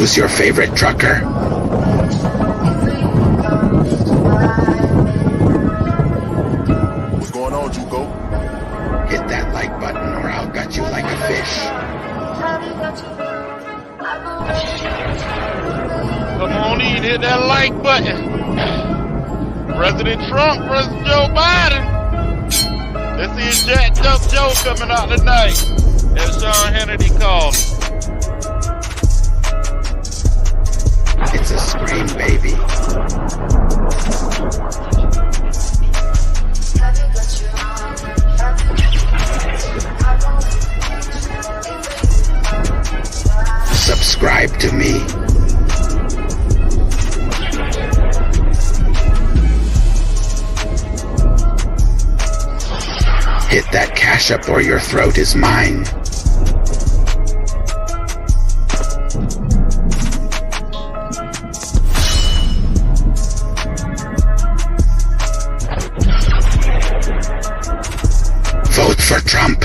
Who's your favorite trucker? What's going on, Juco? Hit that like button or I'll gut you like a fish. Come on in, hit that like button. President Trump versus Joe Biden. Let's see a jacked up Joe coming out tonight. As Sean Hannity called him. It's a scream, baby. Subscribe to me. Hit that cash up or your throat is mine. Vote for Trump.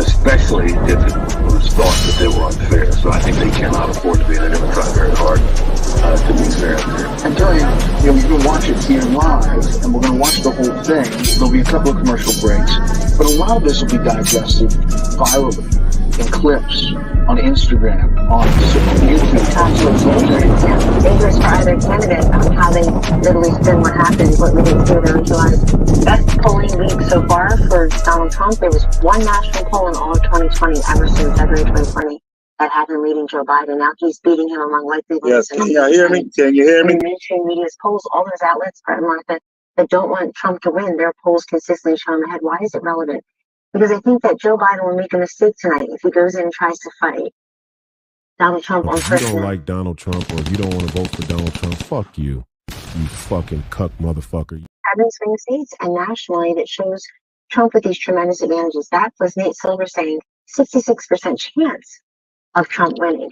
Especially if it was thought that they were unfair. So I think they cannot afford to be. They're going to try very hard to be fair. I'm telling you, you can watch it here live, and we're going to watch the whole thing. There'll be a couple of commercial breaks, but a lot of this will be digested virally in clips on Instagram, on YouTube. Absolutely. Dangerous for either candidate on how they literally spin what happened, what we didn't see with their own eyes. Best polling week so far for Donald Trump. There was one national poll in all of 2020 ever since February 2020 that had him leading Joe Biden. Now he's beating him among likely voters. Yes, can you hear me? Can you hear me? Mainstream media's polls, all those outlets, Martha, that don't want Trump to win, their polls consistently show him ahead. Why is it relevant? Because I think that Joe Biden will make a mistake tonight if he goes in and tries to fight Donald Trump on If you don't like Donald Trump or if you don't want to vote for Donald Trump, fuck you. You fucking cuck motherfucker. Having swing states and nationally that shows Trump with these tremendous advantages. That was Nate Silver saying 66% chance of Trump winning.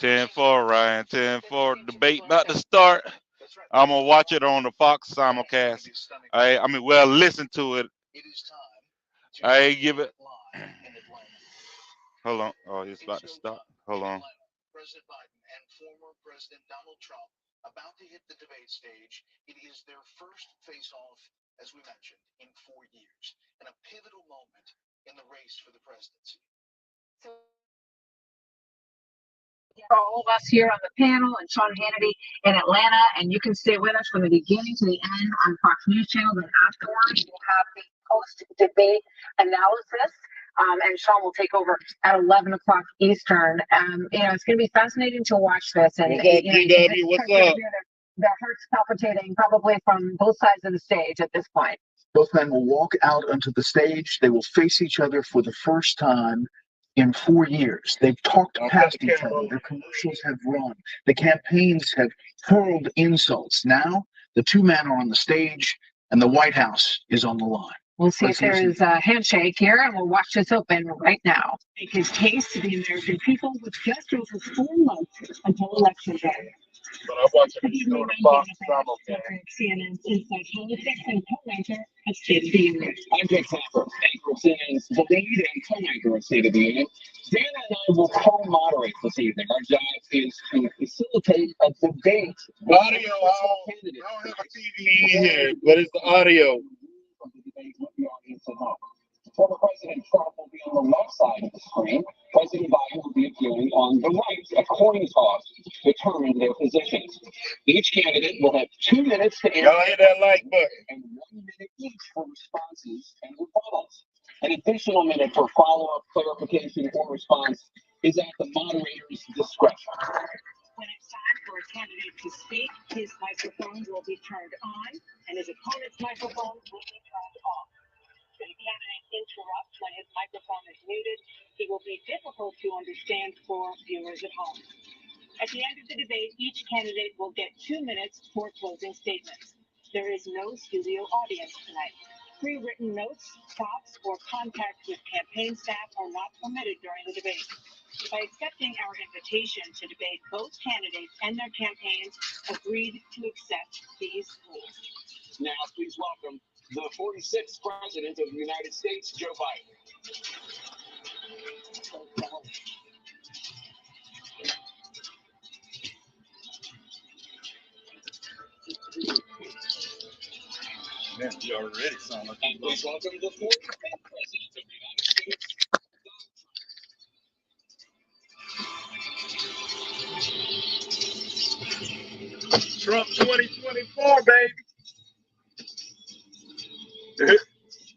Yeah. 10-4, Ryan. 10-4. Debate about to start. I'm gonna watch it on the Fox simulcast. Well, listen to it. I give it. Hold on. Oh, it's about to stop. Hold on. President Biden and former President Donald Trump about to hit the debate stage. It is their first face-off, as we mentioned, in 4 years, and a pivotal moment in the race for the presidency. For all of us here on the panel and Sean Hannity in Atlanta, and you can stay with us from the beginning to the end on Fox News Channel. Then afterwards, we'll have the post-debate analysis, and Sean will take over at 11 o'clock Eastern. It's going to be fascinating to watch this. And What's up, PW? What's up? The heart's palpitating probably from both sides of the stage at this point. Both men will walk out onto the stage. They will face each other for the first time in 4 years. They've talked past each other. Their commercials have run. The campaigns have hurled insults. Now, the two men are on the stage, and the White House is on the line. We'll see if there is a handshake here, and we'll watch this open right now. Make his case to the American people with just over 4 months until Election Day. But I want you to go to Fox CNN's Inside Politics and co-anchor at State of the Union. I'm Jake Tapper, anchor of CNN's The Lead and co-anchor of State of the Union. Dan and I will co-moderate this evening. Our job is to facilitate a debate. audio. I don't have a TV in here, but it's the audio. Former President Trump will be on the left side of the screen. President Biden will be appearing on the right. A coin toss determine their positions. Each candidate will have 2 minutes to answer. Y'all hit that like button. And 1 minute each for responses and rebuttals. An additional minute for follow-up, clarification, or response is at the moderator's discretion. When it's time for a candidate to speak, his microphone will be turned on, and his opponent's microphone will be turned off. If a candidate interrupts when his microphone is muted, he will be difficult to understand for viewers at home. At the end of the debate, each candidate will get 2 minutes for closing statements. There is no studio audience tonight. Pre-written notes, thoughts, or contact with campaign staff are not permitted during the debate. By accepting our invitation to debate, both candidates and their campaigns agreed to accept these rules. Now, please welcome the 46th President of the United States, Joe Biden. Man, you already sound like And please welcome the 45th President of the United States, Trump 2024, baby.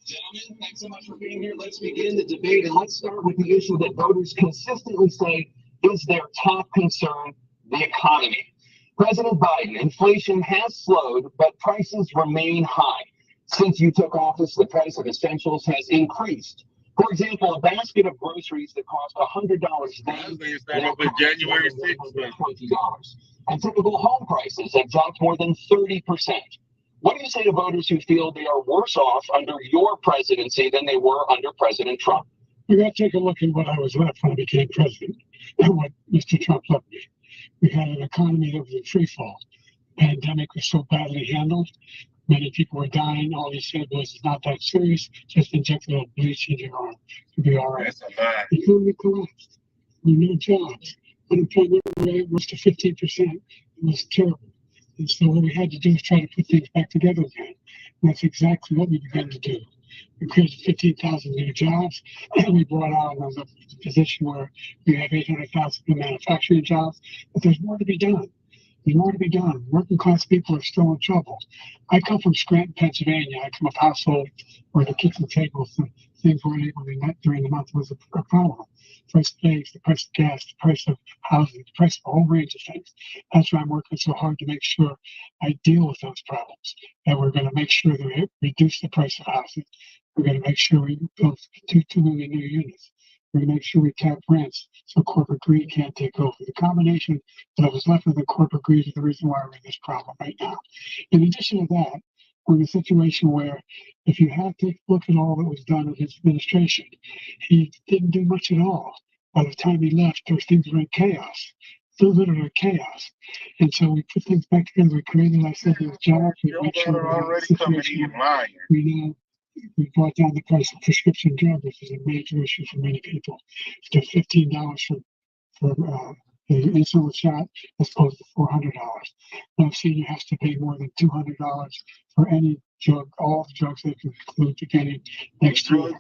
Gentlemen, thanks so much for being here. Let's begin the debate, and let's start with the issue that voters consistently say is their top concern, the economy. President Biden, inflation has slowed, but prices remain high. Since you took office, the price of essentials has increased. For example, a basket of groceries that cost $100 then now with January 6th. $20. And typical home prices have jumped more than 30%. What do you say to voters who feel they are worse off under your presidency than they were under President Trump? We got to take a look at what I was left when I became president and what Mr. Trump left me. We had an economy that was in free fall. The pandemic was so badly handled. Many people were dying. All he said was, it's not that serious. Just inject a little bleach in your arm to be all right. That's a lie. The economy collapsed. There were no jobs. Unemployment rate was to 15%. It was terrible. And so what we had to do is try to put things back together again. And that's exactly what we began to do. We created 15,000 new jobs, and we brought out another position where we have 800,000 new manufacturing jobs. But there's more to be done. There's more to be done. Working class people are still in trouble. I come from Scranton, Pennsylvania. I come from a household where the kitchen tables and things weren't able to be met during the month was a problem. Price of eggs, the price of gas, the price of housing, the price of a whole range of things. That's why I'm working so hard to make sure I deal with those problems. And we're going to make sure that we reduce the price of housing. We're going to make sure we build 2 million new units. We're going to make sure we cap rents so corporate greed can't take over. The combination that was left with the corporate greed is the reason why we're in this problem right now. In addition to that, we're in a situation where if you have to look at all that was done in his administration, he didn't do much at all. By the time he left, things were in chaos. Still literally chaos. And so we put things back together. We created, like I said, these jobs. We make sure we're already coming in lying. We brought down the price of prescription drugs, which is a major issue for many people. To $15 for the insulin shot as opposed to $400. Now, a senior has to pay more than $200 for any drug, all the drugs they can include beginning next year.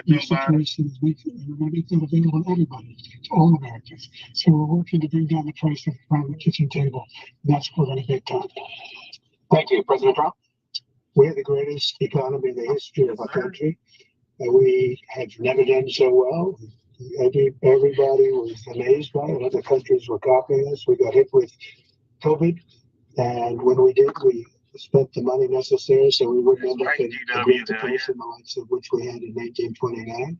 The situation is weak. We're going to make that available to everybody, to all Americans. So we're working to bring down the price around the kitchen table. And that's what we're going to get done. Thank you, President Trump. We have the greatest economy in the history of our country. We have never done so well. Everybody was amazed by it. Other countries were copying us. We got hit with COVID. And when we did, we spent the money necessary so we wouldn't end up in a great depression, the likes of which we had in 1929.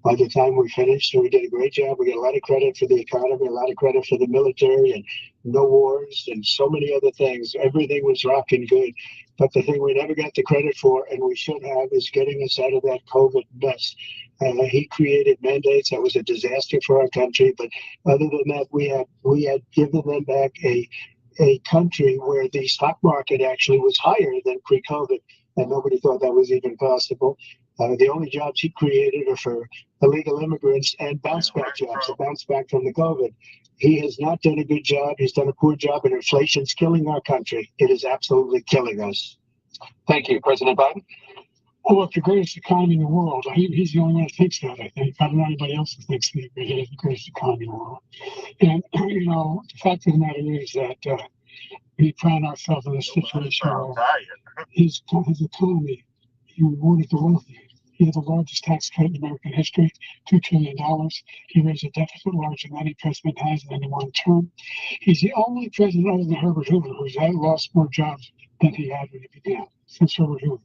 By the time we finished, we did a great job. We got a lot of credit for the economy, a lot of credit for the military, and no wars, and so many other things. Everything was rocking good. But the thing we never got the credit for, and we should have, is getting us out of that COVID mess. He created mandates that was a disaster for our country. But other than that, we had given them back a country where the stock market actually was higher than pre-COVID, and nobody thought that was even possible. The only jobs he created are for illegal immigrants and bounce back jobs, a bounce back from the COVID. He has not done a good job. He's done a poor job, and inflation's killing our country. It is absolutely killing us. Thank you, President Biden. Oh, look, the greatest economy in the world. He's the only one that thinks that, I think. I don't know anybody else that thinks that he is the greatest economy in the world. And, the fact of the matter is that we find ourselves in a situation where his economy, he rewarded the wealthy. He had the largest tax cut in American history, $2 trillion. He raised a deficit larger than any president has in any one term. He's the only president other than Herbert Hoover who's lost more jobs than he had when he began, since Herbert Hoover.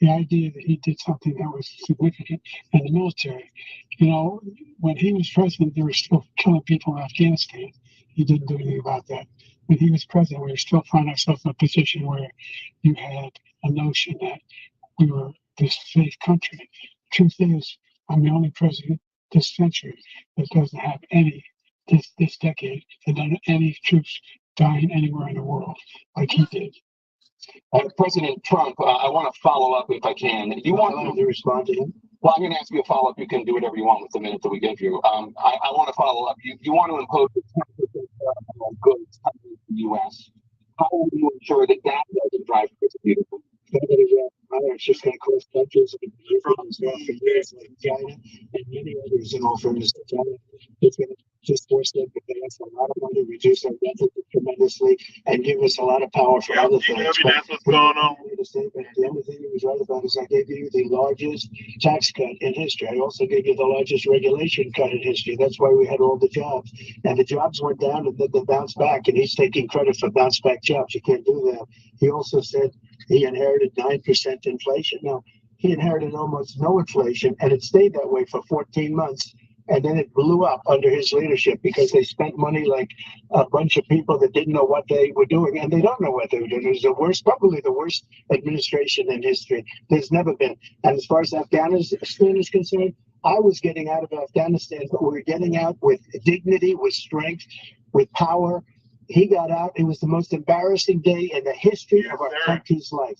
The idea that he did something that was significant in the military. When he was president, they were still killing people in Afghanistan. He didn't do anything about that. When he was president, we were still finding ourselves in a position where you had a notion that we were this safe country. Truth is, I'm the only president this century that doesn't have this decade, that doesn't have any troops dying anywhere in the world like he did. President Trump, I want to follow up if I can. You want to respond to him? Well, I'm going to ask you a follow-up. You can do whatever you want with the minute that we give you. I want to follow up. You want to impose a 10% on goods coming to the U.S. How will you ensure that doesn't drive people? It's just going to cost countries and for years like China and many others in all fairness to China. It's going to just force them to pay us a lot of money, reduce our deficit tremendously, and give us a lot of power for other things. That's what's going on. The only thing he was right about is I gave you the largest tax cut in history. I also gave you the largest regulation cut in history. That's why we had all the jobs. And the jobs went down and then they bounced back, and he's taking credit for bounce back jobs. You can't do that. He also said he inherited 9% inflation. Now, he inherited almost no inflation, and it stayed that way for 14 months. And then it blew up under his leadership because they spent money like a bunch of people that didn't know what they were doing, and they don't know what they were doing. It was probably the worst administration in history. There's never been. And as far as Afghanistan is concerned, I was getting out of Afghanistan, but we were getting out with dignity, with strength, with power. He got out. It was the most embarrassing day in the history of our country's life.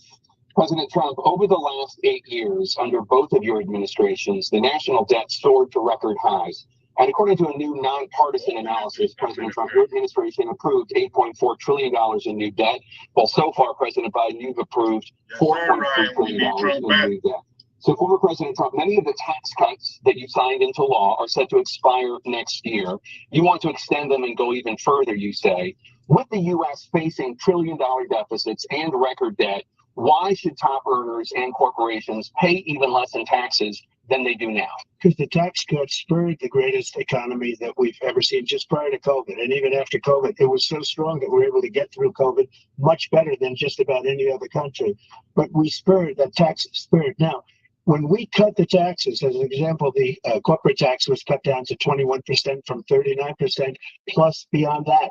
President Trump, over the last 8 years, under both of your administrations, the national debt soared to record highs. And according to a new nonpartisan analysis, President Trump, your administration approved $8.4 trillion in new debt. Well, so far, President Biden, you've approved $4.3 trillion in new debt. So, former President Trump, many of the tax cuts that you signed into law are set to expire next year. You want to extend them and go even further, you say. With the U.S. facing trillion-dollar deficits and record debt, why should top earners and corporations pay even less in taxes than they do now? Because the tax cuts spurred the greatest economy that we've ever seen just prior to COVID. And even after COVID, it was so strong that we were able to get through COVID much better than just about any other country. But we spurred that tax spurred. Now, when we cut the taxes, as an example, the corporate tax was cut down to 21% from 39%, plus beyond that.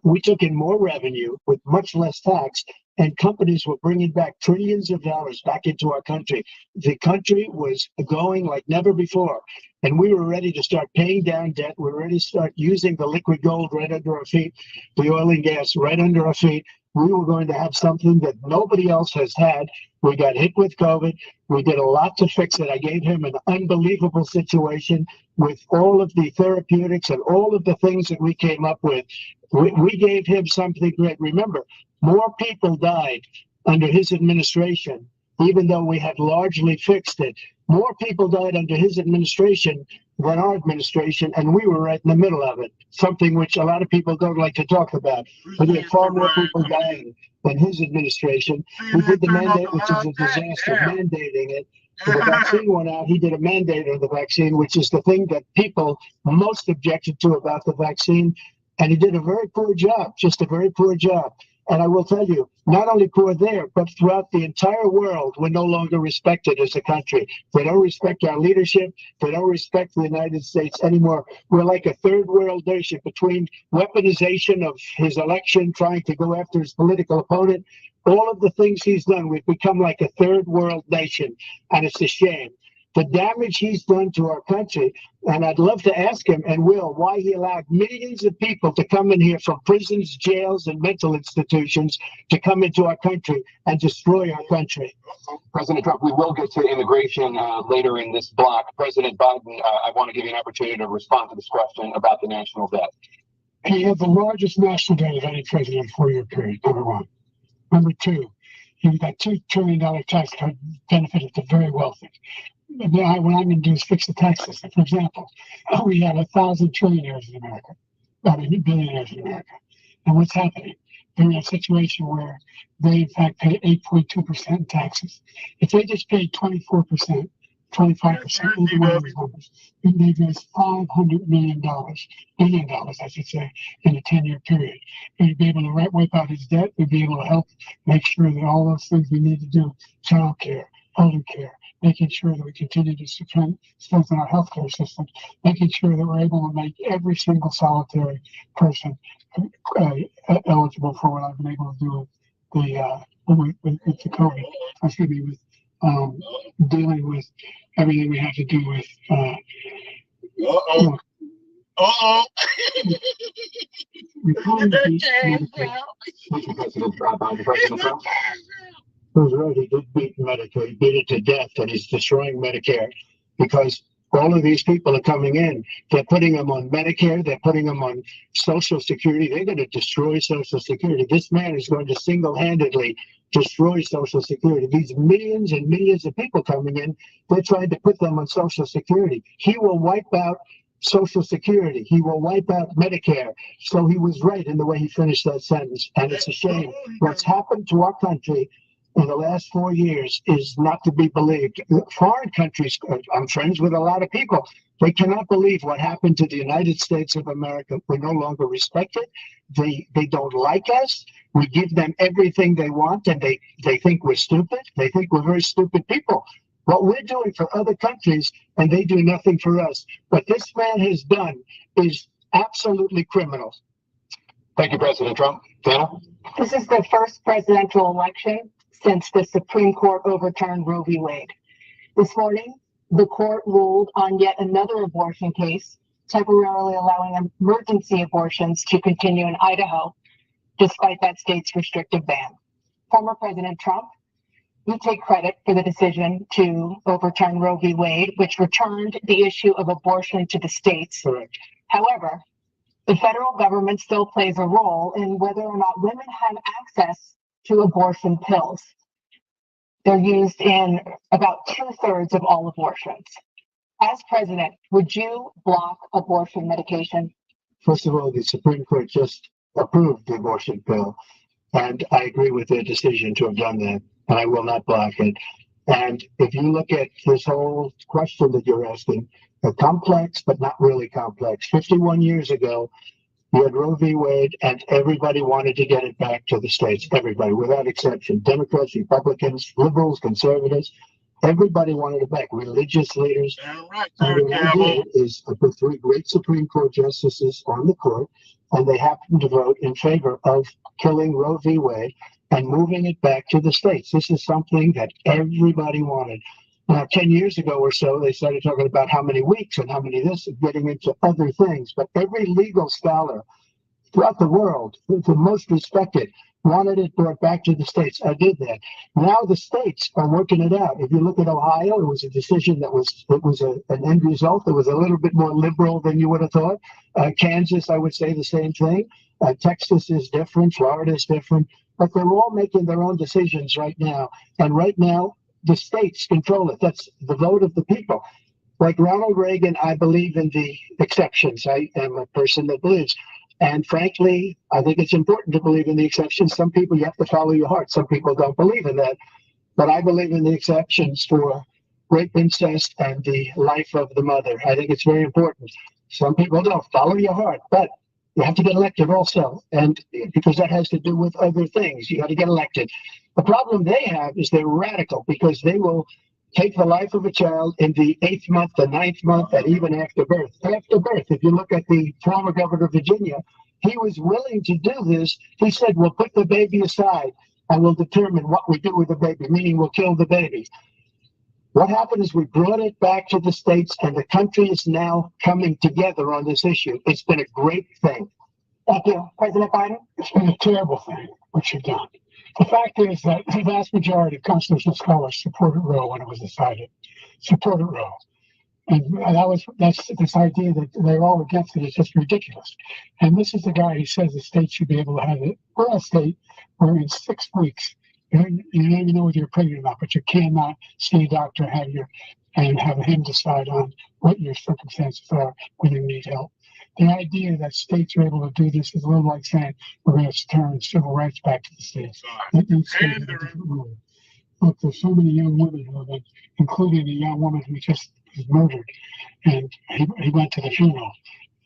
We took in more revenue with much less tax, and companies were bringing back trillions of dollars back into our country. The country was going like never before, and we were ready to start paying down debt. We were ready to start using the liquid gold right under our feet, the oil and gas right under our feet. We were going to have something that nobody else has had. We got hit with COVID. We did a lot to fix it. I gave him an unbelievable situation with all of the therapeutics and all of the things that we came up with. We gave him something great. Remember, more people died under his administration, even though we had largely fixed it. More people died under his administration than our administration, and we were right in the middle of it, something which a lot of people don't like to talk about. But we had far more people dying than his administration. We did the mandate, which is a disaster, mandating it. When the vaccine went out, he did a mandate of the vaccine, which is the thing that people most objected to about the vaccine. And he did a very poor job, just a very poor job. And I will tell you, not only poor there, but throughout the entire world, we're no longer respected as a country. They don't respect our leadership. They don't respect the United States anymore. We're like a third world nation between weaponization of his election, trying to go after his political opponent. All of the things he's done, we've become like a third world nation, and it's a shame. The damage he's done to our country, and I'd love to ask him, and will, why he allowed millions of people to come in here from prisons, jails, and mental institutions to come into our country and destroy our country. President Trump, we will get to immigration later in this block. President Biden, I want to give you an opportunity to respond to this question about the national debt. He had the largest national debt of any president in a 4-year period, number one. Number two, he got $2 trillion tax cut benefited the very wealthy. Now, what I'm going to do is fix the tax system. For example, we have 1,000 trillionaires in America, I mean billionaires in America. And what's happening? They're in a situation where they, in fact, pay 8.2% in taxes. If they just paid 24%, 25%, either one of these numbers, then they'd raise $500 million, billion dollars, I should say, in a 10-year period. They'd be able to wipe out his debt. They'd be able to help make sure that all those things we need to do, child care, elder care, making sure that we continue to strengthen our healthcare system, making sure that we're able to make every single solitary person eligible for what I've been able to do with the COVID. Excuse me, with dealing with everything we have to do with. Who's right? He did beat Medicare. He beat it to death, and he's destroying Medicare because all of these people are coming in. They're putting them on Medicare. They're putting them on Social Security. They're going to destroy Social Security. This man is going to single-handedly destroy Social Security. These millions and millions of people coming in, they're trying to put them on Social Security. He will wipe out Social Security. He will wipe out Medicare. So he was right in the way he finished that sentence. And it's a shame. What's happened to our country in the last 4 years is not to be believed. Foreign countries, I'm friends with a lot of people, they cannot believe what happened to the United States of America. We're no longer respected. They don't like us. We give them everything they want, and they think we're stupid. They think we're very stupid people. What we're doing for other countries, and they do nothing for us. What this man has done is absolutely criminal. Thank you, President Trump. Dana? This is the first presidential election since the Supreme Court overturned Roe v. Wade. This morning, the court ruled on yet another abortion case, temporarily allowing emergency abortions to continue in Idaho, despite that state's restrictive ban. Former President Trump, you take credit for the decision to overturn Roe v. Wade, which returned the issue of abortion to the states. Correct. However, the federal government still plays a role in whether or not women have access to abortion pills. They're used in about 2/3 of all abortions. As president, would you block abortion medication? First of all, the Supreme Court just approved the abortion pill, and I agree with their decision to have done that, and I will not block it. And if you look at this whole question that you're asking, complex but not really complex. 51 years ago, you had Roe v. Wade, and everybody wanted to get it back to the states. Everybody, without exception. Democrats, Republicans, liberals, conservatives. Everybody wanted it back. Religious leaders. And the idea is to put 3 great Supreme Court justices on the court, and they happened to vote in favor of killing Roe v. Wade and moving it back to the states. This is something that everybody wanted. Now, 10 years ago or so, they started talking about how many weeks and how many this, and getting into other things. But every legal scholar throughout the world, the most respected, wanted it brought back to the states. I did that. Now the states are working it out. If you look at Ohio, it was a decision that was an end result that was a little bit more liberal than you would have thought. Kansas, I would say the same thing. Texas is different. Florida is different. But they're all making their own decisions right now. And right now, the states control it. That's the vote of the people. Like Ronald Reagan, I believe in the exceptions. I am a person that believes. And frankly, I think it's important to believe in the exceptions. Some people, you have to follow your heart. Some people don't believe in that. But I believe in the exceptions for rape, incest, and the life of the mother. I think it's very important. Some people don't. Follow your heart. But You have to get elected also, and because that has to do with other things. You got to get elected. The problem they have is they're radical because they will take the life of a child in the 8th month, the 9th month, and even after birth. After birth, if you look at the former governor of Virginia, he was willing to do this. He said, we'll put the baby aside and we'll determine what we do with the baby, meaning we'll kill the baby. What happened is we brought it back to the states, and the country is now coming together on this issue. It's been a great thing. Thank you. President Biden? It's been a terrible thing, what you've done. The fact is that the vast majority of constitutional scholars supported Roe when it was decided. Supported Roe. And that's this idea that they're all against it is just ridiculous. And this is the guy who says the state should be able to have it. We're a state where in 6 weeks, you don't even know whether you're pregnant or not, but you cannot see a doctor and have him decide on what your circumstances are when you need help. The idea that states are able to do this is a little like saying we're going to turn civil rights back to the states. Look, there's so many young women who have been, including a young woman who just was murdered, and he went to the funeral.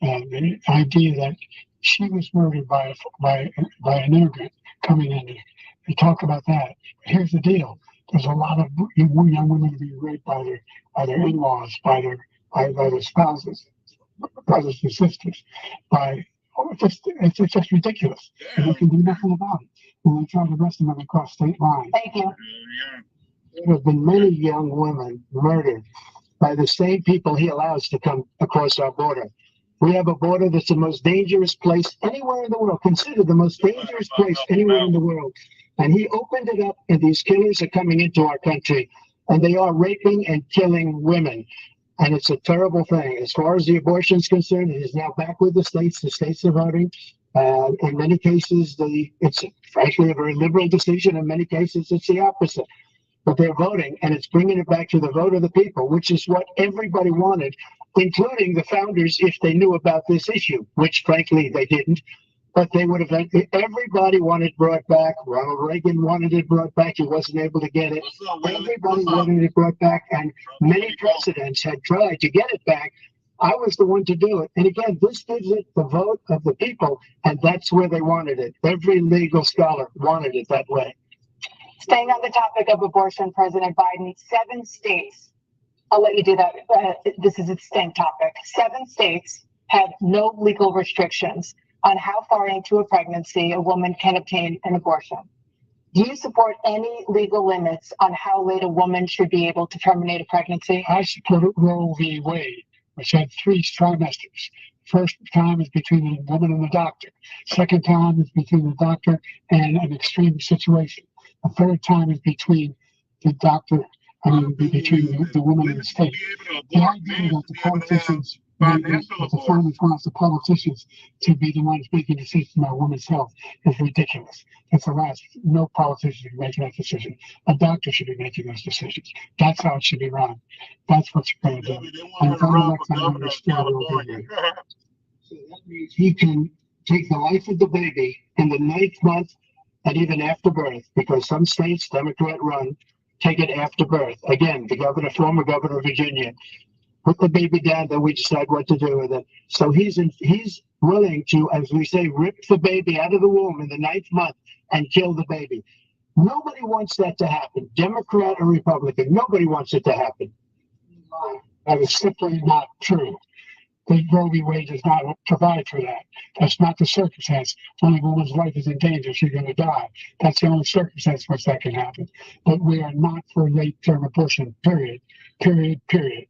The idea that she was murdered by an immigrant coming in. They talk about that. But here's the deal: there's a lot of young women being raped by their in-laws, by their spouses, brothers and sisters. It's just ridiculous, and they can do nothing about it. And they try to arrest them across state lines. Thank you. There have been many young women murdered by the same people he allows to come across our border. We have a border that's the most dangerous place anywhere in the world, considered the most dangerous place anywhere in the world. And he opened it up, and these killers are coming into our country, and they are raping and killing women. And it's a terrible thing. As far as the abortion is concerned, it is now back with the states. The states are voting. In many cases, it's frankly a very liberal decision. In many cases, it's the opposite. But they're voting, and it's bringing it back to the vote of the people, which is what everybody wanted, including the founders, if they knew about this issue, which frankly they didn't. But they would have, everybody wanted it brought back. Ronald Reagan wanted it brought back. He wasn't able to get it. Everybody wanted it brought back, and many presidents had tried to get it back. I was the one to do it. And again, this gives it the vote of the people, and that's where they wanted it. Every legal scholar wanted it that way. Staying on the topic of abortion, President Biden, 7 states, I'll let you do that. This is a distinct topic. 7 states have no legal restrictions on how far into a pregnancy a woman can obtain an abortion. Do you support any legal limits on how late a woman should be able to terminate a pregnancy? I support Roe v. Wade, which had 3 trimesters. First time is between the woman and the doctor. Second time is between the doctor and an extreme situation. The third time is between the doctor, between the woman and the state. The idea that the politicians, the farmers wants the politicians to be the ones making decisions about women's health is ridiculous. That's the last. No politician should be making that decision. A doctor should be making those decisions. That's how it should be run. That's what you're going to do. And if I'm elected, I'm going to still will be. So that means he can take the life of the baby in the 9th month and even after birth, because some states, Democrat run, take it after birth. Again, the former governor of Virginia, put the baby down, then we decide what to do with it. So he's willing to, as we say, rip the baby out of the womb in the 9th month and kill the baby. Nobody wants that to happen, Democrat or Republican. Nobody wants it to happen. That is simply not true. The Roe v. Wade does not provide for that. That's not the circumstance. When a woman's life is in danger, she's going to die. That's the only circumstance where that can happen. But we are not for late-term abortion, period. Period, period.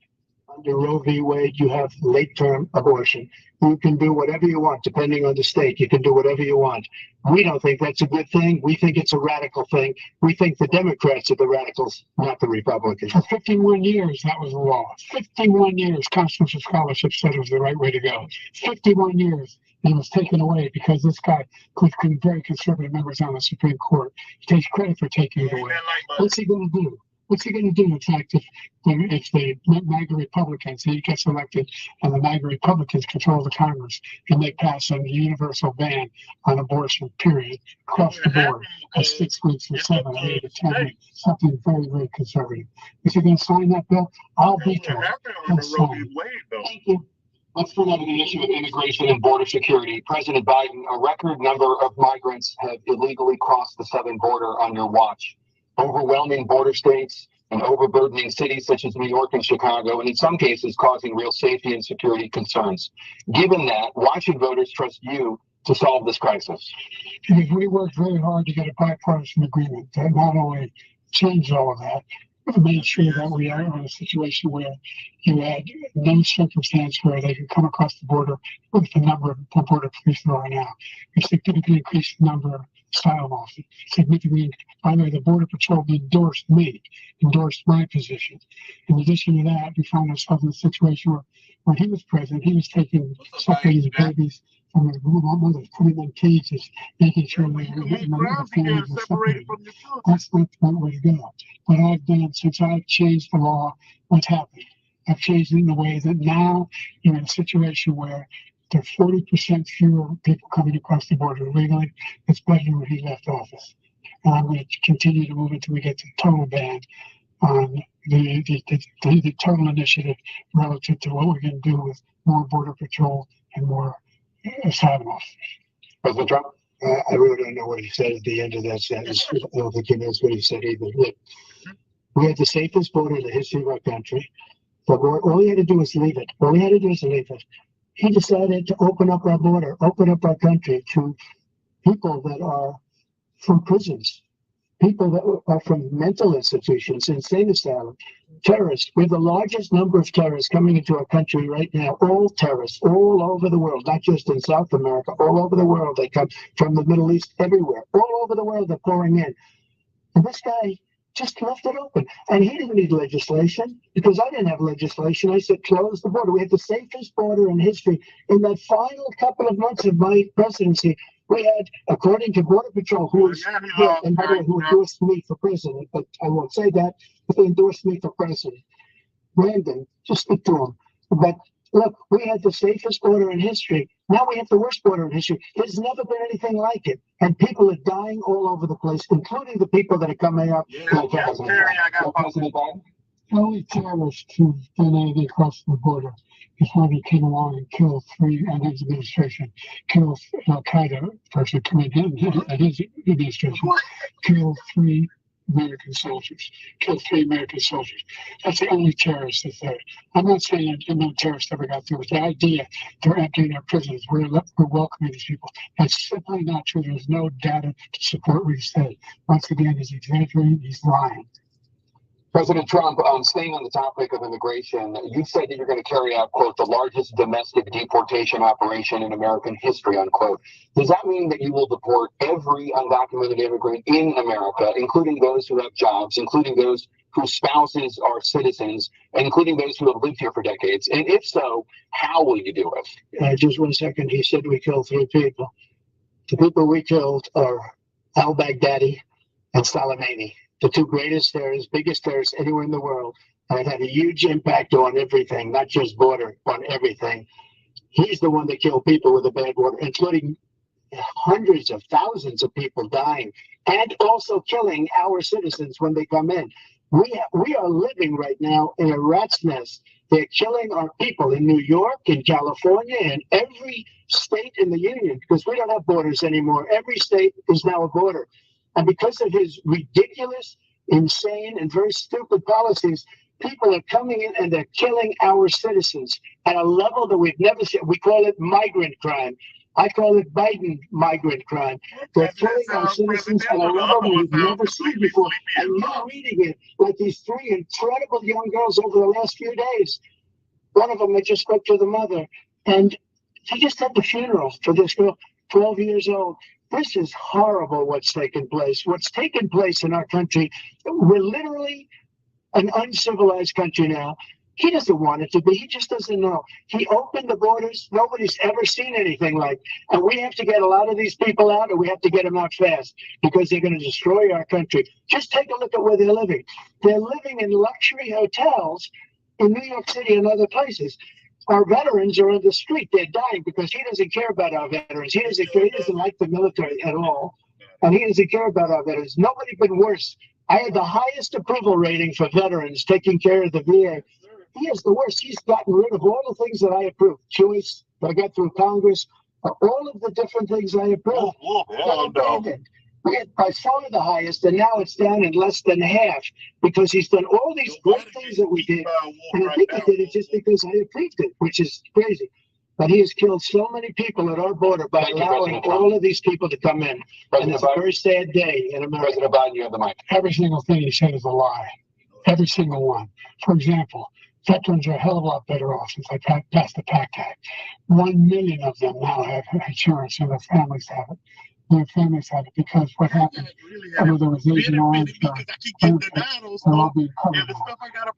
Under Roe v. Wade, you have late-term abortion. You can do whatever you want, depending on the state. You can do whatever you want. We don't think that's a good thing. We think it's a radical thing. We think the Democrats are the radicals, not the Republicans. For 51 years, that was the law. 51 years, constitutional scholarship said it was the right way to go. 51 years, and it was taken away because this guy was very conservative members on the Supreme Court. He takes credit for taking it away. What's he going to do? What's he going to do, in fact, if the MAGA Republicans, he gets elected and the MAGA Republicans control the Congress and they pass a universal ban on abortion, period, across the board, at 6 weeks or 7 or 8 or 10 weeks, something very, very conservative. Is he going to sign that bill? I'll veto it. Thank you. Let's turn now to the issue of immigration and border security. President Biden, a record number of migrants have illegally crossed the southern border on your watch. Overwhelming border states and overburdening cities such as New York and Chicago, and in some cases causing real safety and security concerns. Given that, why should voters trust you to solve this crisis? Because we worked very hard to get a bipartisan agreement that not only changed all of that, but made sure that we are in a situation where you had no circumstance where they can come across the border with the number of border police there are now. We significantly increased the number of asylum officers. Significantly, by the way, the Border Patrol endorsed my position. In addition to that, we found ourselves in a situation where when he was president, he was taking separating babies from their mothers, putting them in cages, making sure they were getting the families were separated. That's not the right way to go. What I've done since I've changed the law, what's happened? I've changed it in a way that now you're in a situation where there are 40% fewer people coming across the border illegally. It's better than when he left office. And I'm going to continue to move until we get to the total ban on the total initiative relative to what we're going to do with more border patrol and more asylum officers. President Trump? I really don't know what he said at the end of that sentence. I don't think he knows what he said either. Look, we had the safest border in the history of our country, but all he had to do was leave it. All he had to do was leave it. He decided to open up our border, open up our country to people that are from prisons, people that are from mental institutions, insane asylum, terrorists. We have the largest number of terrorists coming into our country right now, all terrorists, all over the world, not just in South America, all over the world. They come from the Middle East, everywhere, all over the world, they're pouring in. And this guy just left it open. And he didn't need legislation because I didn't have legislation. I said, close the border. We had the safest border in history. In that final couple of months of my presidency, we had, according to Border Patrol, who endorsed me for president, but I won't say that, but they endorsed me for president. Brandon, just speak to him. But look, we had the safest border in history. Now we have the worst border in history. There's never been anything like it. And people are dying all over the place, including the people that are coming up. President Biden. The only terrorist who's done anything across the border is when he came along and killed three, and his administration killed Al-Qaeda person coming in, and his administration killed three American soldiers. That's the only terrorist that's there. I'm not saying that no terrorist ever got through. It's the idea they're emptying our prisons. We're welcoming these people. That's simply not true. There's no data to support what he said. Once again, he's exaggerating. He's lying. President Trump, staying on the topic of immigration, you said that you're going to carry out, quote, the largest domestic deportation operation in American history, unquote. Does that mean that you will deport every undocumented immigrant in America, including those who have jobs, including those whose spouses are citizens, and including those who have lived here for decades? And if so, how will you do it? Just 1 second. He said we killed three people. The people we killed are al-Baghdadi and Soleimani, the two greatest terrorists, biggest terrorists anywhere in the world. And it had a huge impact on everything, not just border, on everything. He's the one that killed people with a bad border, including hundreds of thousands of people dying, and also killing our citizens when they come in. We are living right now in a rat's nest. They're killing our people in New York, in California, and every state in the union, because we don't have borders anymore. Every state is now a border. And because of his ridiculous, insane, and very stupid policies, people are coming in and they're killing our citizens at a level that we've never seen. We call it migrant crime. I call it Biden migrant crime. They're killing our citizens at a level that we've never seen before. And you're reading it like these three incredible young girls over the last few days. One of them, I just spoke to the mother, and she just had the funeral for this girl, 12 years old. This is horrible what's taken place. What's taken place in our country, we're literally an uncivilized country now. He doesn't want it to be. He just doesn't know. He opened the borders. Nobody's ever seen anything like. And we have to get a lot of these people out, or we have to get them out fast, because they're going to destroy our country. Just take a look at where they're living. They're living in luxury hotels in New York City and other places. Our veterans are on the street. They're dying because he doesn't care about our veterans. He doesn't like the military at all. And he doesn't care about our veterans. Nobody been worse. I had the highest approval rating for veterans taking care of the VA he is the worst. He's gotten rid of all the things that I approved. Choice that I got through Congress, all of the different things I approved. They're abandoned. We had by far the highest, and now it's down in less than half because he's done all these great things that we did. And I think he did it just because I approved it, which is crazy. But he has killed so many people at our border by allowing all of these people to come in. And it's a very sad day in America. President Biden, you have the mic. Every single thing he said is a lie. Every single one. For example, veterans are a hell of a lot better off since I passed the PACT Act. 1 million of them now have insurance, and their families have it. Their families have it because what happened, whether there was Asian Orange or they're all being covered now.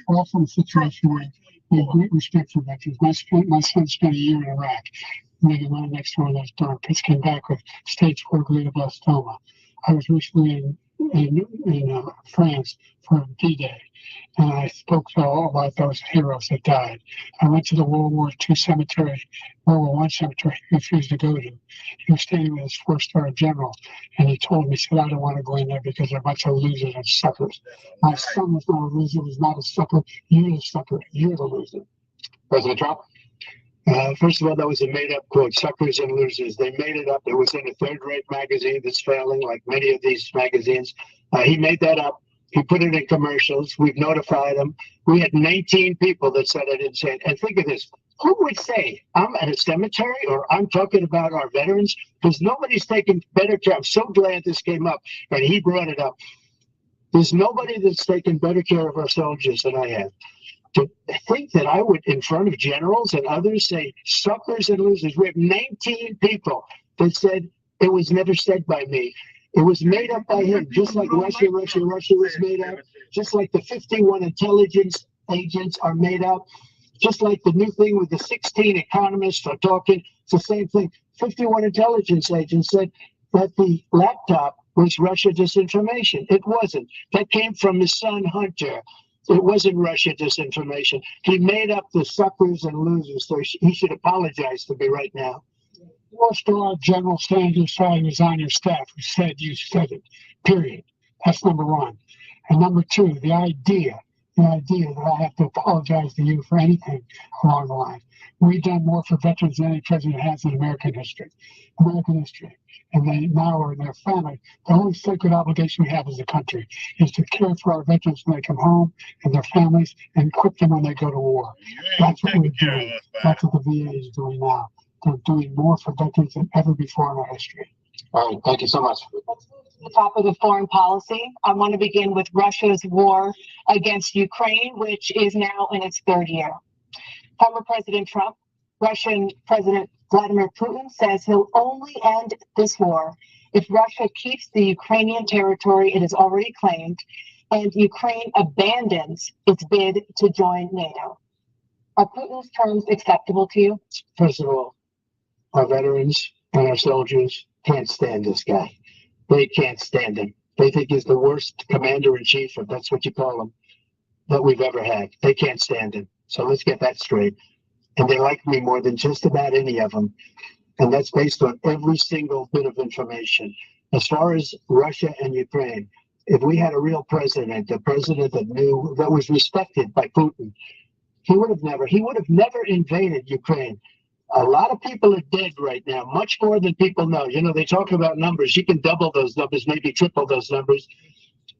Also, in a situation where we have great respect for veterans. My son spent a year in Iraq, living right next door to those darn pits, came back with stage 4 glioblastoma. I was recently in France for D-Day, and I spoke to all about those heroes that died. I went to the World War II cemetery, World War I cemetery he refused to go to. He was standing with his 4-star general, and he told me, he said, I don't want to go in there because they're a bunch of losers and suckers. My son was not a loser, was not a sucker. You're the sucker. You're the loser. President Trump? First of all, that was a made-up quote, suckers and losers. They made it up. It was in a third-rate magazine that's failing, like many of these magazines. He made that up. He put it in commercials. We've notified him. We had 19 people that said I didn't say it. And think of this. Who would say I'm at a cemetery or I'm talking about our veterans? Because nobody's taken better care. I'm so glad this came up, and he brought it up. There's nobody that's taken better care of our soldiers than I have. To think that I would, in front of generals and others, say suckers and losers. We have 19 people that said it was never said by me. It was made up by him, just like Russia was made up, just like the 51 intelligence agents are made up, just like the new thing with the 16 economists are talking. It's the same thing. 51 intelligence agents said that the laptop was Russia disinformation. It wasn't. That came from his son, Hunter. It wasn't Russia disinformation. He made up the suckers and losers, so he should apologize to me right now. 4-star General Sanders was on your staff who said you said it, period. That's number one. And number two, the idea that I have to apologize to you for anything along the line. We've done more for veterans than any president has in American history. And they now are in their family. The only sacred obligation we have as a country is to care for our veterans when they come home and their families and equip them when they go to war. That's what we're doing. That's what the VA is doing now. They're doing more for veterans than ever before in our history. All right, thank you so much. Let's move to the top of the foreign policy. I want to begin with Russia's war against Ukraine, which is now in its 3rd year. Former President Trump, Russian President Vladimir Putin says he'll only end this war if Russia keeps the Ukrainian territory it has already claimed and Ukraine abandons its bid to join NATO. Are Putin's terms acceptable to you? First of all, our veterans and our soldiers can't stand this guy. They can't stand him. They think he's the worst commander-in-chief, if that's what you call him, that we've ever had. They can't stand him. So let's get that straight. And they like me more than just about any of them. And that's based on every single bit of information. As far as Russia and Ukraine, if we had a real president, a president that knew, that was respected by Putin, he would have never invaded Ukraine. A lot of people are dead right now, much more than people know. You know, they talk about numbers. You can double those numbers, maybe triple those numbers.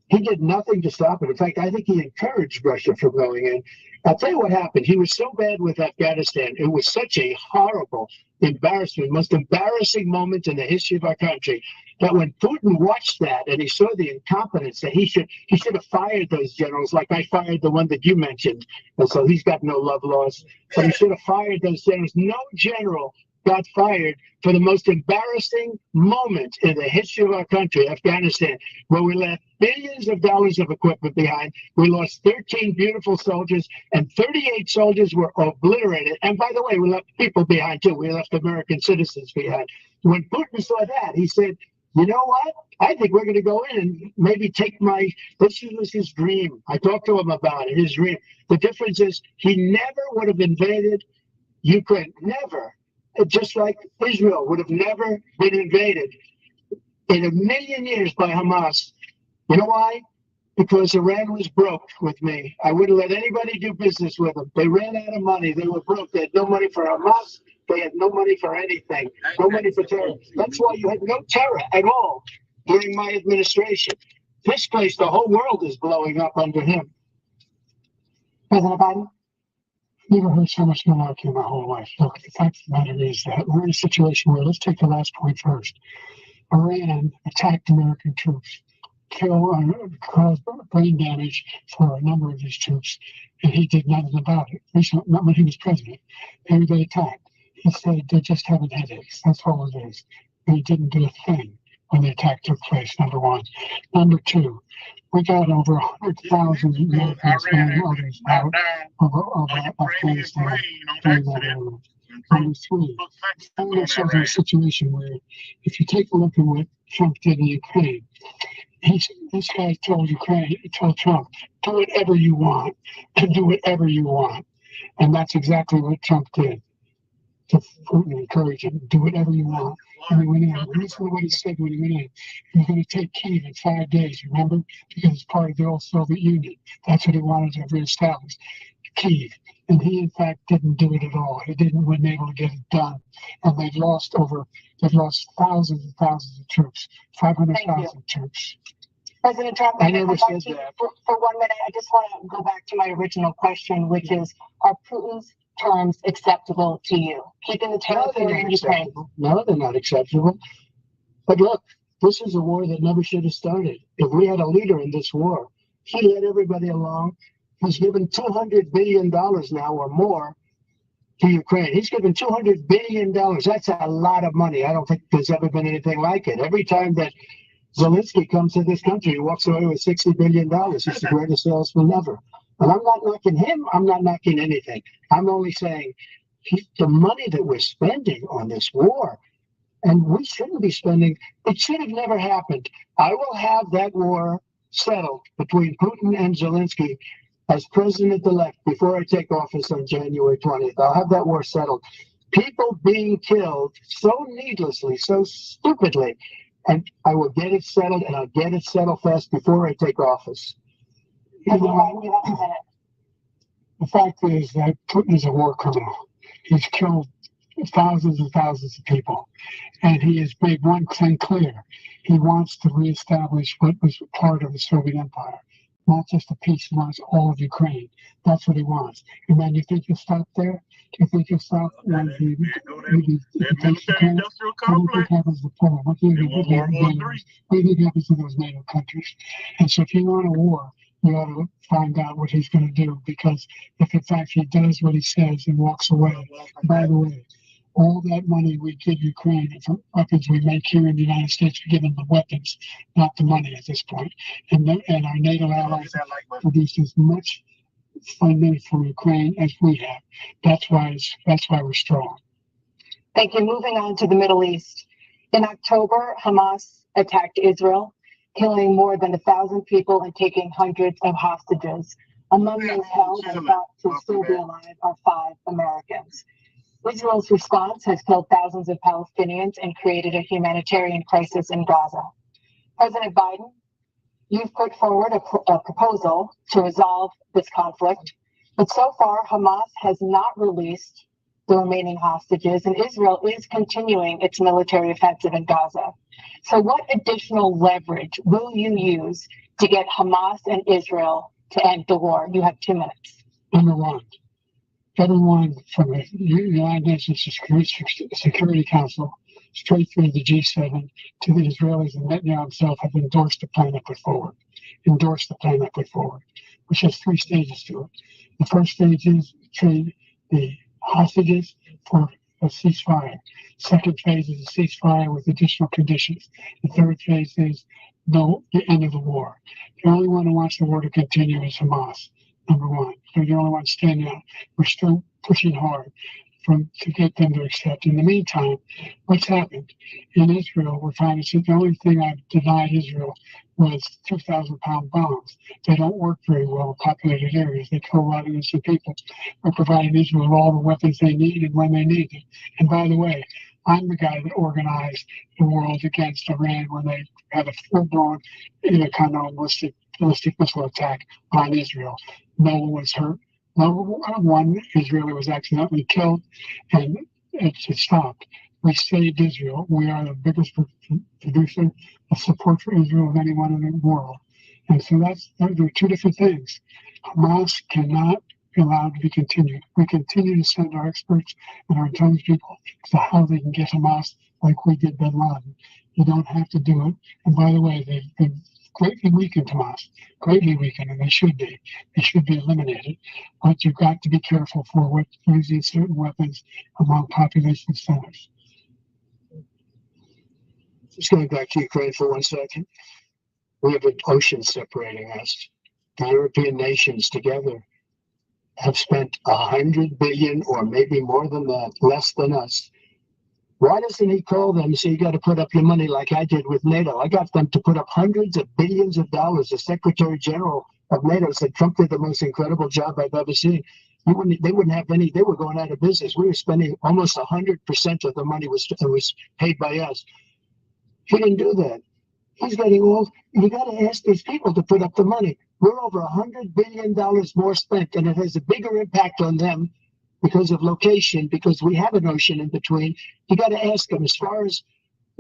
He did nothing to stop it. In fact, I think he encouraged Russia from going in. I'll tell you what happened. He was so bad with Afghanistan. It was such a horrible embarrassment, most embarrassing moment in the history of our country, that when Putin watched that and he saw the incompetence, that he should have fired those generals, like I fired the one that you mentioned. And so he's got no love lost. But he should have fired those generals. No general got fired for the most embarrassing moment in the history of our country, Afghanistan, where we left billions of dollars of equipment behind. We lost 13 beautiful soldiers, and 38 soldiers were obliterated. And by the way, we left people behind too. We left American citizens behind. When Putin saw that, he said, you know what? I think we're going to go in and maybe take let's use his dream. I talked to him about it, his dream. The difference is he never would have invaded Ukraine, never. Just like Israel would have never been invaded in a million years by Hamas. You know why? because Iran was broke with me. I wouldn't let anybody do business with them. They ran out of money. They were broke. They had no money for Hamas. They had no money for anything. No money for terror. That's why you had no terror at all during my administration. This place, the whole world is blowing up under him. President Biden? Never heard so much monarchy in my whole life. Look, the fact of the matter is that we're in a situation where, let's take the last point first. Iran attacked American troops, caused brain damage for a number of these troops, and he did nothing about it. Recently, not when he was president. They attacked. He said they're just having headaches. That's all it is. And he didn't do a thing when the attack took place, number one. Number two, we got over 100,000 Americans and others out of Afghanistan during that era. Number three, found ourselves in a situation where, if you take a look at what Trump did in Ukraine, this guy told Trump, do whatever you want, and do whatever you want. And that's exactly what Trump did to Putin, encourage him, do whatever you want. And he went in. And listen to what he said when he went in. He was going to take Kyiv in 5 days, remember? Because it's part of the old Soviet Union. That's what he wanted to reestablish, Kyiv. And he, in fact, didn't do it at all. He wasn't able to get it done. And they've lost thousands and thousands of troops, 500,000 troops. President Trump, I never said that. For 1 minute, I just want to go back to my original question, which is, are Putin's terms acceptable to you? Keeping the territory in Ukraine. No, they're not acceptable. But look, this is a war that never should have started. If we had a leader in this war, he led everybody along. He's given $200 billion now or more to Ukraine. He's given $200 billion. That's a lot of money. I don't think there's ever been anything like it. Every time that Zelensky comes to this country, he walks away with $60 billion. He's the greatest salesman ever. And I'm not knocking him. I'm not knocking anything. I'm only saying the money that we're spending on this war, and we shouldn't be spending, it should have never happened. I will have that war settled between Putin and Zelensky as president-elect before I take office on January 20th. I'll have that war settled. People being killed so needlessly, so stupidly, and I will get it settled, and I'll get it settled fast before I take office. You know, the fact is that Putin is a war criminal. He's killed thousands and thousands of people, and he has made one thing clear. He wants to reestablish what was part of the Soviet Empire. Not just a piece, he wants all of Ukraine. That's what he wants. And then you think you'll stop there? Do you think you'll stop when he takes Ukraine? What do you think happens to Poland? What do you think happens to those NATO countries? And so if you want a war, you ought to find out what he's going to do, because if in fact he does what he says and walks away, by the way, all that money we give Ukraine for weapons we make here in the United States, we give them the weapons, not the money at this point. And our NATO allies produce as much funding for Ukraine as we have. That's why we're strong. Thank you. Moving on to the Middle East. In October, Hamas attacked Israel, killing more than 1,000 people and taking hundreds of hostages. Among those held and thought to still be alive are 5 Americans. Israel's response has killed thousands of Palestinians and created a humanitarian crisis in Gaza. President Biden, you've put forward a proposal to resolve this conflict, but so far Hamas has not released the remaining hostages, and Israel is continuing its military offensive in Gaza. So what additional leverage will you use to get Hamas and Israel to end the war? You have 2 minutes. Number one, everyone from the United Nations Security Council straight through the G7 to the Israelis and Netanyahu himself have endorsed the plan I put forward. Which has 3 stages to it. The first stage is trade the hostages for a ceasefire. Second phase is a ceasefire with additional conditions. The third phase is the end of the war. The only one who wants the war to continue is Hamas. Number one, they're the only ones standing out. We're still pushing hard to get them to accept. In the meantime, what's happened in Israel? We're finding the only thing I've denied Israel was 2,000-pound bombs. They don't work very well in populated areas. They kill a lot of innocent people. We're providing Israel all the weapons they need and when they need them. And by the way, I'm the guy that organized the world against Iran when they had a full-blown, kind of ballistic ballistic missile attack on Israel. No one was hurt. No one Israeli was accidentally killed, and it stopped. We saved Israel. We are the biggest producer of support for Israel of anyone in the world. And so there are two different things. Hamas cannot be allowed to be continued. We continue to send our experts and our intelligence people to how they can get Hamas like we did bin Laden. You don't have to do it. And by the way, they've been greatly weakened, Hamas, greatly weakened, and they should be. They should be eliminated. But you've got to be careful for using certain weapons among population centers. Just going back to Ukraine for 1 second. We have an ocean separating us. The European nations together have spent 100 billion, or maybe more than that, less than us. Why doesn't he call them and say, you got to put up your money like I did with NATO? I got them to put up hundreds of billions of dollars. The Secretary General of NATO said Trump did the most incredible job I've ever seen. They wouldn't have any. They were going out of business. We were spending almost 100% of the money was paid by us. He didn't do that. He's getting old. You got to ask these people to put up the money. We're over $100 billion more spent, and it has a bigger impact on them because of location, because we have an ocean in between. You got to ask them. As far as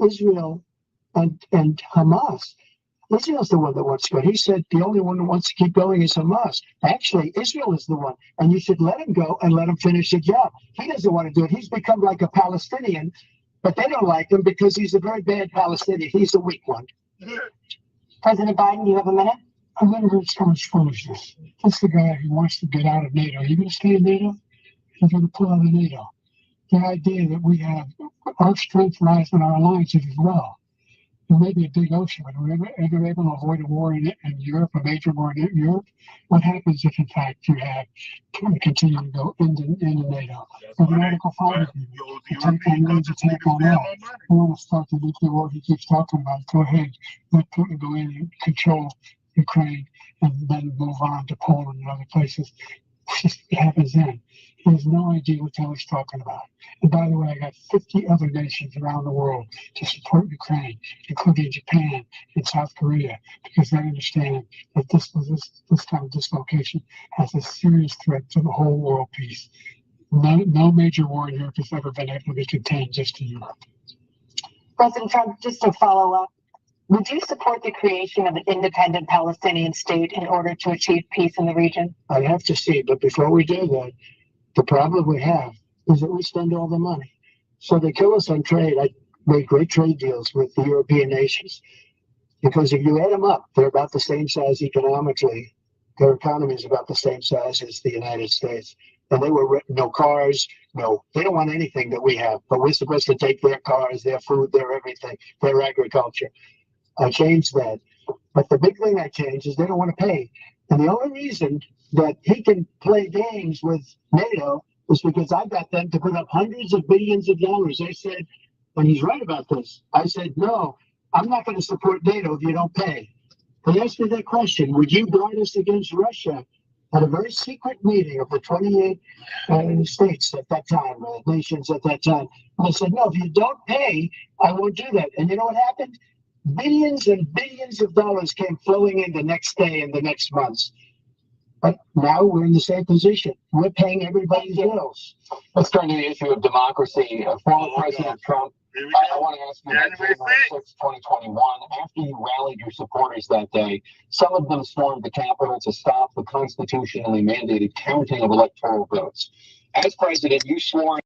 Israel and Hamas, Israel's the one that wants to go. He said the only one who wants to keep going is Hamas. Actually, Israel is the one, and you should let him go and let him finish the job. He doesn't want to do it. He's become like a Palestinian, but they don't like him because he's a very bad Palestinian. He's the weak one. President Biden, you have a minute? I've never heard so much foolishness. That's the guy who wants to get out of NATO. Are you going to stay in NATO? He's going to pull out of NATO. The idea that we have our strength lies in our alliances as well. There may be a big ocean, but we're ever able to avoid a war in Europe, a major war in Europe. What happens if, in fact, you have to continue to go into NATO? There's an Article 5 agreement. Attack on means attack on all. We want to start the nuclear war he keeps talking about. Go ahead. Let Putin go in and control Ukraine and then move on to Poland and other places. It happens then. He has no idea what the hell he's talking about. And by the way, I got 50 other nations around the world to support Ukraine, including Japan and South Korea, because they understand that this kind of dislocation has a serious threat to the whole world peace. No major war in Europe has ever been able to be contained just to Europe. President Trump, just to follow up, would you support the creation of an independent Palestinian state in order to achieve peace in the region? I'd have to see, but before we do that, the problem we have is that we spend all the money. So they kill us on trade. I made great trade deals with the European nations because if you add them up, they're about the same size economically. Their economy is about the same size as the United States. And they were no cars, they don't want anything that we have, but we're supposed to take their cars, their food, their everything, their agriculture. I changed that. But the big thing I changed is they don't want to pay. And the only reason that he can play games with NATO is because I got them to put up hundreds of billions of dollars. I said, and he's right about this, I said, no, I'm not going to support NATO if you don't pay. They asked me that question, would you guard us against Russia? At a very secret meeting of the 28 states at that time, nations at that time. And I said, no, if you don't pay, I won't do that. And you know what happened? Billions and billions of dollars came flowing in the next day and the next months. But now we're in the same position. We're paying everybody's bills. Let's turn to the issue of democracy. Former President Trump, I want to ask you about January 6, 2021. After you rallied your supporters that day, some of them stormed the Capitol to stop the constitutionally mandated counting of electoral votes. As president, you swore in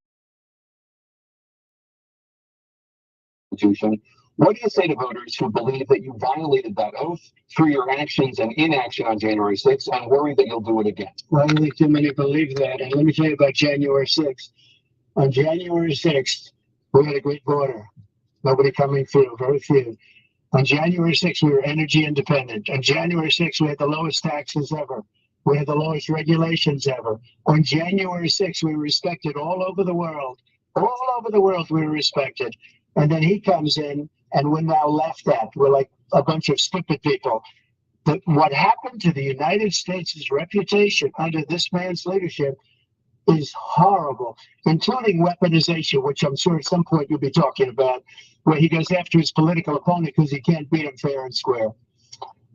the Constitution. What do you say to voters who believe that you violated that oath through your actions and inaction on January 6th and worry that you'll do it again? Well, I don't think too many believe that. And let me tell you about January 6th. On January 6th, we had a great border. Nobody coming through, very few. On January 6th, we were energy independent. On January 6th, we had the lowest taxes ever. We had the lowest regulations ever. On January 6th, we were respected all over the world. All over the world, we were respected. And then he comes in, and we're now laughed at. We're like a bunch of stupid people. But what happened to the United States' reputation under this man's leadership is horrible, including weaponization, which I'm sure at some point you'll be talking about, where he goes after his political opponent because he can't beat him fair and square.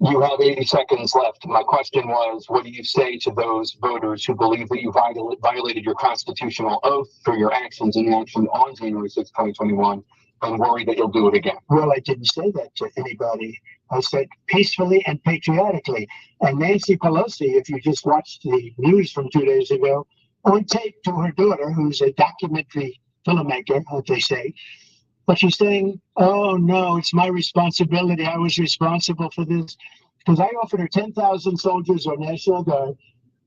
You have 80 seconds left. My question was, what do you say to those voters who believe that you violated your constitutional oath through your actions and inaction on January 6, 2021, and worry that you'll do it again? Well, I didn't say that to anybody. I said peacefully and patriotically. And Nancy Pelosi, if you just watched the news from 2 days ago, on tape to her daughter, who's a documentary filmmaker, as they say, but she's saying, oh, no, it's my responsibility. I was responsible for this. Because I offered her 10,000 soldiers or National Guard,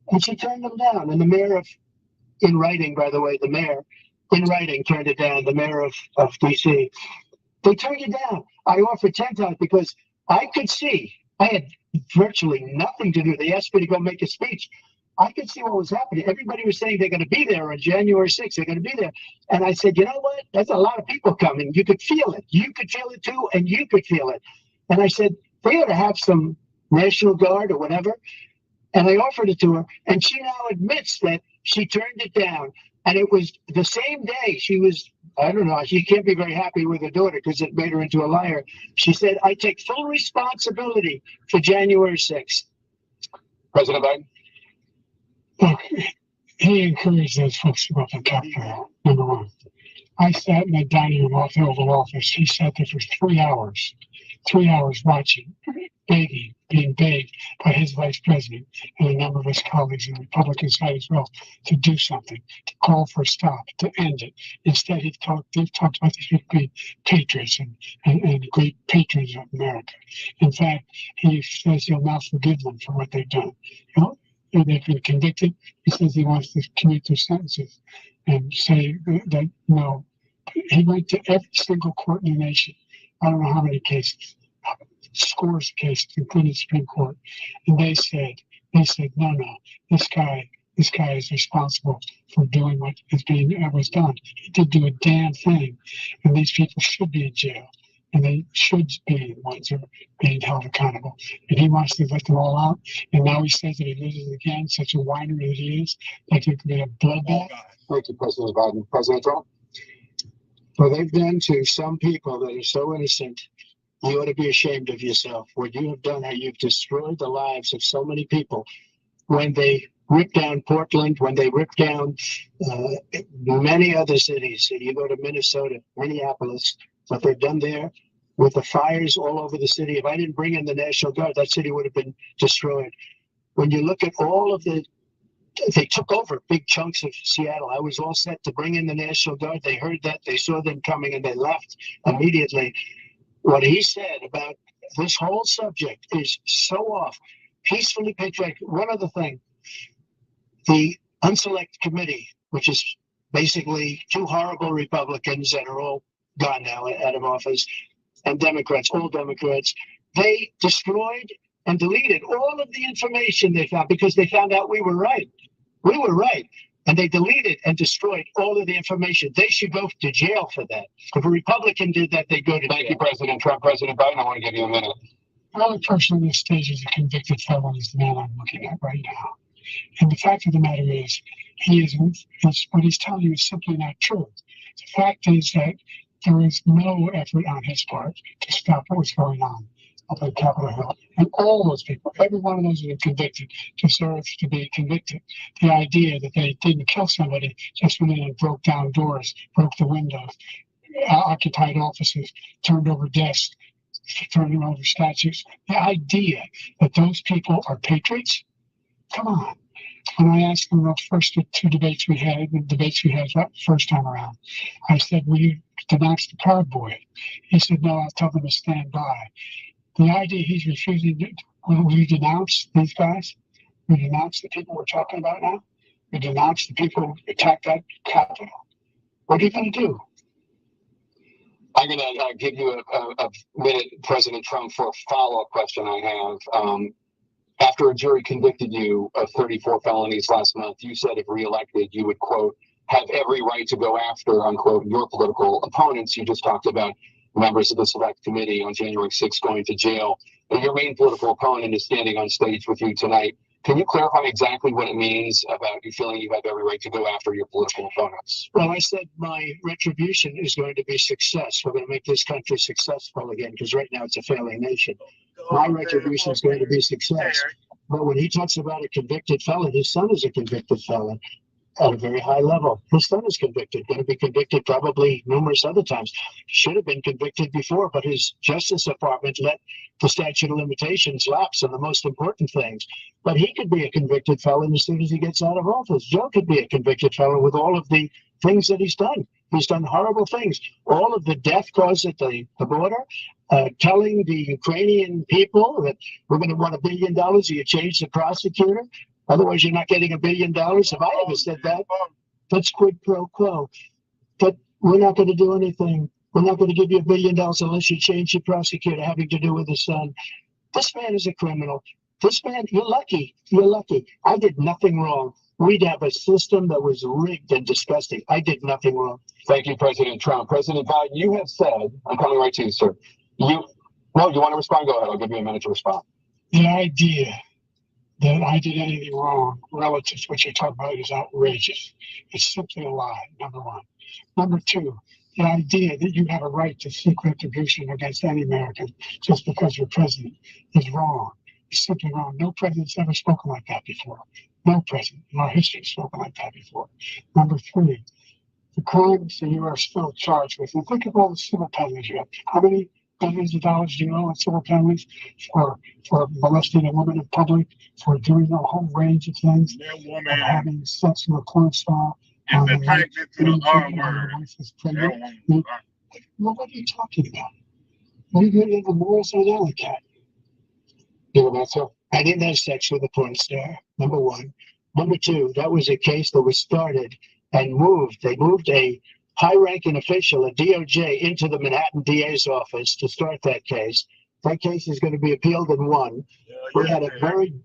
and she turned them down. And the mayor in writing, by the way, the mayor in writing turned it down, the mayor of D.C. They turned it down. I offered 10,000 because I could see, I had virtually nothing to do. They asked me to go make a speech. I could see what was happening. Everybody was saying they're going to be there on January 6th. They're going to be there. And I said, you know what? That's a lot of people coming. You could feel it. You could feel it too, and you could feel it. And I said, they ought to have some National Guard or whatever. And I offered it to her. And she now admits that she turned it down. And it was the same day she was, I don't know, she can't be very happy with her daughter because it made her into a liar. She said, I take full responsibility for January 6th. President Biden? Look, he encouraged those folks to go up to the Capitol, number one. I sat in the dining room off the Oval Office. He sat there for 3 hours watching, begging, being begged by his vice president and a number of his colleagues on the Republican side as well to do something, to call for a stop, to end it. Instead, they've talked about these people being patriots and great patrons of America. In fact, he says he'll now forgive them for what they've done. You know, they've been convicted. He says he wants to commute their sentences and say that no. He went to every single court in the nation. I don't know how many cases, scores of cases, including the Supreme Court, and they said, no, this guy is responsible for doing what was done. He did do a damn thing, and these people should be in jail, and they should be the ones who are being held accountable. And he wants to let them all out, and now he says that he loses again, such a whiner that he is, like it could be a bloodbath. Thank you, President Biden. President Trump? What they've done to some people that are so innocent, you ought to be ashamed of yourself. What you have done, how you've destroyed the lives of so many people. When they ripped down Portland, when they ripped down many other cities, you go to Minnesota, Minneapolis, what they've done there with the fires all over the city. If I didn't bring in the National Guard, that city would have been destroyed. When you look at all of they took over big chunks of Seattle. I was all set to bring in the National Guard. They heard that, they saw them coming, and they left immediately. What he said about this whole subject is so off. Peacefully patriotic. One other thing, the Unselect Committee, which is basically two horrible Republicans that are all gone now out of office, and Democrats, all Democrats, they destroyed and deleted all of the information they found because they found out we were right. We were right. And they deleted and destroyed all of the information. They should go to jail for that. If a Republican did that, they'd go to jail. Thank you, President Trump. President Biden, I want to give you a minute. The only person on this stage is a convicted felon is the man I'm looking at right now. And the fact of the matter is, what he's telling you is simply not true. The fact is that there was no effort on his part to stop what was going on up at Capitol Hill. And all those people, every one of those who were convicted, deserves to be convicted. The idea that they didn't kill somebody just went in and broke down doors, broke the windows, occupied offices, turned over desks, turned over statues. The idea that those people are patriots? Come on. When I asked him the first two debates we had, the first time around, I said, will you denounce the Proud Boy? He said, no, I'll tell them to stand by. The idea he's refusing to, will you denounce these guys? Will you denounce the people we're talking about now? Will you denounce the people who attacked that Capitol? What are you going to do? I'm going to give you a minute, President Trump, for a follow-up question I have. After a jury convicted you of 34 felonies last month, you said if reelected, you would, quote, have every right to go after, unquote, your political opponents. You just talked about members of the Select Committee on January 6th going to jail. And your main political opponent is standing on stage with you tonight. Can you clarify exactly what it means about you feeling you have every right to go after your political opponents? Well, I said my retribution is going to be success. We're going to make this country successful again, because right now it's a failing nation. My retribution is going to be success. But when he talks about a convicted felon, his son is a convicted felon at a very high level. His son is convicted, going to be convicted probably numerous other times. Should have been convicted before, but his Justice Department let the statute of limitations lapse on the most important things. But he could be a convicted felon as soon as he gets out of office. Joe could be a convicted felon with all of the things that he's done. He's done horrible things. All of the death caused at the border, telling the Ukrainian people that we're going to want $1 billion or you change the prosecutor. Otherwise, you're not getting $1 billion. If I ever said that, that's quid pro quo. But we're not going to do anything. We're not going to give you $1 billion unless you change your prosecutor having to do with his son. This man is a criminal. This man, you're lucky. You're lucky. I did nothing wrong. We'd have a system that was rigged and disgusting. I did nothing wrong. Thank you, President Trump. President Biden, you have said, I'm coming right to you, sir. You want to respond? Go ahead. I'll give you a minute to respond. The idea that I did anything wrong relative to what you're talking about is outrageous. It's simply a lie, number one. Number two, the idea that you have a right to seek retribution against any American just because you're president is wrong. It's simply wrong. No president's ever spoken like that before. No president in our history has spoken like that before. Number three, the crimes that you are still charged with. And think of all the civil penalties you have. How many billions of dollars do you owe in civil penalties for molesting a woman in public, for doing a whole range of things, of having sex with a porn star? Is the pregnant to the R word? Well, what are you talking about? What are you going to have the morals on that like that? Give an answer. I didn't have sex with a porn star, number one. Number two, that was a case that was started and moved. They moved a high-ranking official at DOJ into the Manhattan DA's office to start that case. That case is going to be appealed and won. We had a very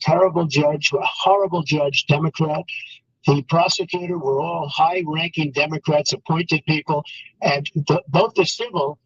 terrible judge, a horrible judge, Democrat. The prosecutor were all high-ranking Democrats, appointed people, and both the civil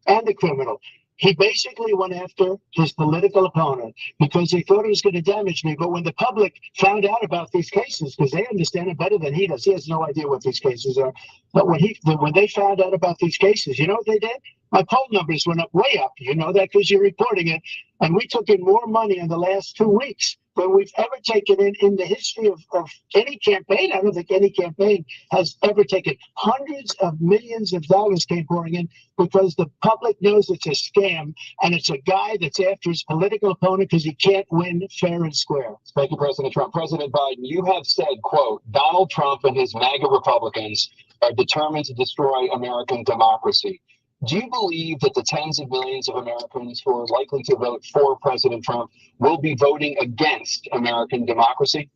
and the criminal. He basically went after his political opponent because he thought it was going to damage me. But when the public found out about these cases, because they understand it better than he does, he has no idea what these cases are. But when they found out about these cases, you know what they did? My poll numbers went up, way up. You know that because you're reporting it. And we took in more money in the last 2 weeks than we've ever taken in the history of any campaign. I don't think any campaign has ever taken. Hundreds of millions of dollars came pouring in because the public knows it's a scam and it's a guy that's after his political opponent because he can't win fair and square. Thank you, President Trump. President Biden, you have said, quote, Donald Trump and his MAGA Republicans are determined to destroy American democracy. Do you believe that the tens of millions of Americans who are likely to vote for President Trump will be voting against American democracy?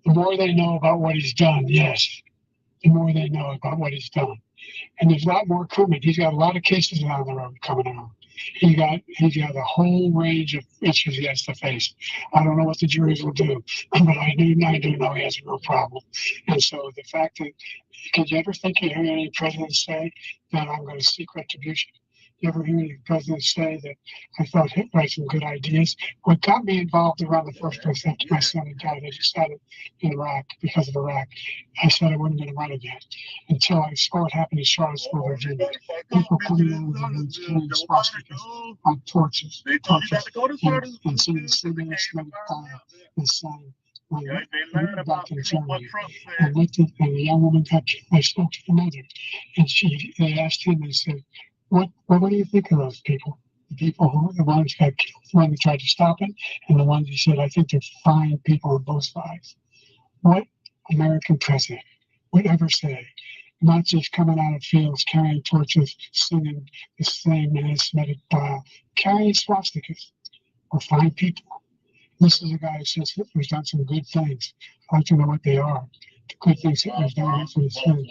The more they know about what he's done, yes. The more they know about what he's done. And there's a lot more coming. He's got a lot of cases down the road coming out. He's got a whole range of issues he has to face. I don't know what the juries will do, but I do know he has a real problem. And so the fact that, could you ever think you hear any president say that I'm going to seek retribution? You ever hear any president say that I thought Hitler had some good ideas? What got me involved around the first place after my son had died, I decided in Iraq, because of Iraq, I said I wasn't going to run again until I saw what happened in Charlottesville, Virginia. People coming out of the woods carrying swastikas on torches, and seeing the stimulus fire and saying, back in Germany, and the young woman got killed. I spoke to the mother, and they asked him, they said, what do you think of those people? The people who the ones got killed, the one that tried to stop it, and the ones he said, I think they're fine people on both sides. What American president would ever say, not just coming out of fields, carrying torches, singing the same anti-Semitic bile, carrying swastikas, or fine people? This is a guy who says Hitler's done some good things. I'd like to know what they are. The good things Hitler's done after his sin.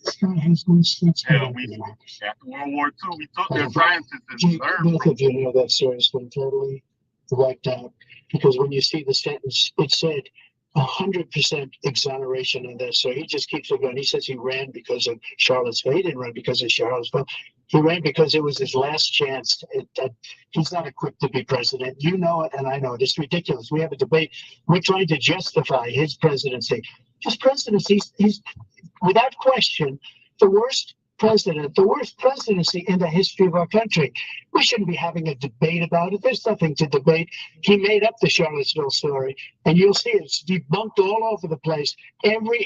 This guy has no sense of democracy. After World War II, we took their scientists and both of you know that story's been totally wiped out. Because when you see the sentence, it said 100% exoneration on this. So he just keeps it going. He says he ran because of Charlottesville. He didn't run because of Charlottesville. He ran because it was his last chance. He's not equipped to be president. You know it, and I know it. It's ridiculous. We have a debate. We're trying to justify his presidency. His presidency, he's without question the worst president, the worst presidency in the history of our country. We shouldn't be having a debate about it. There's nothing to debate. He made up the Charlottesville story, and you'll see it's debunked all over the place. Every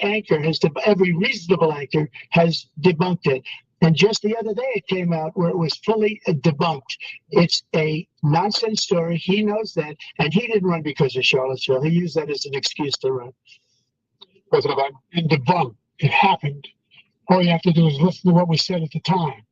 reasonable anchor has debunked it. And just the other day, it came out where it was fully debunked. It's a nonsense story. He knows that, and he didn't run because of Charlottesville. He used that as an excuse to run. President Biden, and debunked. It happened. All you have to do is listen to what we said at the time.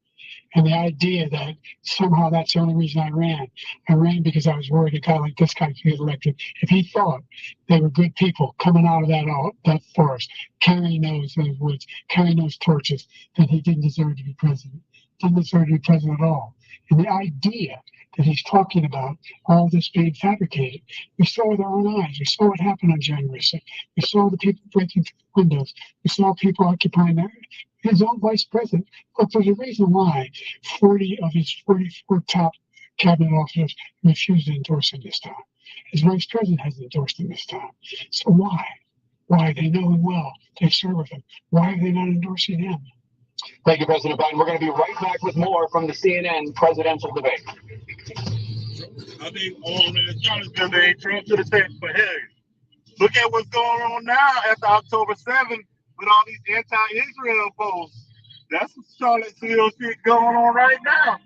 And the idea that somehow that's the only reason I ran because I was worried a guy like this guy could get elected. If he thought they were good people coming out of that forest, carrying those woods, carrying those torches, then he didn't deserve to be president. Didn't deserve to be president at all. And the idea that he's talking about all this being fabricated, we saw with our own eyes. We saw what happened on January 6th. We saw the people breaking through windows. We saw people occupying his own vice president. But there's a reason why 40 of his 44 top cabinet officers refused to endorse him this time. His vice president hasn't endorsed him this time. So why? Why? They know him well. They serve with him. Why are they not endorsing him? Thank you, President Biden. We're going to be right back with more from the CNN presidential debate. I think on the Charlottesville day, Trump should have said, but hey, look at what's going on now after October 7th with all these anti-Israel posts. That's some Charlottesville shit going on right now.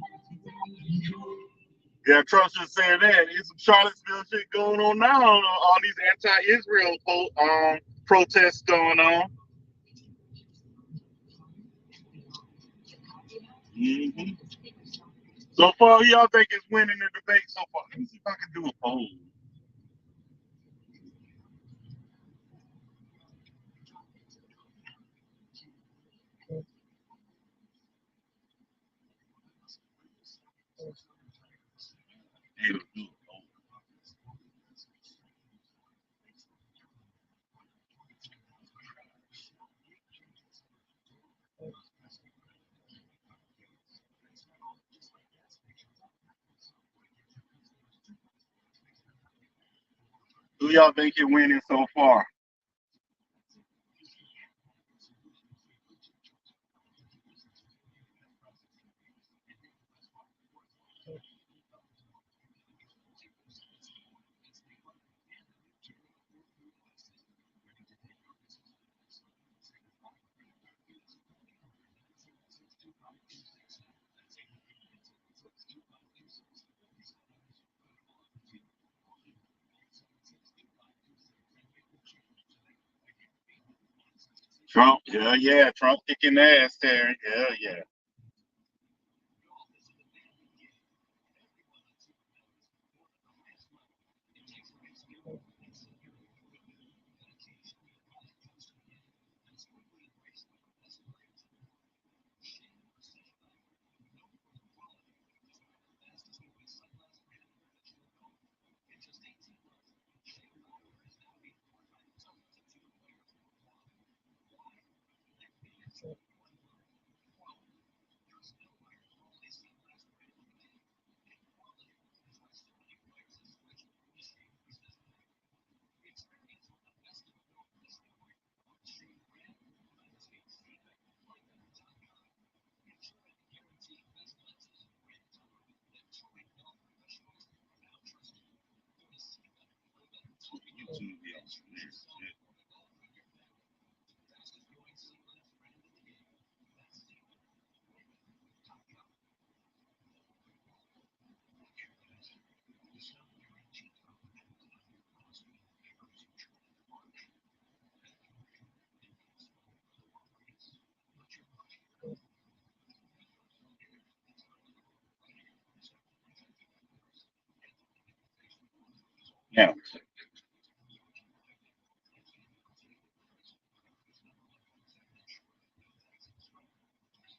Yeah, Trump should say that. There's some Charlottesville shit going on now. All these anti-Israel protests going on. Mm-hmm. So far, who y'all think is winning the debate so far? Let me see if I can do a poll. Who y'all think is winning so far? Trump, yeah, Trump kicking ass there, yeah. Yeah.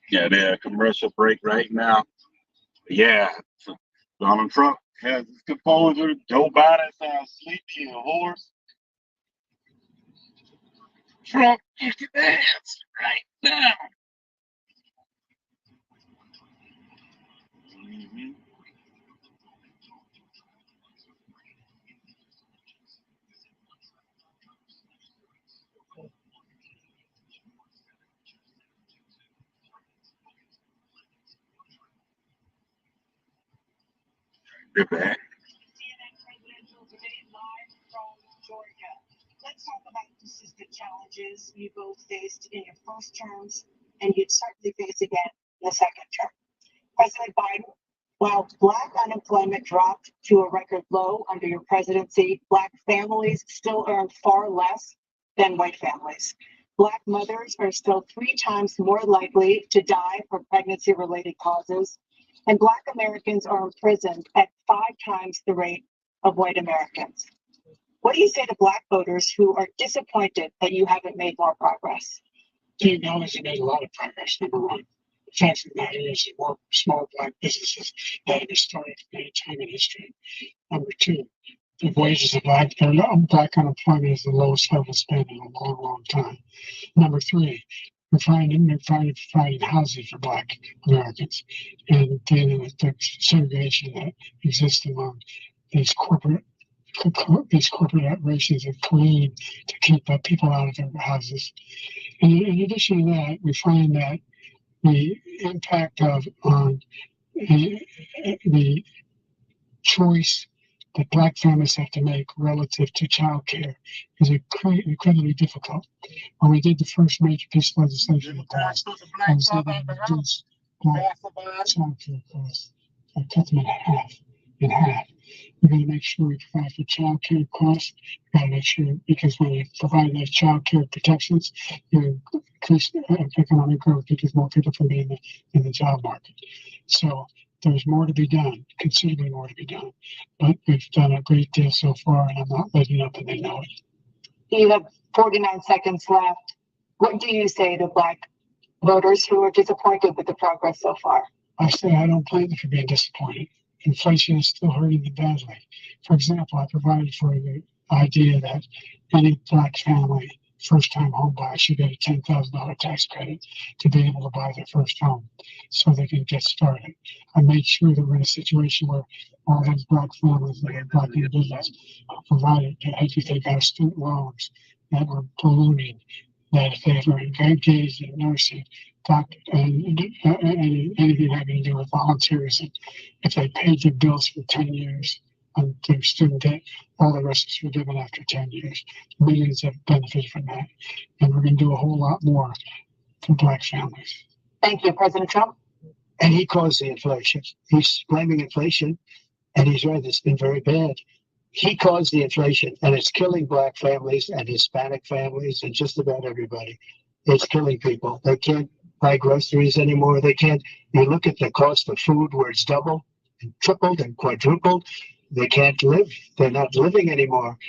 Yeah, they're a commercial break right now. Yeah, so Donald Trump has his composure. Joe Biden sounds sleepy and hoarse. Trump kicking ass right now. They're bad. Let's talk about persistent challenges you both faced in your first terms and you'd certainly face again in the second term. President Biden, while Black unemployment dropped to a record low under your presidency, Black families still earn far less than white families. Black mothers are still 3 times more likely to die from pregnancy-related causes, and Black Americans are imprisoned at 5 times the rate of white Americans. What do you say to Black voters who are disappointed that you haven't made more progress? To acknowledge you made a lot of progress, number one. The fact of the matter is that more small Black businesses that have started at any time in history. Number two, the wages of Black unemployment is the lowest level it's been in a long, long time. Number three, we're providing housing for Black Americans and dealing with the segregation that exists among these corporate operations of clean to keep people out of their houses. And in addition to that, we find that the impact on the choice that Black families have to make relative to child care is incredibly difficult. When we did the first major piece of legislation in the past, I was able to reduce Black child care costs. I cut them in half. We're going to make sure we provide for child care costs. We've got to make sure, because when you provide those child care protections, you increase economic growth because more people can be in the job market. So there's more to be done, considerably more to be done. But we've done a great deal so far, and I'm not letting up, and they know it. You have 49 seconds left. What do you say to Black voters who are disappointed with the progress so far? I say I don't blame them for being disappointed. Inflation is still hurting them badly. For example, I provided for the idea that any Black family, first-time home buyer, should get a $10,000 tax credit to be able to buy their first home so they can get started. I made sure that we're in a situation where all those Black families that are Black individuals provided that if they got student loans that were ballooning, that if they were engaged in nursing, and anything having to do with volunteerism, if they paid their bills for 10 years on their student debt, all the rest is forgiven after 10 years. Millions have benefited from that. And we're going to do a whole lot more for Black families. Thank you, President Trump. And he caused the inflation. He's blaming inflation, and he's right, it's been very bad. He caused the inflation, and it's killing Black families and Hispanic families and just about everybody. It's killing people. They can't buy groceries anymore. They can't. You look at the cost of food where it's doubled and tripled and quadrupled. They can't live. They're not living anymore.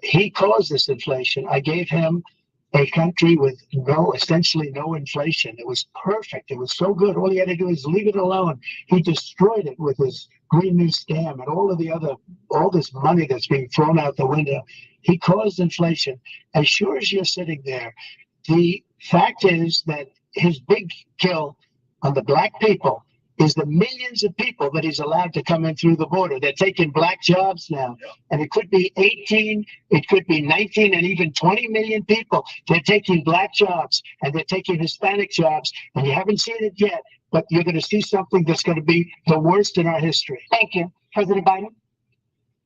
He caused this inflation. I gave him a country with essentially no inflation. It was perfect. It was so good. All he had to do is leave it alone. He destroyed it with his Green New Scam and all this money that's being thrown out the window. He caused inflation. As sure as you're sitting there, the fact is that his big kill on the Black people is the millions of people that he's allowed to come in through the border. They're taking Black jobs now, and it could be 18, it could be 19, and even 20 million people. They're taking Black jobs, and they're taking Hispanic jobs, and you haven't seen it yet, but you're going to see something that's going to be the worst in our history. Thank you. President Biden?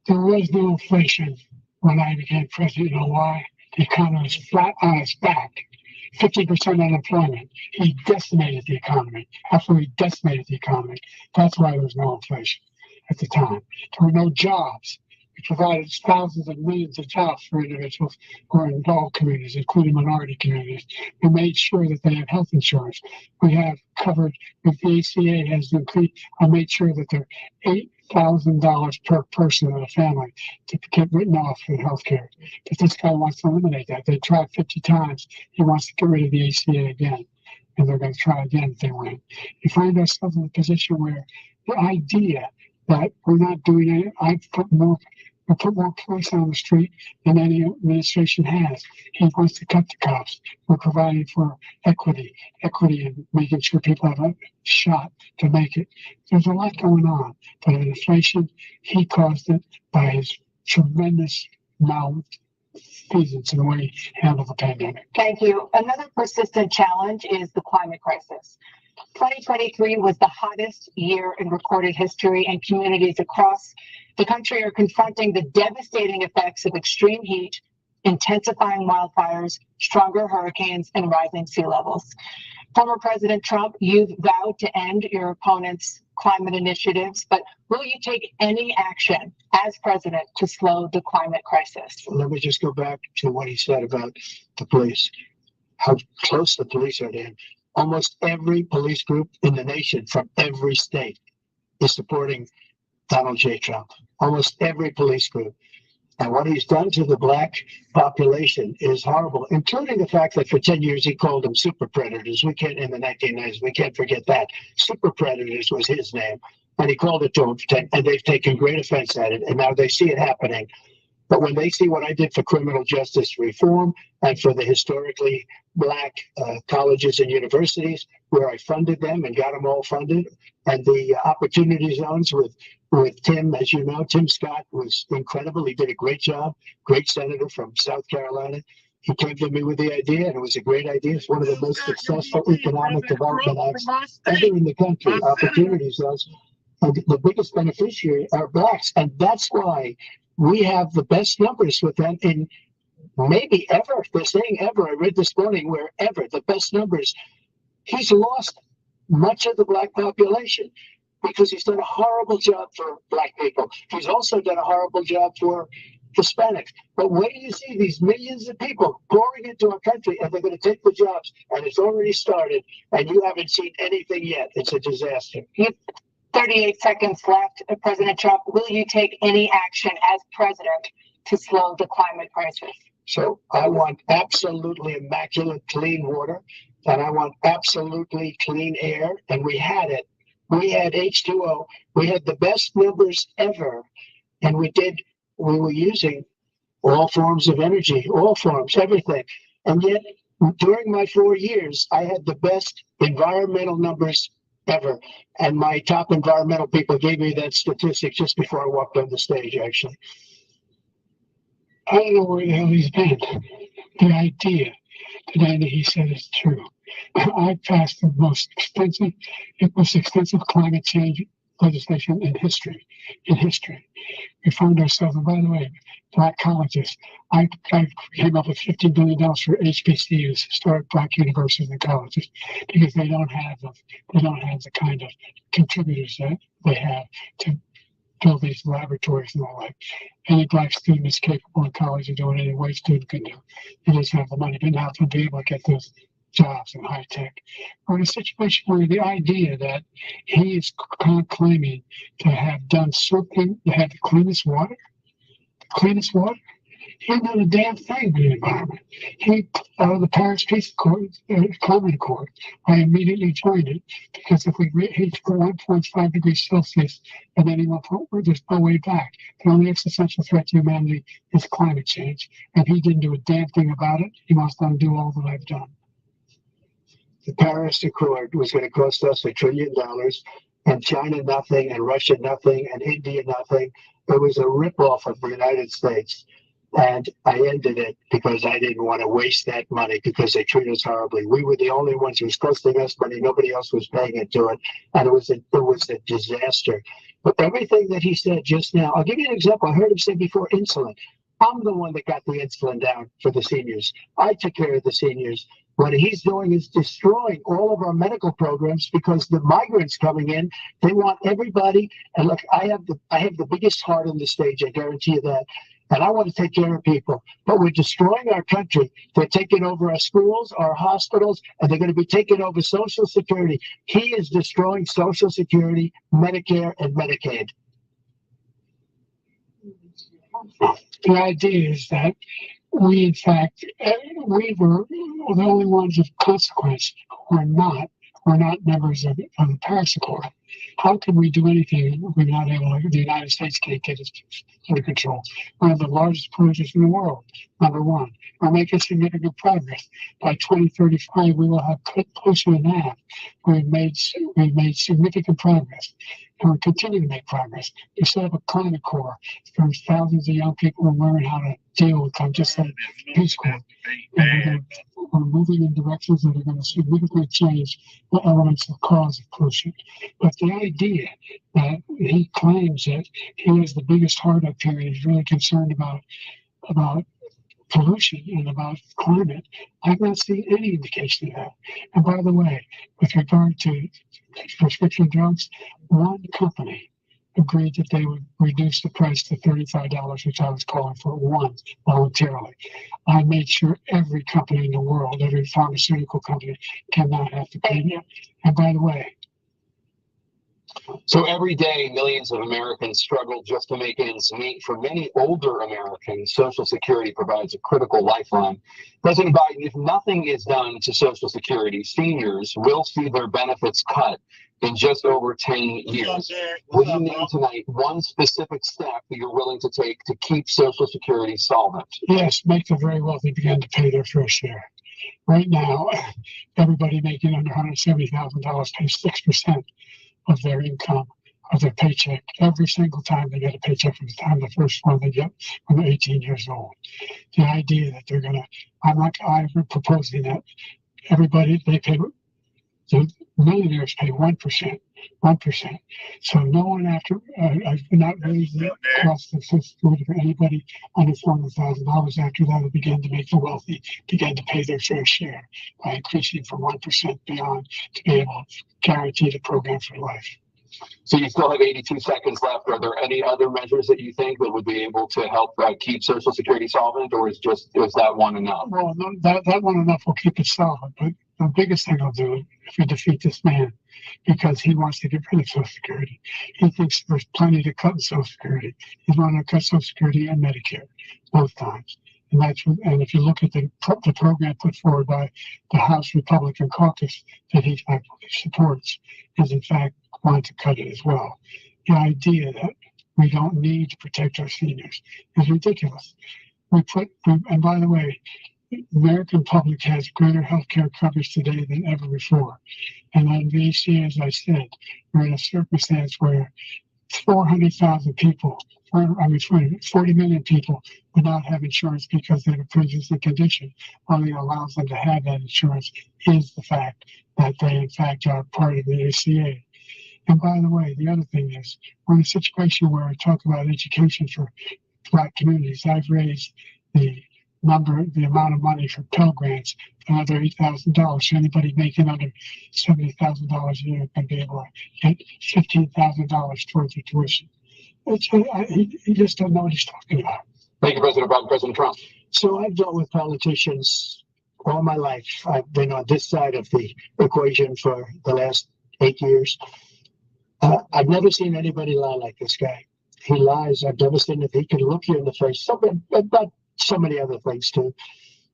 There was no inflation when I became president. You know why? The economy was flat on its back. 50% unemployment. He decimated the economy. Absolutely decimated the economy. That's why there was no inflation at the time. There were no jobs. We provided thousands of millions of jobs for individuals who are in all communities, including minority communities. We made sure that they have health insurance. We have covered, if the ACA has increased, I made sure that they're $8,000 per person in a family to get written off for health care. But this guy wants to eliminate that. They tried 50 times. He wants to get rid of the ACA again. And they're going to try again if they win. We find ourselves in a position where the idea that we're not doing it, I put more police on the street than any administration has. He wants to cut the cops. We're providing for equity and making sure people have a shot to make it. There's a lot going on, but in inflation, he caused it by his tremendous malfeasance in the way he handled the pandemic. Thank you. Another persistent challenge is the climate crisis. 2023 was the hottest year in recorded history, and communities across the country are confronting the devastating effects of extreme heat, intensifying wildfires, stronger hurricanes, and rising sea levels. Former President Trump, you've vowed to end your opponent's climate initiatives, but will you take any action as president to slow the climate crisis? Let me just go back to what he said about the police, how close the police are to him. Almost every police group in the nation from every state is supporting Donald J. Trump. Almost every police group. And what he's done to the black population is horrible, including the fact that for 10 years he called them super predators. We can't, in the 1990s, we can't forget that. Super predators was his name. And he called it to them, and they've taken great offense at it. And now they see it happening. But when they see what I did for criminal justice reform and for the historically black colleges and universities, where I funded them and got them all funded, and the opportunity zones with Tim, as you know, Tim Scott was incredible. He did a great job, great senator from South Carolina. He came to me with the idea, and it was a great idea. It's one of the most successful economic development acts ever in the country, opportunity zones. And the biggest beneficiary are blacks, and that's why we have the best numbers with them in maybe ever. They're saying ever. I read this morning where ever, the best numbers. He's lost much of the black population because he's done a horrible job for black people. He's also done a horrible job for Hispanics. But when do you see these millions of people pouring into our country and they're going to take the jobs, and it's already started, and you haven't seen anything yet? It's a disaster. 38 seconds left. President Trump, will you take any action as president to slow the climate crisis? So I want absolutely immaculate clean water, and I want absolutely clean air, and we had it. We had H2O. We had the best numbers ever, and we were using all forms of energy, all forms, everything. And yet, during my 4 years, I had the best environmental numbers ever. And my top environmental people gave me that statistic just before I walked on the stage, actually. I don't know where the hell he's been. The idea today that he said is true. I passed the most extensive climate change legislation in history. We found ourselves, and by the way, black colleges. I came up with $15 billion for HBCUs, historic black universities and colleges, because they don't have the kind of contributors that they have to build these laboratories and all that. Any black student is capable in college of doing any white student can do. He doesn't have the money, but now to be able to get those jobs in high tech. We're in a situation where the idea that he is claiming to have done something to have the cleanest water, he didn't do a damn thing for the environment. He, the Paris Peace Accord, Climate Accord, I immediately joined it, because if we reach 1.5 degrees Celsius at any one point, there's no way back. The only existential threat to humanity is climate change, and he didn't do a damn thing about it. He must undo all that I've done. The Paris Accord was going to cost us $1 trillion, and China nothing, and Russia nothing, and India nothing. It was a ripoff of the United States. And I ended it because I didn't want to waste that money, because they treat us horribly. We were the only ones who was costing us money. Nobody else was paying into it. And it was a disaster. But everything that he said just now, I'll give you an example. I heard him say before insulin. I'm the one that got the insulin down for the seniors. I took care of the seniors. What he's doing is destroying all of our medical programs, because the migrants coming in, they want everybody. And look, I have the biggest heart on the stage. I guarantee you that. And I want to take care of people. But we're destroying our country. They're taking over our schools, our hospitals, and they're going to be taking over Social Security. He is destroying Social Security, Medicare, and Medicaid. The idea is that we, in fact, we were the only ones of consequence who are not members of the Paris Accord. How can we do anything if we're not able to? The United States can't get it under control. One of the largest polluters in the world, number one. We're making significant progress. By 2035, we will have cut closer than half. We've made significant progress, and we're continuing to make progress. We set up a climate corps for thousands of young people to learn how to deal with them, just like Peace Corps. And we're moving in directions that are going to significantly change the elements of cause of pollution. But the idea that he claims that he has the biggest heart up here and he's really concerned about pollution and about climate, I've not seen any indication of that. And by the way, with regard to prescription drugs, one company agreed that they would reduce the price to $35, which I was calling for once voluntarily. I made sure every company in the world, every pharmaceutical company, cannot have to pay that. And by the way, So every day, millions of Americans struggle just to make ends meet. For many older Americans, Social Security provides a critical lifeline. President Biden, if nothing is done to Social Security, seniors will see their benefits cut in just over 10 years. What do you name tonight one specific step that you're willing to take to keep Social Security solvent? yes, make the very wealthy begin to pay their fair share. Right now, everybody making under $170,000 pays 6% of their income, of their paycheck, every single time they get a paycheck from the time the first one they get when they're 18 years old. The idea that they're going to, I'm proposing that everybody, they pay, the millionaires pay 1%. So no one after, I've not raised the cost of Social Security for anybody under $400,000 after that will begin to make the wealthy begin to pay their fair share by increasing from 1% beyond to be able to guarantee the program for life. So you still have 82 seconds left. Are there any other measures that you think that would be able to help keep Social Security solvent, or is that one enough? Well, no, that one enough will keep it solvent, but the biggest thing I'll do if we defeat this man, because he wants to get rid of Social Security. He thinks there's plenty to cut in Social Security. He's wanting to cut Social Security and Medicare both times. And if you look at the program put forward by the House Republican caucus that he supports, is in fact want to cut it as well. The idea that we don't need to protect our seniors is ridiculous. And by the way, the American public has greater health care coverage today than ever before. And on the ACA, as I said, we're in a circumstance where 400,000 people, 40 million people would not have insurance because they have a pre-existing condition. Only allows them to have that insurance is the fact that they, in fact, are part of the ACA. And by the way, the other thing is, we're in a situation where I talk about education for Black communities. I've raised the amount of money for Pell Grants to another $8,000. So anybody making under $70,000 a year can be able to get $15,000 towards their tuition. He just doesn't know what he's talking about. Thank you, President Biden. President Trump. So I've dealt with politicians all my life. I've been on this side of the equation for the last 8 years. I've never seen anybody lie like this guy. He lies. I've never seen if he can look you in the face. But so many other things too.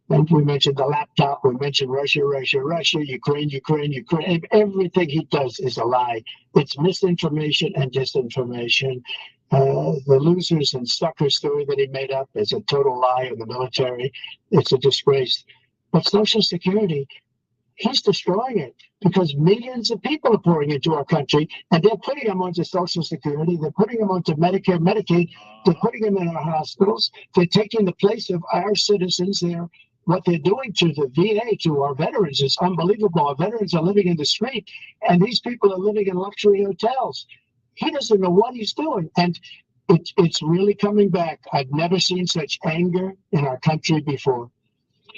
And we mentioned the laptop. We mentioned Russia, Ukraine. Everything he does is a lie. It's misinformation and disinformation. The losers and suckers story that he made up is a total lie of the military. It's a disgrace. But Social Security, he's destroying it because millions of people are pouring into our country, and they're putting them onto Social Security. They're putting them onto Medicare, Medicaid. They're putting them in our hospitals. They're taking the place of our citizens. What they're doing to the VA, to our veterans, is unbelievable. Our veterans are living in the street, and these people are living in luxury hotels. He doesn't know what he's doing, and it's really coming back. I've never seen such anger in our country before.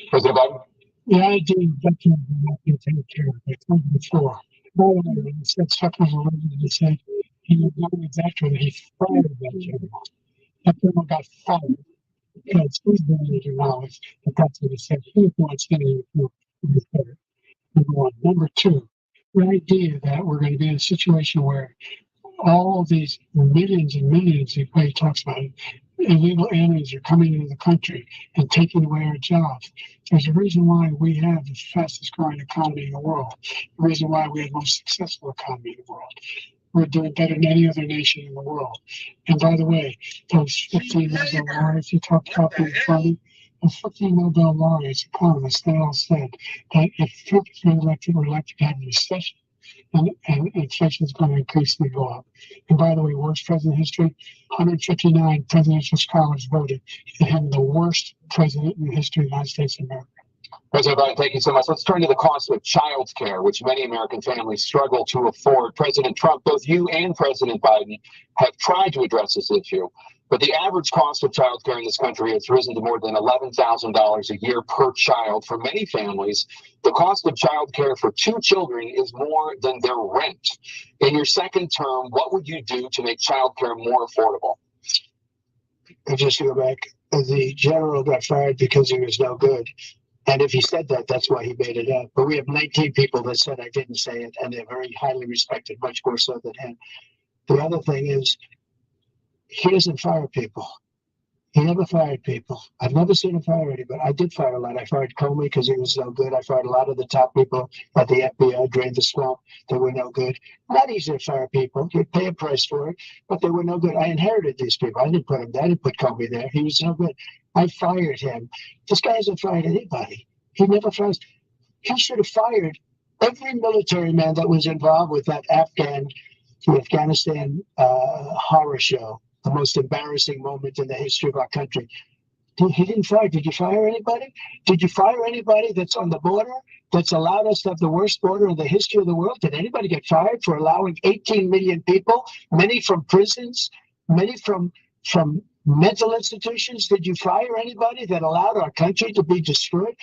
President Biden. The idea that you have to take care of it. I told you before. By the way, when he said Suckers were ready to say he knew exactly that he fired that general. That general got fired because he's going to acknowledge that that's what he said. He was the one standing before he said it. Number one. Number two, the idea that we're going to be in a situation where all of these millions and millions, the way he talks about it, illegal aliens are coming into the country and taking away our jobs. There's a reason why we have the fastest growing economy in the world. The reason why we have the most successful economy in the world. we're doing better than any other nation in the world. And by the way, those 15 Nobel laureates you talked about being funny, those 15 Nobel laureates, economists, they all said that if Trump is reelected, we're likely to have a recession. And inflation is going to increasingly go up. And by the way, worst president in history, 159 presidential scholars voted in him the worst president in the history of the United States of America. President Biden, thank you so much. Let's turn to the cost of child care, which many American families struggle to afford. President Trump, both you and President Biden have tried to address this issue, but the average cost of child care in this country has risen to more than $11,000 a year per child. For many families, the cost of child care for 2 children is more than their rent. In your second term, what would you do to make child care more affordable? I just go back. The general got fired because he was no good. And if he said that, that's why he made it up. But we have 19 people that said I didn't say it, and they're very highly respected, much more so than him. The other thing is, he doesn't fire people. He never fired people. I've never seen him fire anybody. I did fire a lot. I fired Comey because he was no good. I fired a lot of the top people at the FBI, drained the swamp. They were no good. Not easy to fire people. You pay a price for it, but they were no good. I inherited these people. I didn't put him there. I didn't put Comey there. He was no good. I fired him. This guy hasn't fired anybody. He never fires. He should have fired every military man that was involved with that Afghanistan horror show. The most embarrassing moment in the history of our country. He didn't fire. Did you fire anybody? Did you fire anybody that's on the border that's allowed us to have the worst border in the history of the world? Did anybody get fired for allowing 18 million people, many from prisons, many from mental institutions? Did you fire anybody that allowed our country to be destroyed?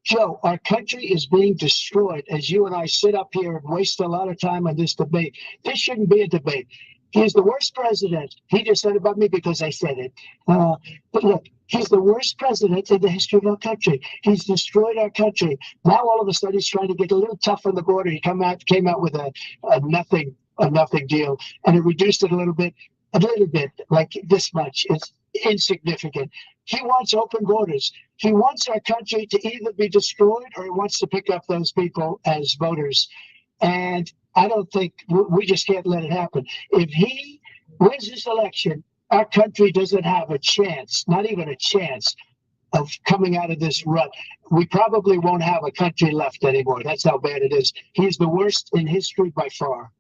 Joe, our country is being destroyed as you and I sit up here and waste a lot of time on this debate. This shouldn't be a debate. He's the worst president. He just said about me because I said it. But look, he's the worst president in the history of our country. He's destroyed our country. Now all of a sudden he's trying to get a little tough on the border. He came out with a nothing deal, and it reduced it a little bit, like this much. It's insignificant. He wants open borders. He wants our country to either be destroyed or he wants to pick up those people as voters. And I don't think we just can't let it happen. If he wins this election, our country doesn't have a chance, not even a chance, of coming out of this rut. We probably won't have a country left anymore. That's how bad it is. He's the worst in history by far.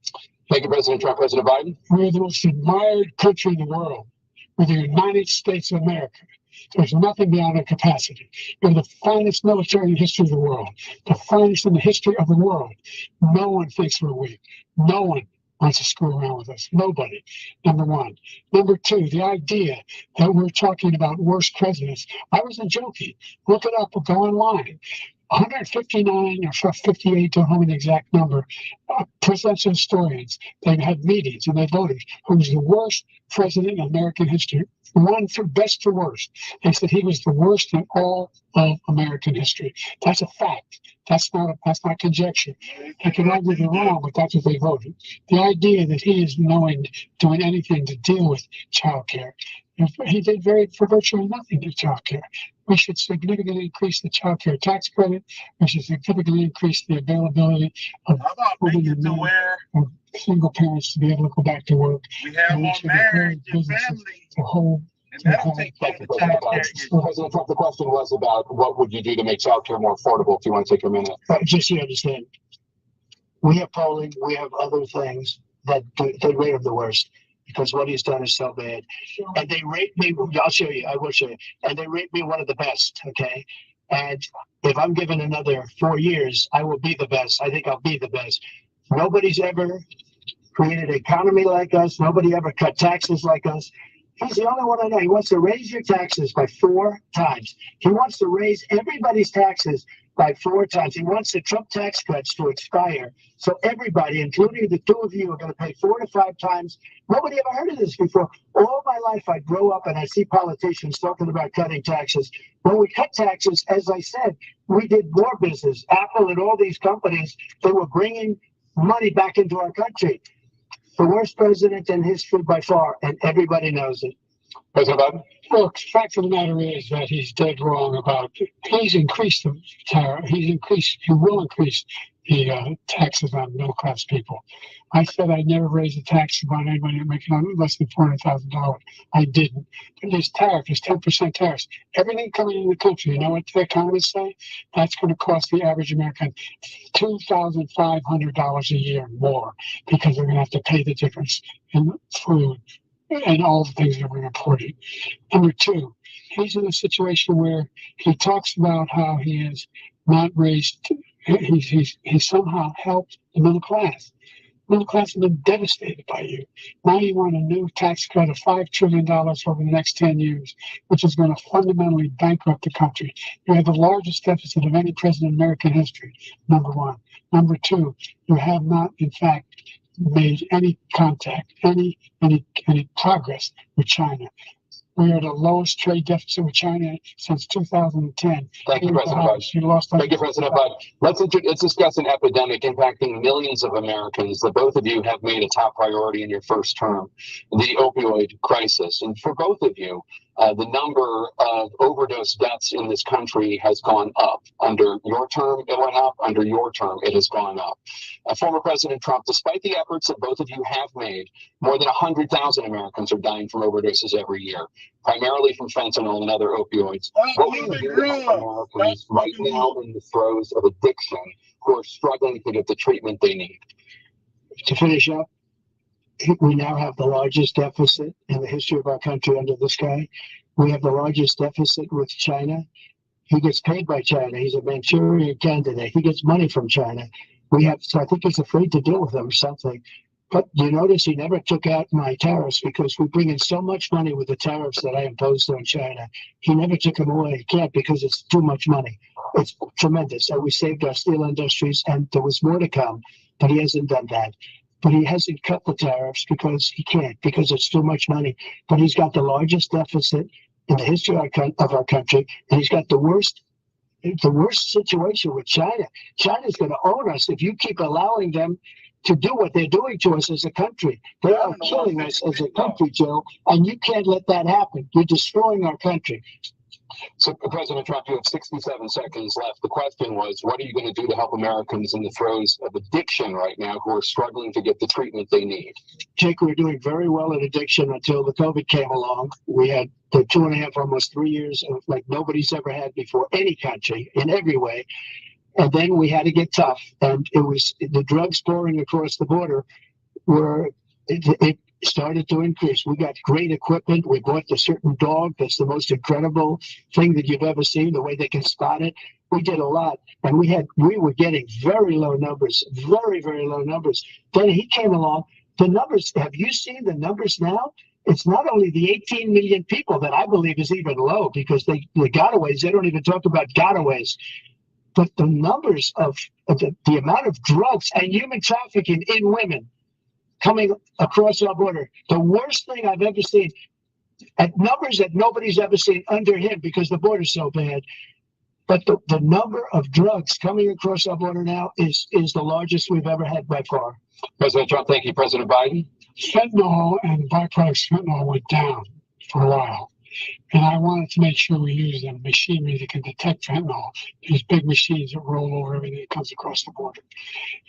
Thank you, President Trump. President Biden? We're the most admired country in the world. We're the United States of America. There's nothing beyond our capacity. We're the finest military in the history of the world, the finest in the history of the world. No one thinks we're weak. No one wants to screw around with us. Nobody, number one. Number two, the idea that we're talking about worst presidents. I wasn't joking. Look it up or go online. 159 or 58, don't know the exact number, presidential historians, they've had meetings and they voted who was the worst president in American history. One from best to worst. They said he was the worst in all of American history. That's a fact. That's not conjecture. They can argue they're wrong, but that's what they voted. The idea that he is doing anything to deal with child care. He did for virtually nothing to child care. We should significantly increase the child care tax credit. We should significantly increase the availability of women and men, of single parents to be able to go back to work. We have more marriage and family. To hold. President Trump, the question was about what would you do to make child care more affordable, if you want to take a minute. Just so you understand, we have polling, we have other things that rate him the worst. Because what he's done is so bad. And they rate me, I'll show you, I will show you. And they rate me one of the best, okay? And if I'm given another 4 years, I will be the best. I think I'll be the best. Nobody's ever created an economy like us. Nobody ever cut taxes like us. He's the only one I know. He wants to raise your taxes by 4 times. He wants to raise everybody's taxes by 4 times. He wants the Trump tax cuts to expire. So everybody, including the 2 of you, are going to pay 4 to 5 times. Nobody ever heard of this before. All my life, I grow up and I see politicians talking about cutting taxes. When we cut taxes, as I said, we did more business. Apple and all these companies, they were bringing money back into our country. The worst president in history by far, and everybody knows it. President Biden? Look, the fact of the matter is that he's dead wrong about, he's increased the tariff, he will increase the taxes on middle-class people. I said I'd never raise a tax on anybody making less than $400,000. I didn't. But his tariff is 10% tariffs. Everything coming in the country, you know what the economists say? That's going to cost the average American $2,500 a year more, because they're going to have to pay the difference in food and all the things that we're importing. Number two, he's in a situation where he talks about how he has not raised, he's somehow helped the middle class. Middle class have been devastated by you. Now you want a new tax cut of $5 trillion over the next 10 years, which is going to fundamentally bankrupt the country. You have the largest deficit of any president in American history, number one. Number two, you have not, in fact, made any contact, any progress with China. We are at the lowest trade deficit with China since 2010. Thank you, President Biden. Thank you, President Biden. Let's discuss an epidemic impacting millions of Americans that both of you have made a top priority in your first term, the opioid crisis. And for both of you, the number of overdose deaths in this country has gone up. Under your term, it went up. Under your term, it has gone up. Former President Trump, despite the efforts that both of you have made, more than 100,000 Americans are dying from overdoses every year, primarily from fentanyl and other opioids. What will you do to Americans right now in the throes of addiction who are struggling to get the treatment they need? To finish up, we now have the largest deficit in the history of our country under this guy. We have the largest deficit with China. He gets paid by China. He's a Manchurian candidate. He gets money from China. So I think he's afraid to deal with them or something. But you notice he never took out my tariffs, because we bring in so much money with the tariffs that I imposed on China. He never took them away. He can't, because it's too much money. It's tremendous. And we saved our steel industries, and there was more to come, but he hasn't done that. But he hasn't cut the tariffs because he can't, because it's too much money. But he's got the largest deficit in the history of our country, and he's got the worst situation with China. China's going to own us if you keep allowing them to do what they're doing to us as a country. They are killing us as a country, Joe, and you can't let that happen. You're destroying our country. So, President Trump, you have 67 seconds left. The question was, what are you going to do to help Americans in the throes of addiction right now who are struggling to get the treatment they need? Jake, we were doing very well at addiction until the COVID came along. We had the 2.5, almost 3 years of like nobody's ever had before, any country, in every way. And then we had to get tough. And it was the drugs pouring across the border it started to increase. We got great equipment. We bought a certain dog that's the most incredible thing that you've ever seen, the way they can spot it. We did a lot, and we were getting very low numbers, very, very low numbers. Then he came along. The numbers, have you seen the numbers now? It's not only the 18 million people that I believe is even low, because the gotaways, they don't even talk about gotaways. But the numbers of the amount of drugs and human trafficking in women coming across our border, the worst thing I've ever seen, at numbers that nobody's ever seen under him, because the border's so bad. But the number of drugs coming across our border now is the largest we've ever had by far. President Trump, thank you. President Biden? Fentanyl and byproducts fentanyl went down for a while. And I wanted to make sure we use the machinery that can detect fentanyl. These big machines that roll over everything that comes across the border.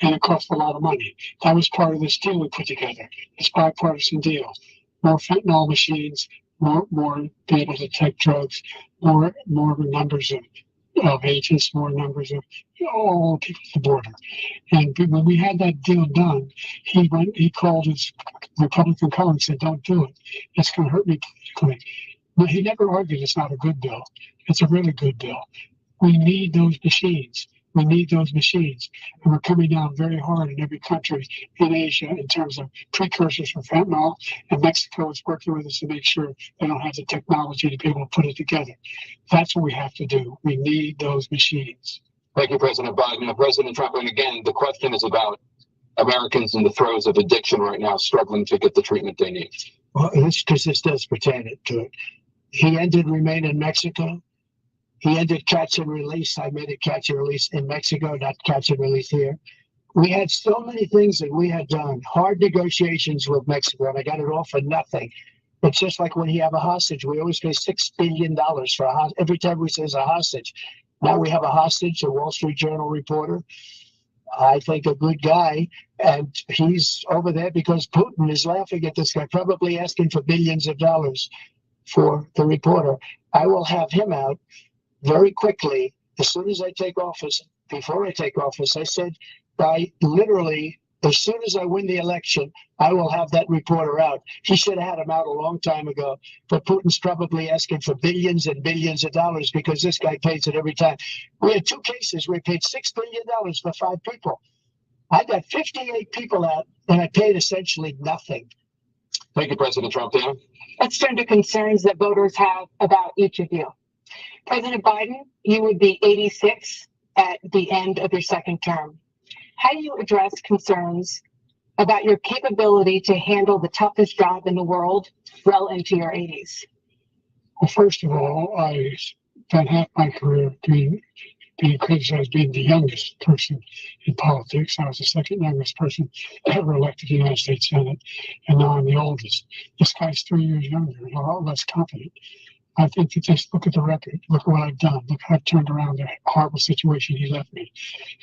And it cost a lot of money. That was part of this deal we put together. This bipartisan deal. More fentanyl machines, more be able to detect drugs, more numbers of agents, more numbers of all people at the border. And when we had that deal done, he called his Republican colleague and said, "Don't do it. It's going to hurt me politically." But he never argued it's not a good bill. It's a really good bill. We need those machines. We need those machines. And we're coming down very hard in every country in Asia in terms of precursors for fentanyl. And Mexico is working with us to make sure they don't have the technology to be able to put it together. That's what we have to do. We need those machines. Thank you, President Biden. President Trump, and again, the question is about Americans in the throes of addiction right now, struggling to get the treatment they need. Well, it's because this does pertain to it. He ended Remain in Mexico. He ended catch and release. I made it catch and release in Mexico, not catch and release here. We had so many things that we had done, hard negotiations with Mexico, and I got it all for nothing. It's just like when you have a hostage. We always pay $6 billion for a hostage. Every time we say it's a hostage. Now we have a hostage, a Wall Street Journal reporter. I think a good guy, and he's over there because Putin is laughing at this guy, probably asking for billions of dollars for the reporter. I will have him out very quickly as soon as I take office. Before I take office, I said by literally as soon as I win the election, I will have that reporter out. He should have had him out a long time ago, but Putin's probably asking for billions and billions of dollars because this guy pays it every time. We had 2 cases where we paid $6 billion for 5 people. I got 58 people out, and I paid essentially nothing. Thank you, President Trump. Dan? Let's turn to concerns that voters have about each of you. President Biden, you would be 86 at the end of your second term. How do you address concerns about your capability to handle the toughest job in the world well into your 80s? Well, first of all, I spent half my career being criticized being the youngest person in politics. I was the second youngest person ever elected to the United States Senate, and now I'm the oldest. This guy's 3 years younger and a lot less confident. I think that just look at the record, look at what I've done, look how I've turned around the horrible situation he left me.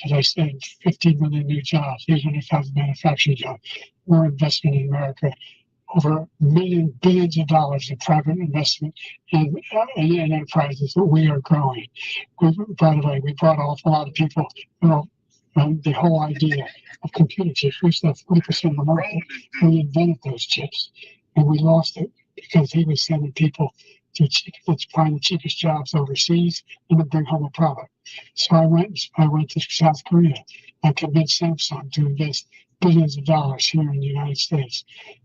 As I said, 15 million new jobs, 800,000 manufacturing jobs, more investment in America, over billions of dollars in private investment in enterprises that we are growing. By the way, we brought off a lot of people, the whole idea of computer chips. We used to have 40% of the market. We invented those chips, and we lost it because he was sending people to find the cheapest jobs overseas and then bring home a product. So I went to South Korea. I convinced Samsung to invest billions of dollars here in the United States.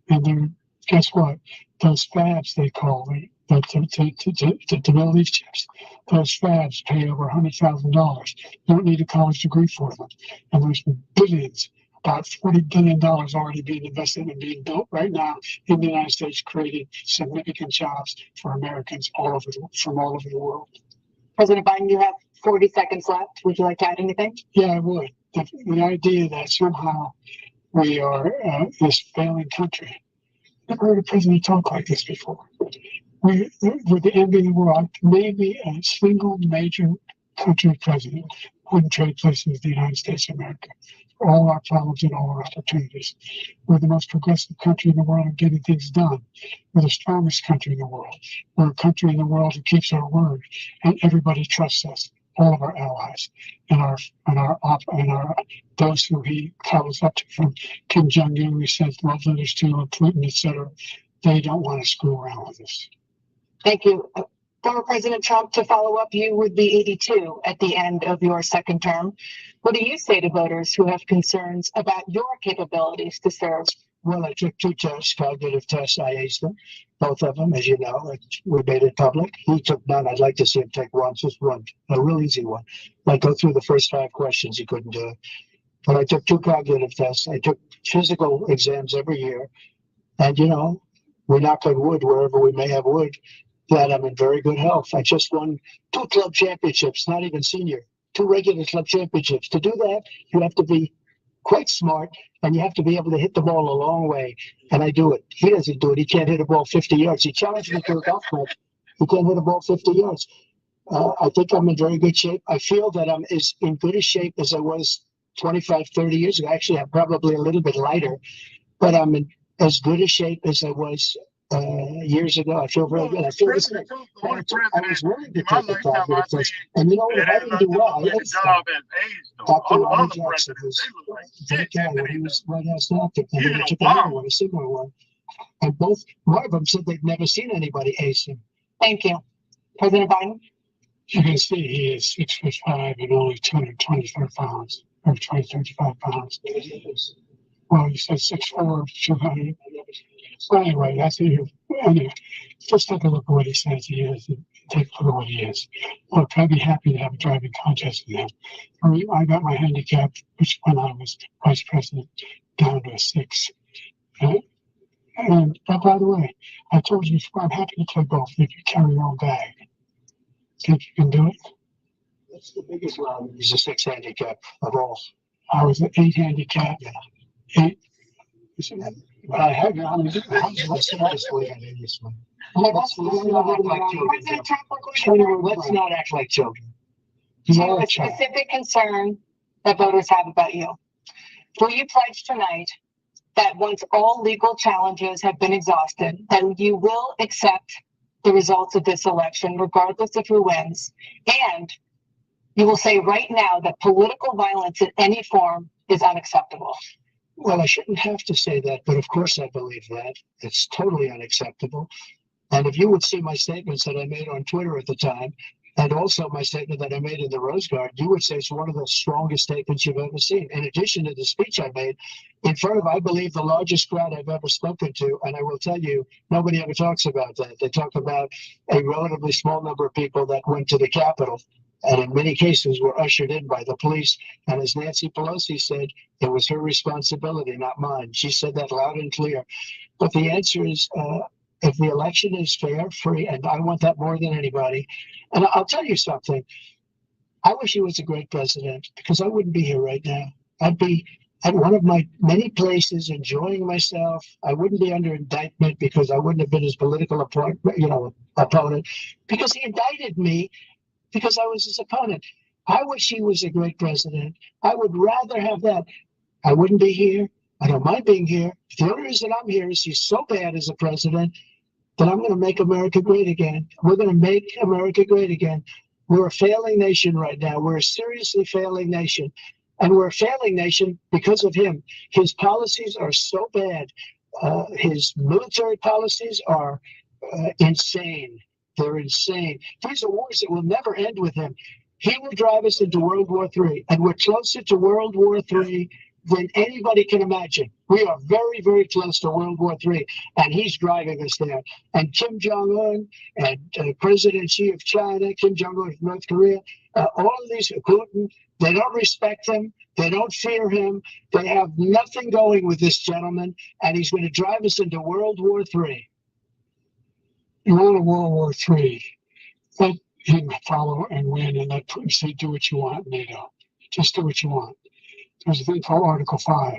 And then guess what? Those fabs, they call it, to build these chips, those fabs pay over $100,000. You don't need a college degree for them. And there's billions, about $40 billion already being invested and being built right now in the United States, creating significant jobs for Americans from all over the world. President Biden, you have 40 seconds left. Would you like to add anything? Yeah, I would. The idea that somehow we are this failing country. I've never heard a president talk like this before. We're the envy of the world. Maybe a single major country president wouldn't trade places with the United States of America. All our problems and all our opportunities. We're the most progressive country in the world in getting things done. We're the strongest country in the world. We're a country in the world that keeps our word, and everybody trusts us. All of our allies and those who he travels up to, from Kim Jong-un, we sent love letters to, and Clinton, etc. They don't want to screw around with us. Thank you. Former President Trump, to follow up, you would be 82 at the end of your second term. What do you say to voters who have concerns about your capabilities to serve? Well, I took 2 tests, cognitive tests. I aced them, both of them, as you know. We made it public. He took none. I'd like to see him take one, just one, a real easy one. Like go through the first 5 questions. He couldn't do it. But I took 2 cognitive tests. I took physical exams every year. And, we knock on wood wherever we may have wood, that I'm in very good health. I just won 2 club championships, not even senior, 2 regular club championships. To do that, you have to be quite smart, and you have to be able to hit the ball a long way. And I do it. He doesn't do it. He can't hit a ball 50 yards. He challenged me to a golf match. He can't hit a ball 50 yards. I think I'm in very good shape. I feel that I'm as in good a shape as I was 25, 30 years ago. Actually, I'm probably a little bit lighter, but I'm in as good a shape as I was years ago. I feel very good. I feel this thing. I was willing to take the cognitive test. And I didn't do well. I aced Dr. Robert Jackson, who's a great guy, when he was White House doctor, and then he took another one, a similar one. And one of them said they'd never seen anybody ace him. Thank you. President Biden? You can see he is 6'5" and only 223 pounds, or 235 pounds. Well, you said 6'4", 200. So anyway, just take a look at what he says he is, and take a look at what he is. Look, I'd be happy to have a driving contest with him. I got my handicap, which when I was vice president, down to a 6. And by the way, I told you before, I'm happy to play golf if you carry your own bag. Think you can do it? That's the biggest round. He's a 6 handicap of all. I was an 8 handicap. Yeah. 8. I have. Let's seriously on this one. Let's not act like children. Let's not act like children. You have a specific concern that voters have about you. Will you pledge tonight that once all legal challenges have been exhausted, that you will accept the results of this election, regardless of who wins, and you will say right now that political violence in any form is unacceptable? Well, I shouldn't have to say that, but of course I believe that. It's totally unacceptable. And if you would see my statements that I made on Twitter at the time, and also my statement that I made in the Rose Garden, you would say it's one of the strongest statements you've ever seen. In addition to the speech I made in front of, I believe, the largest crowd I've ever spoken to. And I will tell you, nobody ever talks about that. They talk about a relatively small number of people that went to the Capitol, and in many cases were ushered in by the police. And as Nancy Pelosi said, it was her responsibility, not mine. She said that loud and clear. But the answer is, if the election is fair, free, and I want that more than anybody. And I'll tell you something. I wish he was a great president, because I wouldn't be here right now. I'd be at one of my many places enjoying myself. I wouldn't be under indictment because I wouldn't have been his political opponent, because he indicted me because I was his opponent. I wish he was a great president. I would rather have that. I wouldn't be here. I don't mind being here. The only reason I'm here is he's so bad as a president that I'm going to make America great again. We're going to make America great again. We're a failing nation right now. We're a seriously failing nation. And we're a failing nation because of him. His policies are so bad. His military policies are insane. They're insane. These are wars that will never end with him. He will drive us into World War III, and we're closer to World War III than anybody can imagine. We are very, very close to World War III, and he's driving us there. And Kim Jong-un and President Xi of China, Kim Jong-un of North Korea, all of these, Putin, they don't respect him. They don't fear him. They have nothing going with this gentleman, and he's going to drive us into World War III. You want a World War III, let him follow and win, and let Putin say, do what you want, NATO. Just do what you want. There's a thing called Article 5.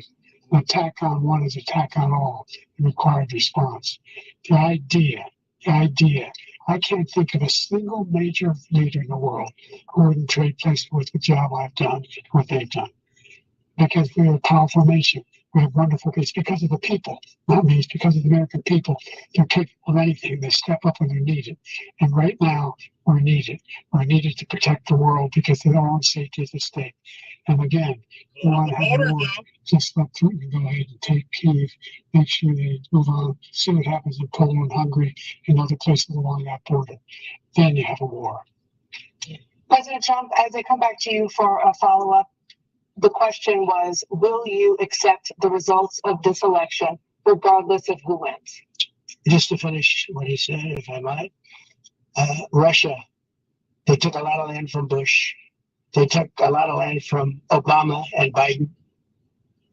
Attack on one is attack on all, the required response. The idea, I can't think of a single major leader in the world who wouldn't trade places with the job I've done, what they've done. Because we're a powerful nation. We have wonderful, it's because of the people, not me, it's because of the American people. They're capable of anything. They step up when they're needed. And right now, we're needed. We're needed to protect the world because their own safety is at stake. And again, you want to have a war, just let Putin go ahead and take Kyiv, make sure they move on, see what happens in Poland, Hungary, and other places along that border. Then you have a war. President Trump, as I come back to you for a follow-up, the question was, will you accept the results of this election, regardless of who wins? Just to finish what he said, if I might, Russia, they took a lot of land from Bush. They took a lot of land from Obama and Biden.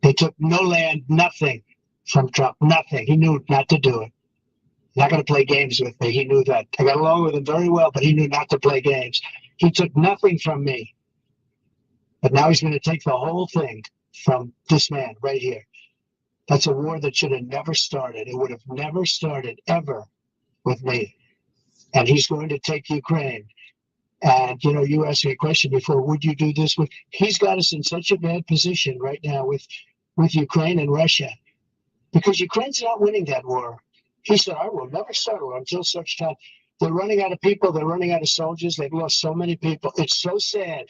They took no land, nothing from Trump, nothing. He knew not to do it. Not going to play games with me. He knew that. I got along with him very well, but he knew not to play games. He took nothing from me. But now he's going to take the whole thing from this man right here. That's a war that should have never started. It would have never started ever with me. And he's going to take Ukraine. And, you know, you asked me a question before, would you do this? He's got us in such a bad position right now with Ukraine and Russia, because Ukraine's not winning that war. He said, I will never settle until such time. They're running out of people. They're running out of soldiers. They've lost so many people. It's so sad.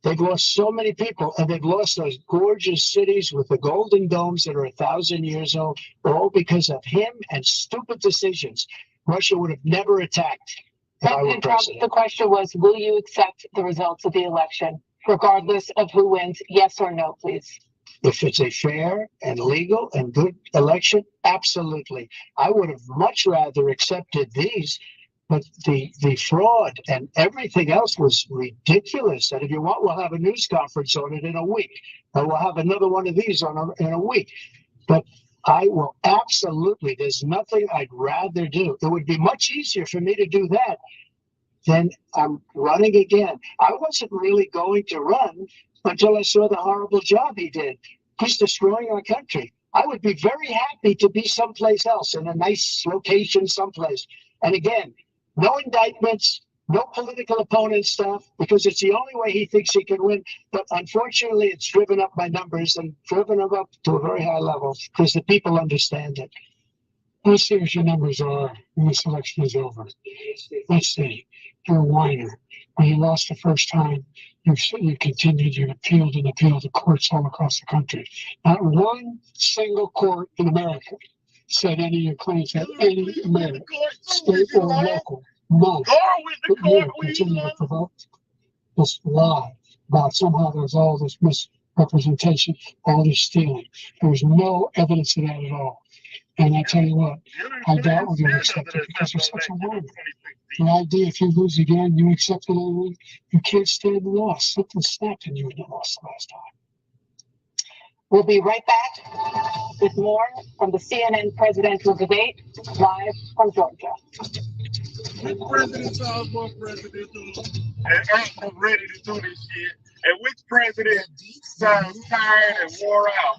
They've lost so many people, and they've lost those gorgeous cities with the golden domes that are 1,000 years old, all because of him and stupid decisions. Russia would have never attacked. President Trump, the question was, will you accept the results of the election, regardless of who wins? Yes or no, please. If it's a fair and legal and good election, absolutely. I would have much rather accepted these, but the fraud and everything else was ridiculous. And if you want, we'll have a news conference on it in a week. And we'll have another one of these in a week. But I will absolutely, there's nothing I'd rather do. It would be much easier for me to do that than I'm running again. I wasn't really going to run until I saw the horrible job he did. He's destroying our country. I would be very happy to be someplace else in a nice location someplace. And again, no indictments, no political opponent stuff, because it's the only way he thinks he can win. But unfortunately, it's driven up my numbers and driven them up to a very high level because the people understand it. Let's see what your numbers are when this election is over. Let's see. You're a whiner. When you lost the first time, you continued, you appealed and appealed to courts all across the country. Not one single court in America said any of your claims had any merit, state or local. None. But you continue to provoke this lie about somehow there's all this misrepresentation, all this stealing. There was no evidence of that at all. And I tell you what, I doubt whether you'll accept it because you're such a whiner. The idea if you lose again, you accept it anyway, you can't stand the loss. Something snapped in you when you lost the last time. We'll be right back with more from the CNN presidential debate live from Georgia. Which president sounds more presidential and ain't ready to do this shit? And which president sounds tired and wore out?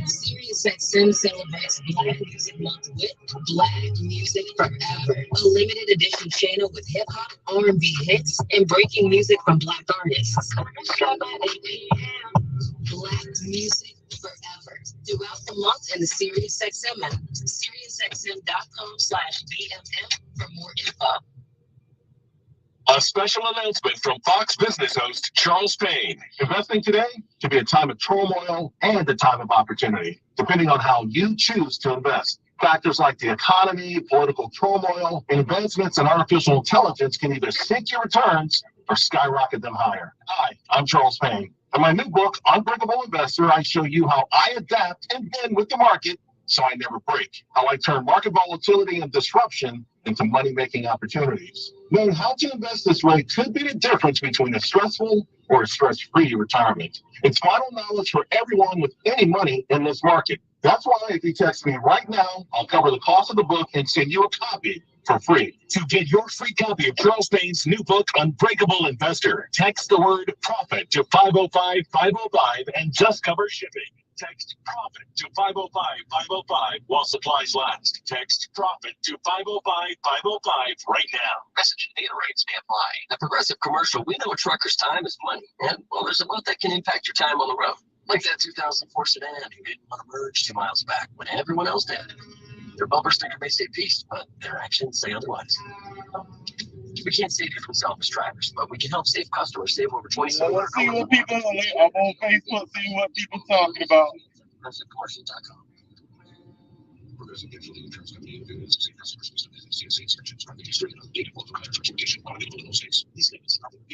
SiriusXM celebrates Black Music Month with Black Music Forever, a limited edition channel with hip hop, R&B hits, and breaking music from Black artists. Black Music Forever throughout the month in the SiriusXM app. SiriusXM.com/BFM for more info. A special announcement from Fox Business host Charles Payne. Investing today can be a time of turmoil and a time of opportunity, depending on how you choose to invest. Factors like the economy, political turmoil, and advancements in artificial intelligence can either sink your returns or skyrocket them higher. Hi, I'm Charles Payne. In my new book, Unbreakable Investor, I show you how I adapt and bend with the market so I never break. How I turn market volatility and disruption into money-making opportunities. Knowing how to invest this way could be the difference between a stressful or a stress-free retirement. It's vital knowledge for everyone with any money in this market. That's why if you text me right now, I'll cover the cost of the book and send you a copy for free. To get your free copy of Charles Payne's new book, Unbreakable Investor, text the word PROFIT to 505-505 and just cover shipping. Text PROFIT to 505-505 while supplies last. Text PROFIT to 505-505 right now. Message and data rates may apply. At Progressive Commercial, we know a trucker's time is money. And, well, there's a lot that can impact your time on the road. Like that 2004 sedan who didn't want to merge 2 miles back when everyone else did. Their bumper sticker may say peace, but their actions say otherwise. We can't save you from selfish drivers, but we can help save customers save over $2,700. Let's see what people I'm on Facebook, see what people talking about. ProgressiveCommercial.com. Progressive Casualty Insurance Company affiliates. See customer specific CSA instructions are registered on data for transportation on available states. These statements are not for the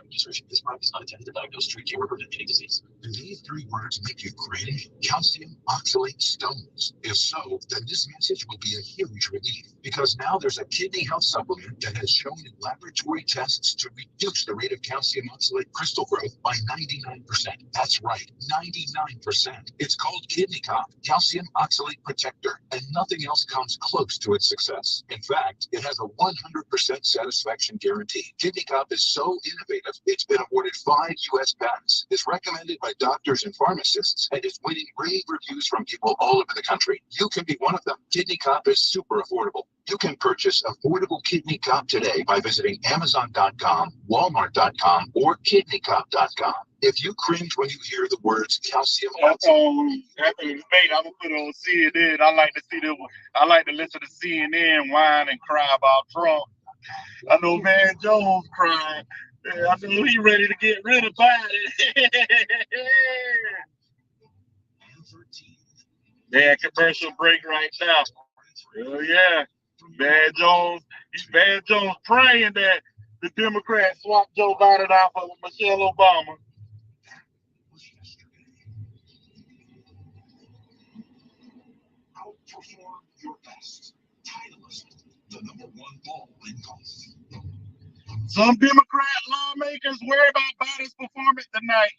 registration. This product is not intended to diagnose, treat, cure, or prevent any disease. Do these 3 words make you crave calcium oxalate stones? If so, then this message will be a huge relief, because now there's a kidney health supplement that has shown in laboratory tests to reduce the rate of calcium oxalate crystal growth by 99%. That's right, 99%. It's called Kidney Cop, Calcium Oxalate Protector, and nothing else comes close to its success. In fact, it has a 100% satisfaction guarantee. Kidney Cop is so innovative, it's been awarded 5 U.S. patents, is recommended by doctors and pharmacists, and is winning rave reviews from people all over the country. You can be one of them. Kidney Cop is super affordable. You can purchase affordable Kidney Cop today by visiting Amazon.com, Walmart.com, or KidneyCop.com. If you cringe when you hear the words calcium After the debate, I'm gonna put it on CNN. I like to see them. I like to listen to CNN whine and cry about Trump. I know Van Jones crying. I know he ready to get rid of Biden. Man, commercial break right now. Oh yeah, Van Jones praying that the Democrats swap Joe Biden out for Michelle Obama. Outperform your best. Titleist, the #1 ball in golf. Some Democrat lawmakers worry about Biden's performance tonight.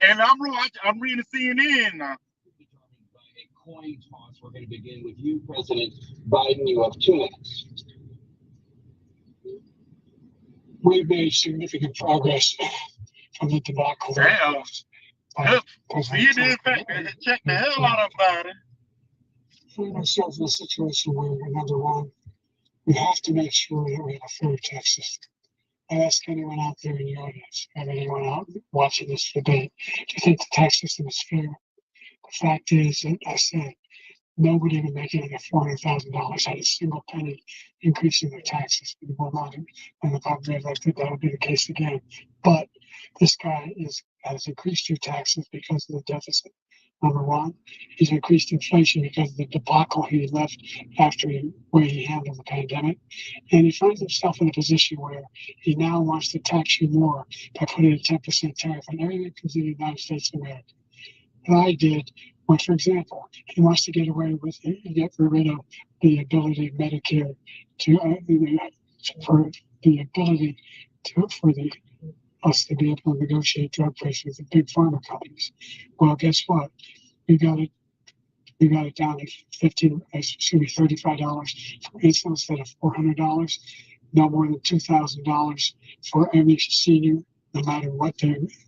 And I'm reading CNN now. Coin toss. We're going to begin with you, President Biden. You have 2 minutes. We've made significant progress from the debacle. Damn. See, you did check the hell out of Biden. We find ourselves in a situation where, number one, we have to make sure that we have a fair tax system. I ask anyone out there in the audience, and anyone out watching this debate, do you think the tax system is fair? The fact is, that I said, nobody even making under $400,000 had a single penny increase in their taxes. People not when the Bob elected, that would be the case again. But this guy has increased your taxes because of the deficit. Number one, he's increased inflation because of the debacle he left after the way he handled the pandemic. And he finds himself in a position where he now wants to tax you more by putting a 10% tariff on everything that comes in the United States of America. And I did, when, for example, he wants to get rid of the ability of Medicare for us to be able to negotiate drug prices with the big pharma companies. Well, guess what? We got it down to $35 for insulin instead of $400. No more than $2,000 for any senior, no matter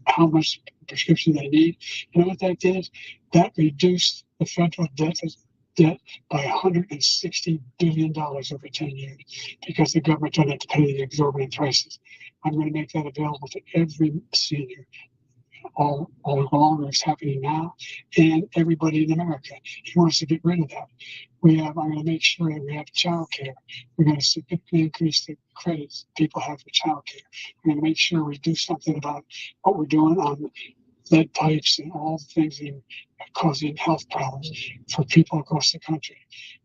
how much prescription they need. You know what that did? That reduced the federal debt by $160 billion over 10 years because the government don't have to pay the exorbitant prices. I'm going to make that available to every senior all along. It's happening now, and everybody in America. He wants to get rid of that. I'm going to make sure that we have child care. We're going to significantly increase the credits people have for child care. We're going to make sure we do something about what we're doing on lead pipes and all the things that are causing health problems for people across the country.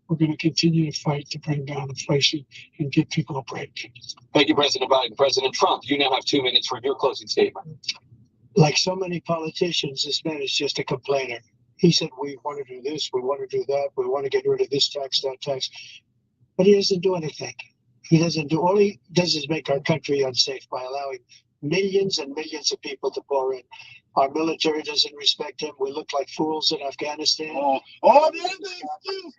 We're going to continue to fight to bring down inflation and give people a break. Thank you, President Biden. President Trump, you now have 2 minutes for your closing statement. Like so many politicians, this man is just a complainer. He said, we want to do this, we want to do that, we want to get rid of this tax, that tax. But he doesn't do anything. All he does is make our country unsafe by allowing millions and millions of people to pour in. Our military doesn't respect him. We look like fools in Afghanistan.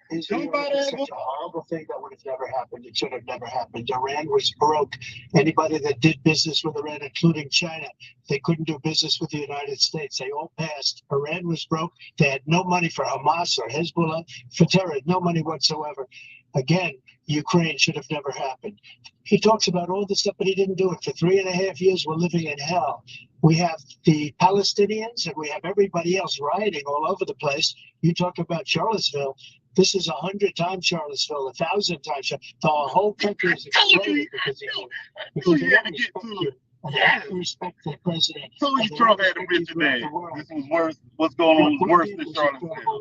It's such a horrible thing that would have never happened. It should have never happened. Iran was broke. Anybody that did business with Iran, including China, they couldn't do business with the United States. They all passed. Iran was broke. They had no money for Hamas or Hezbollah, for terror, no money whatsoever. Again, Ukraine should have never happened. He talks about all this stuff, but he didn't do it. For 3.5 years, we're living in hell. We have the Palestinians and we have everybody else rioting all over the place. You talk about Charlottesville. This is 100 times Charlottesville, 1,000 times. The whole country is exploding because they don't respect you. Yeah. Respect the president. So you Trump had him rich today. This was worse. What's going on was worse than Charlottesville.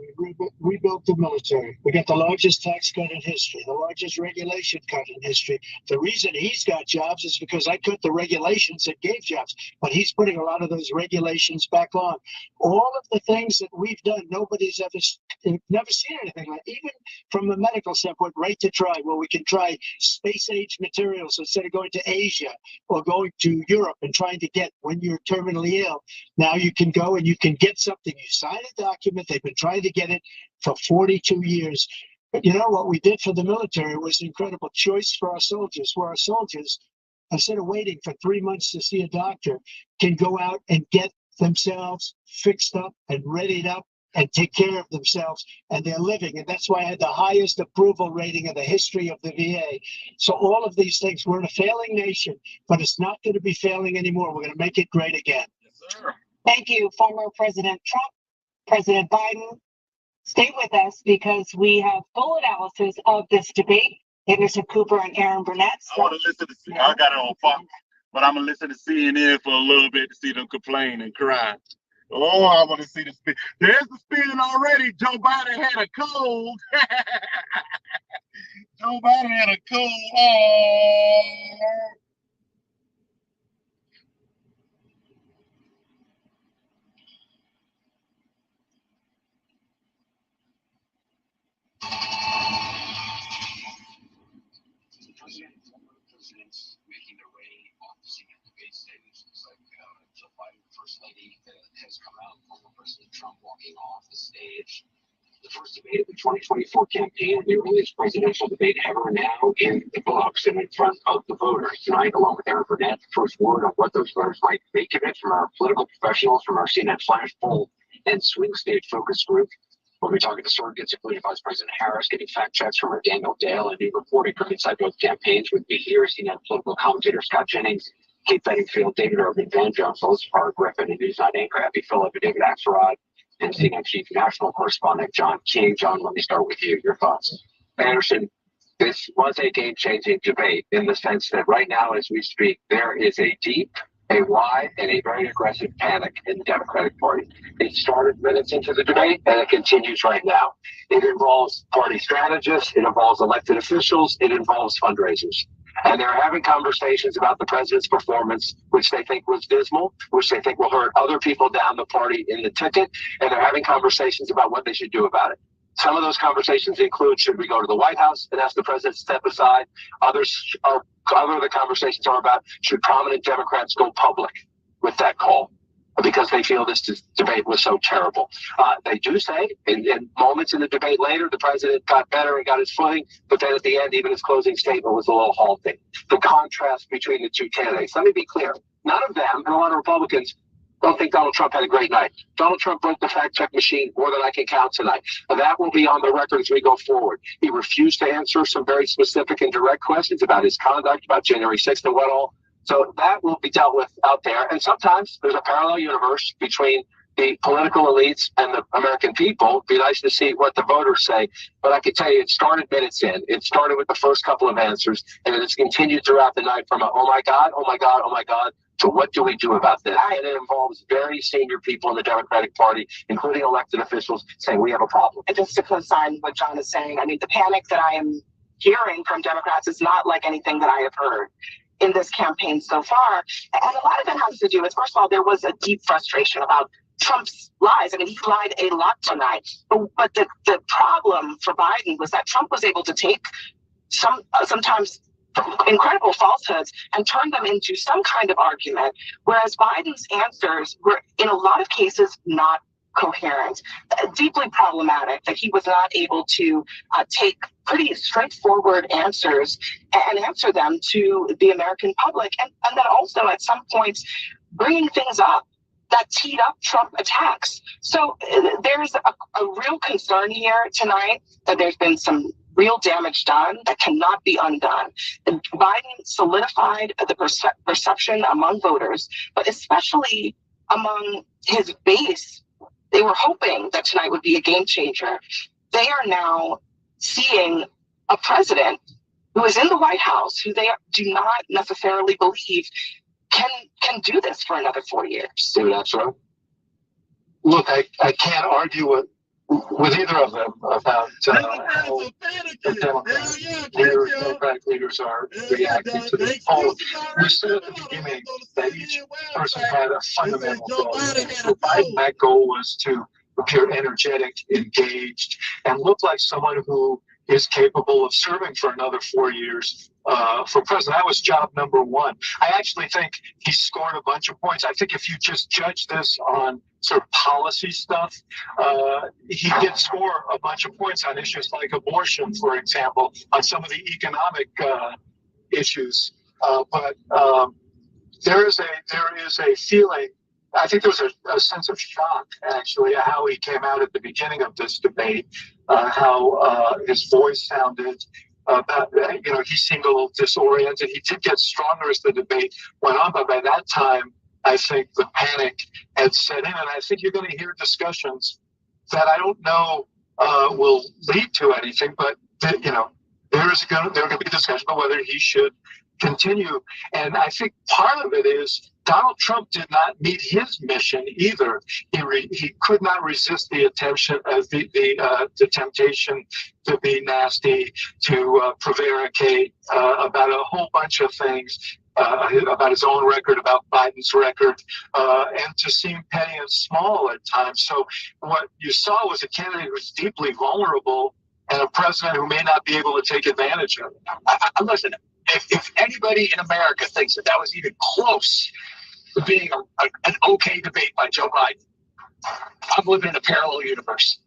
We built the military. We got the largest tax cut in history, the largest regulation cut in history. The reason he's got jobs is because I cut the regulations that gave jobs. But he's putting a lot of those regulations back on. All of the things that we've done, nobody's never seen anything like. Even from a medical standpoint, right to try. Well, we can try space-age materials instead of going to Asia or going to Europe and trying to get when you're terminally ill. Now you can go and you can get something. You sign a document. They've been trying to get it for 42 years. But you know what we did for the military was an incredible choice for our soldiers, where our soldiers, instead of waiting for 3 months to see a doctor, can go out and get themselves fixed up and readied up and take care of themselves, and they're living. And that's why I had the highest approval rating in the history of the VA. So all of these things, we're in a failing nation, but it's not going to be failing anymore. We're going to make it great again. Yes, sir. Thank you, former President Trump, President Biden. Stay with us because we have full analysis of this debate. Anderson Cooper and Aaron Burnett. I want to listen to I got it on Fox, but I'm going to listen to CNN for a little bit to see them complain and cry. Oh, I want to see the spin. There's the spin already. Joe Biden had a cold. Joe Biden had a cold. Oh. Presidents making their way off the scene at debate stage. Looks like Joe Biden, First Lady, has come out. Former President Trump walking off the stage. The first debate of the 2024 campaign, the earliest presidential debate ever, now in the books and in front of the voters. Tonight, along with Aaron Burnett, the first word on what those voters might make of it from our political professionals, from our CNN Flash poll and swing state focus group. We'll be talking to surrogates, including Vice President Harris, getting fact checks from our Daniel Dale, and new reporting from inside both campaigns. With me here, CNN political commentator Scott Jennings, Kate Bedingfield, David Urban, Van Jones, Phyllis Parr, Griffin, and Newsnight anchor Abby Phillip, and David Axelrod, and CNN Chief National Correspondent John King. John, let me start with you. Your thoughts. Anderson, this was a game-changing debate in the sense that right now, as we speak, there is a deep, a wide, and a very aggressive panic in the Democratic Party. It started minutes into the debate, and it continues right now. It involves party strategists, it involves elected officials, it involves fundraisers. And they're having conversations about the president's performance, which they think was dismal, which they think will hurt other people down the party in the ticket. And they're having conversations about what they should do about it. Some of those conversations include, should we go to the White House and ask the president to step aside? Other of the conversations are about, should prominent Democrats go public with that call? Because they feel this debate was so terrible. They do say, in moments in the debate later, the president got better and got his footing, but then at the end, even his closing statement was a little halting. The contrast between the two candidates. Let me be clear. None of them, and a lot of Republicans, don't think Donald Trump had a great night. Donald Trump broke the fact-check machine more than I can count tonight. And that will be on the record as we go forward. He refused to answer some very specific and direct questions about his conduct, about January 6th and what all. So that will be dealt with out there. And sometimes there's a parallel universe between the political elites and the American people. It'd be nice to see what the voters say. But I can tell you, it started minutes in. It started with the first couple of answers, and it's continued throughout the night from a, oh, my God, oh, my God, oh, my God, to what do we do about this? And it involves very senior people in the Democratic Party, including elected officials, saying we have a problem. And just to co-sign what John is saying, I mean, the panic that I am hearing from Democrats is not like anything that I have heard in this campaign so far. And a lot of it has to do with, first of all, there was a deep frustration about Trump's lies. I mean, he lied a lot tonight. But the problem for Biden was that Trump was able to take sometimes incredible falsehoods and turn them into some kind of argument, whereas Biden's answers were, in a lot of cases, not coherent, deeply problematic, that he was not able to take pretty straightforward answers and answer them to the American public. And then also at some points bringing things up that teed up Trump attacks. So there's a real concern here tonight that there's been some real damage done that cannot be undone. And Biden solidified the perception among voters, but especially among his base. They were hoping that tonight would be a game changer. They are now seeing a president who is in the White House, who they do not necessarily believe can do this for another 4 years. David Axelrod? Look, I can't argue with either of them about how the Democratic leaders are reacting to this poll. We said at the beginning that each person had a fundamental goal. For Biden, that goal was to appear energetic, engaged, and look like someone who is capable of serving for another 4 years for president. That was job number one. I actually think he scored a bunch of points. I think if you just judge this on sort of policy stuff, he did score a bunch of points on issues like abortion, for example, on some of the economic issues. But there is a feeling. I think there was a sense of shock, actually, at how he came out at the beginning of this debate, how his voice sounded. He seemed a little disoriented. He did get stronger as the debate went on, but by that time, I think the panic had set in, and I think you're going to hear discussions that I don't know will lead to anything, but there are going to be discussion about whether he should continue. And I think part of it is Donald Trump did not meet his mission either. He could not resist the the temptation to be nasty, to prevaricate about a whole bunch of things, about his own record, about Biden's record, and to seem petty and small at times. So what you saw was a candidate who was deeply vulnerable and a president who may not be able to take advantage of it. Listen, if anybody in America thinks that was even close to being an okay debate by Joe Biden, I'm living in a parallel universe.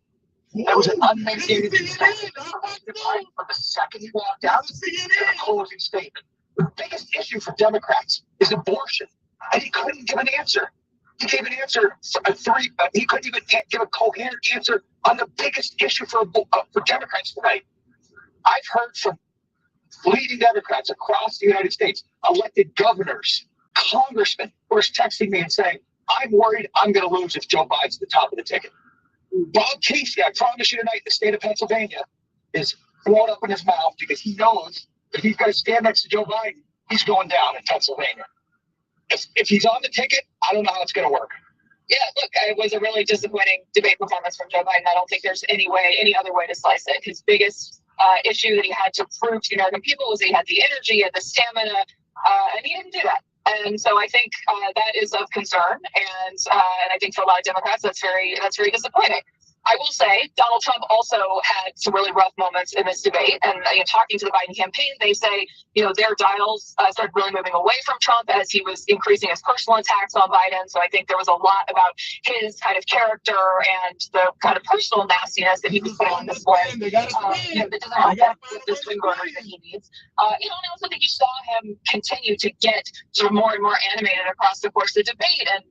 That was an unmitigated disdain for the second he walked out, an opposing statement. The biggest issue for Democrats is abortion, and he couldn't give an answer. He gave an answer he couldn't even give a coherent answer on the biggest issue for Democrats tonight. I've heard from leading Democrats across the United States, elected governors, congressmen, who are texting me and saying, I'm worried I'm going to lose if Joe Biden's at the top of the ticket. Bob Casey, I promise you tonight, the state of Pennsylvania is thrown up in his mouth because he knows if he's going to stand next to Joe Biden, he's going down in Pennsylvania. If he's on the ticket, I don't know how it's going to work. Yeah, look, it was a really disappointing debate performance from Joe Biden. I don't think there's any other way to slice it. His biggest issue that he had to prove to the American people was that he had the energy and the stamina, and he didn't do that. And so I think that is of concern, and I think for a lot of Democrats that's very disappointing. I will say Donald Trump also had some really rough moments in this debate, and talking to the Biden campaign, they say their dials started really moving away from Trump as he was increasing his personal attacks on Biden. So I think there was a lot about his kind of character and the kind of personal nastiness that he was putting on display. That doesn't help the swing voters that he needs. And I also think you saw him continue to get sort of more and more animated across the course of the debate, and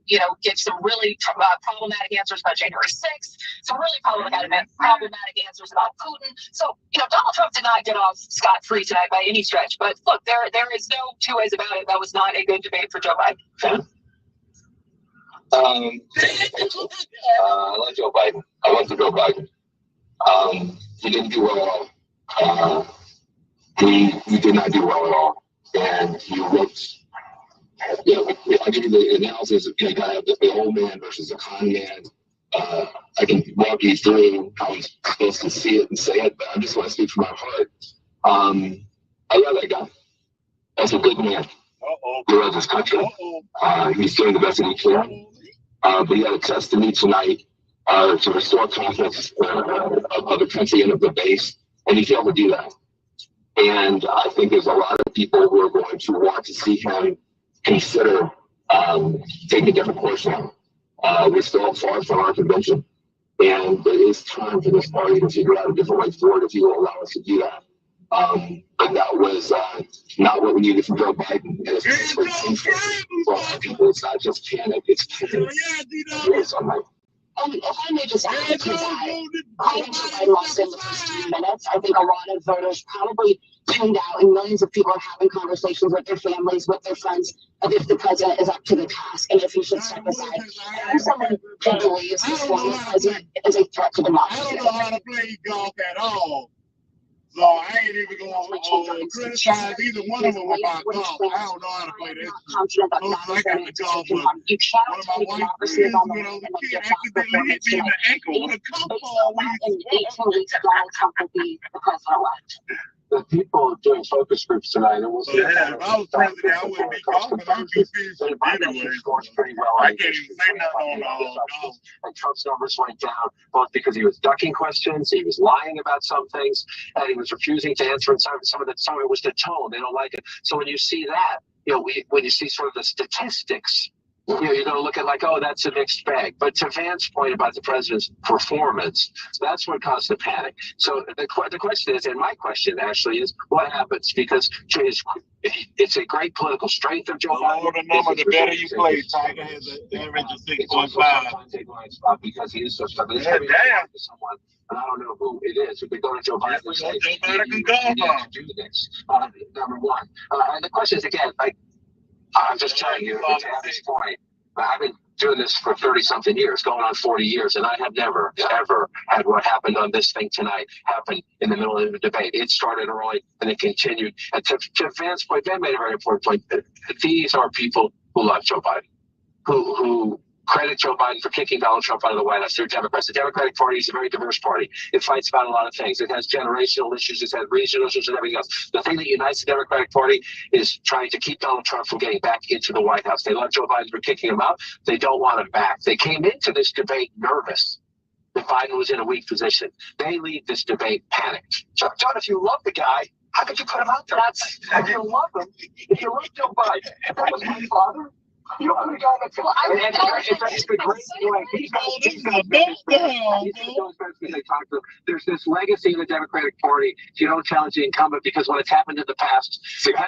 give some really problematic answers about January 6th. Some really problematic answers about Putin. So, Donald Trump did not get off scot-free tonight by any stretch. But look, there is no two ways about it. That was not a good debate for Joe Biden. I like Joe Biden. I went to Joe Biden. He didn't do well at all. He did not do well at all. And he looked, I'll give you the analysis. You gotta have the old man versus the con man. I can walk you through how I'm supposed to see it and say it, but I'm just going to speak from my heart. I love that guy. That's a good man. He loves his country. He's doing the best that he can. But he had a test to me tonight to restore confidence of the country and of the base, and he failed to do that. And I think there's a lot of people who are going to want to see him consider taking a different course now. We're still far from our convention, and it is time for this party to figure out a different way forward if he will allow us to do that. But that was not what we needed from Joe Biden. And it's very painful for a lot of people. It's not just panic, it's panic. If I may just add to that, I think I lost in the first 2 minutes. I think a lot of voters probably tuned out, and millions of people are having conversations with their families, with their friends, of if the president is up to the task and if he should step aside. I'm someone who believes this former president is a threat to democracy. I don't know how to play golf at all. So I ain't even going to criticize either one of them about golf. I don't know how to play that. I got the golf. One of my white friends went over the kid accidentally hit me in the ankle with a golf ball. In 18 weeks, Donald Trump will be the president-elect. The people doing focus groups tonight, and we'll see. Yeah, if I was president, I wouldn't be golfing. I'm too busy anyway. I can't even say nothing on golf. And Trump's numbers went down, both because he was ducking questions, he was lying about some things, and he was refusing to answer. And some of it was the tone. They don't like it. So when you see that, when you see sort of the statistics, you're going to look at like, oh, that's a mixed bag. But to Vance's point about the president's performance, that's what caused the panic. So the question is, and my question actually is, what happens? Because it's a great political strength of Joe Biden. The number, the better you play. Tiger has an average of 6.5. Because he is so tough. Damn. Someone, and I don't know who it is. If they go to Joe Biden and say, Joe Biden can go on. Do this. Number one. And the question is, again, I'm just telling you at this point, I've been doing this for 30-something years, going on 40 years, and I have never, ever had what happened on this thing tonight happen in the middle of the debate. It started early, and it continued. And to Vance's point, Van made a very important point. These are people who love Joe Biden, who credit Joe Biden for kicking Donald Trump out of the White House. They're Democrats. The Democratic Party is a very diverse party. It fights about a lot of things. It has generational issues. It's had regional issues and everything else. The thing that unites the Democratic Party is trying to keep Donald Trump from getting back into the White House. They love Joe Biden for kicking him out. They don't want him back. They came into this debate nervous that Biden was in a weak position. They leave this debate panicked. John, if you love the guy, how could you put him out there? If you love him, if you love Joe Biden, if that was my father, You don't want to go on the field. It's the great way. There's this legacy in the Democratic Party. You don't challenge the incumbent because what has happened in the past,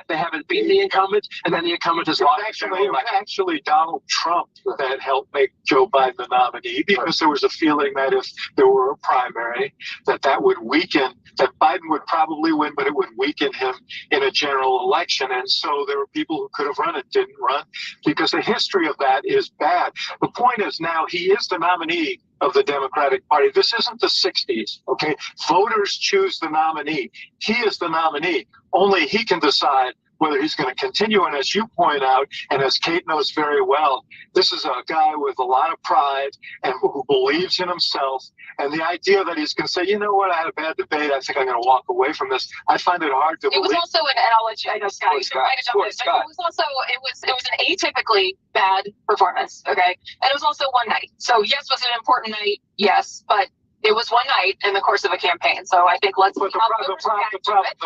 they haven't beaten the incumbent, and then the incumbent has lost. Actually Donald Trump that helped make Joe Biden the nominee, because there was a feeling that if there were a primary, that would weaken, that Biden would probably win, but it would weaken him in a general election. And so there were people who could have run it, didn't run, because the history of that is bad. The point is now he is the nominee of the Democratic Party. This isn't the 60s, okay? Voters choose the nominee. He is the nominee. Only he can decide whether he's going to continue. And as you point out, and as Kate knows very well, this is a guy with a lot of pride and who believes in himself. And the idea that he's going to say, you know what, I had a bad debate, I think I'm going to walk away from this, I find it hard to believe. It was also an, and I'll let you, I know Scott, you've been trying to jump in, but it was also, it was an atypically bad performance, okay? And it was also one night. So yes, was it an important night? Yes, but it was one night in the course of a campaign. So I think let's see how voters react to it.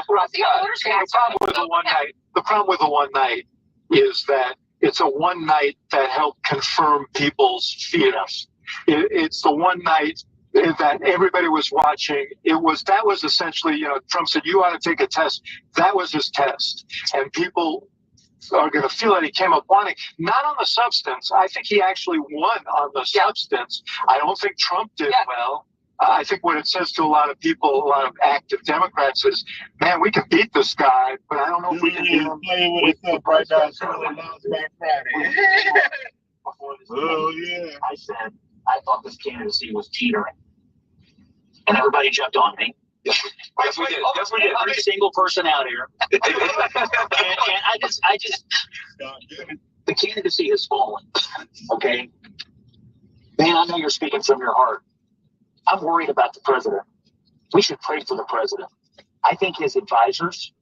The problem with the one night is that it's a one night that helped confirm people's fears. It's the one night that everybody was watching. That was essentially, Trump said, you ought to take a test. That was his test. And people are going to feel that he came up wanting, not on the substance. I think he actually won on the substance. I don't think Trump did well. I think what it says to a lot of people, a lot of active Democrats is, man, we can beat this guy, but I don't know if we can beat him. Playing with himself right now. It's really announced Black Friday. I said I thought this candidacy was teetering, and everybody jumped on me. Yes, we did. Yes, we did. Every single person out here, and I just, the candidacy has fallen. Okay, man, I know you're speaking from your heart. I'm worried about the president. We should pray for the president. I think his advisors,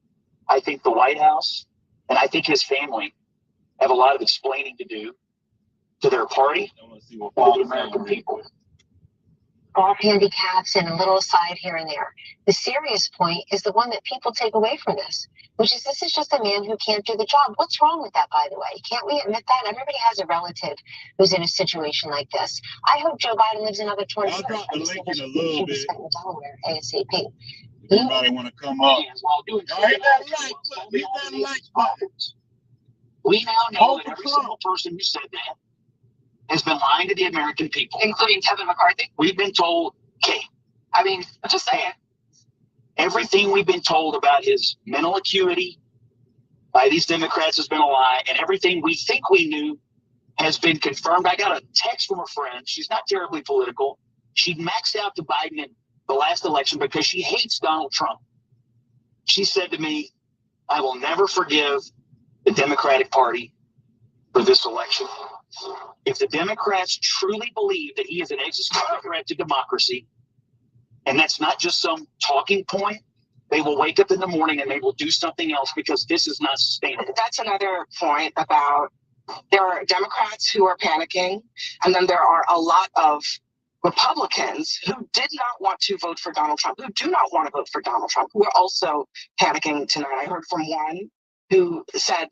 I think the White House, and I think his family have a lot of explaining to do to their party and to the American people. All handicaps and a little aside here and there. The serious point is the one that people take away from this, which is this is just a man who can't do the job. What's wrong with that, by the way? Can't we admit that? Everybody has a relative who's in a situation like this. I hope Joe Biden lives another 20 years. I'll drop the link in a little bit. In Delaware, ASAP. Anybody want to come up? Hit that like button. We now know that every single person who said that has been lying to the American people, including Kevin McCarthy. We've been told, okay, I mean, just saying. Everything we've been told about his mental acuity by these Democrats has been a lie, and everything we think we knew has been confirmed. I got a text from a friend. She's not terribly political. She maxed out to Biden in the last election because she hates Donald Trump. She said to me, I will never forgive the Democratic Party for this election. If the Democrats truly believe that he is an existential threat to democracy, and that's not just some talking point, they will wake up in the morning and they will do something else, because this is not sustainable. That's another point about there are Democrats who are panicking, and then there are a lot of Republicans who did not want to vote for Donald Trump, who do not want to vote for Donald Trump, who are also panicking tonight. I heard from one who said,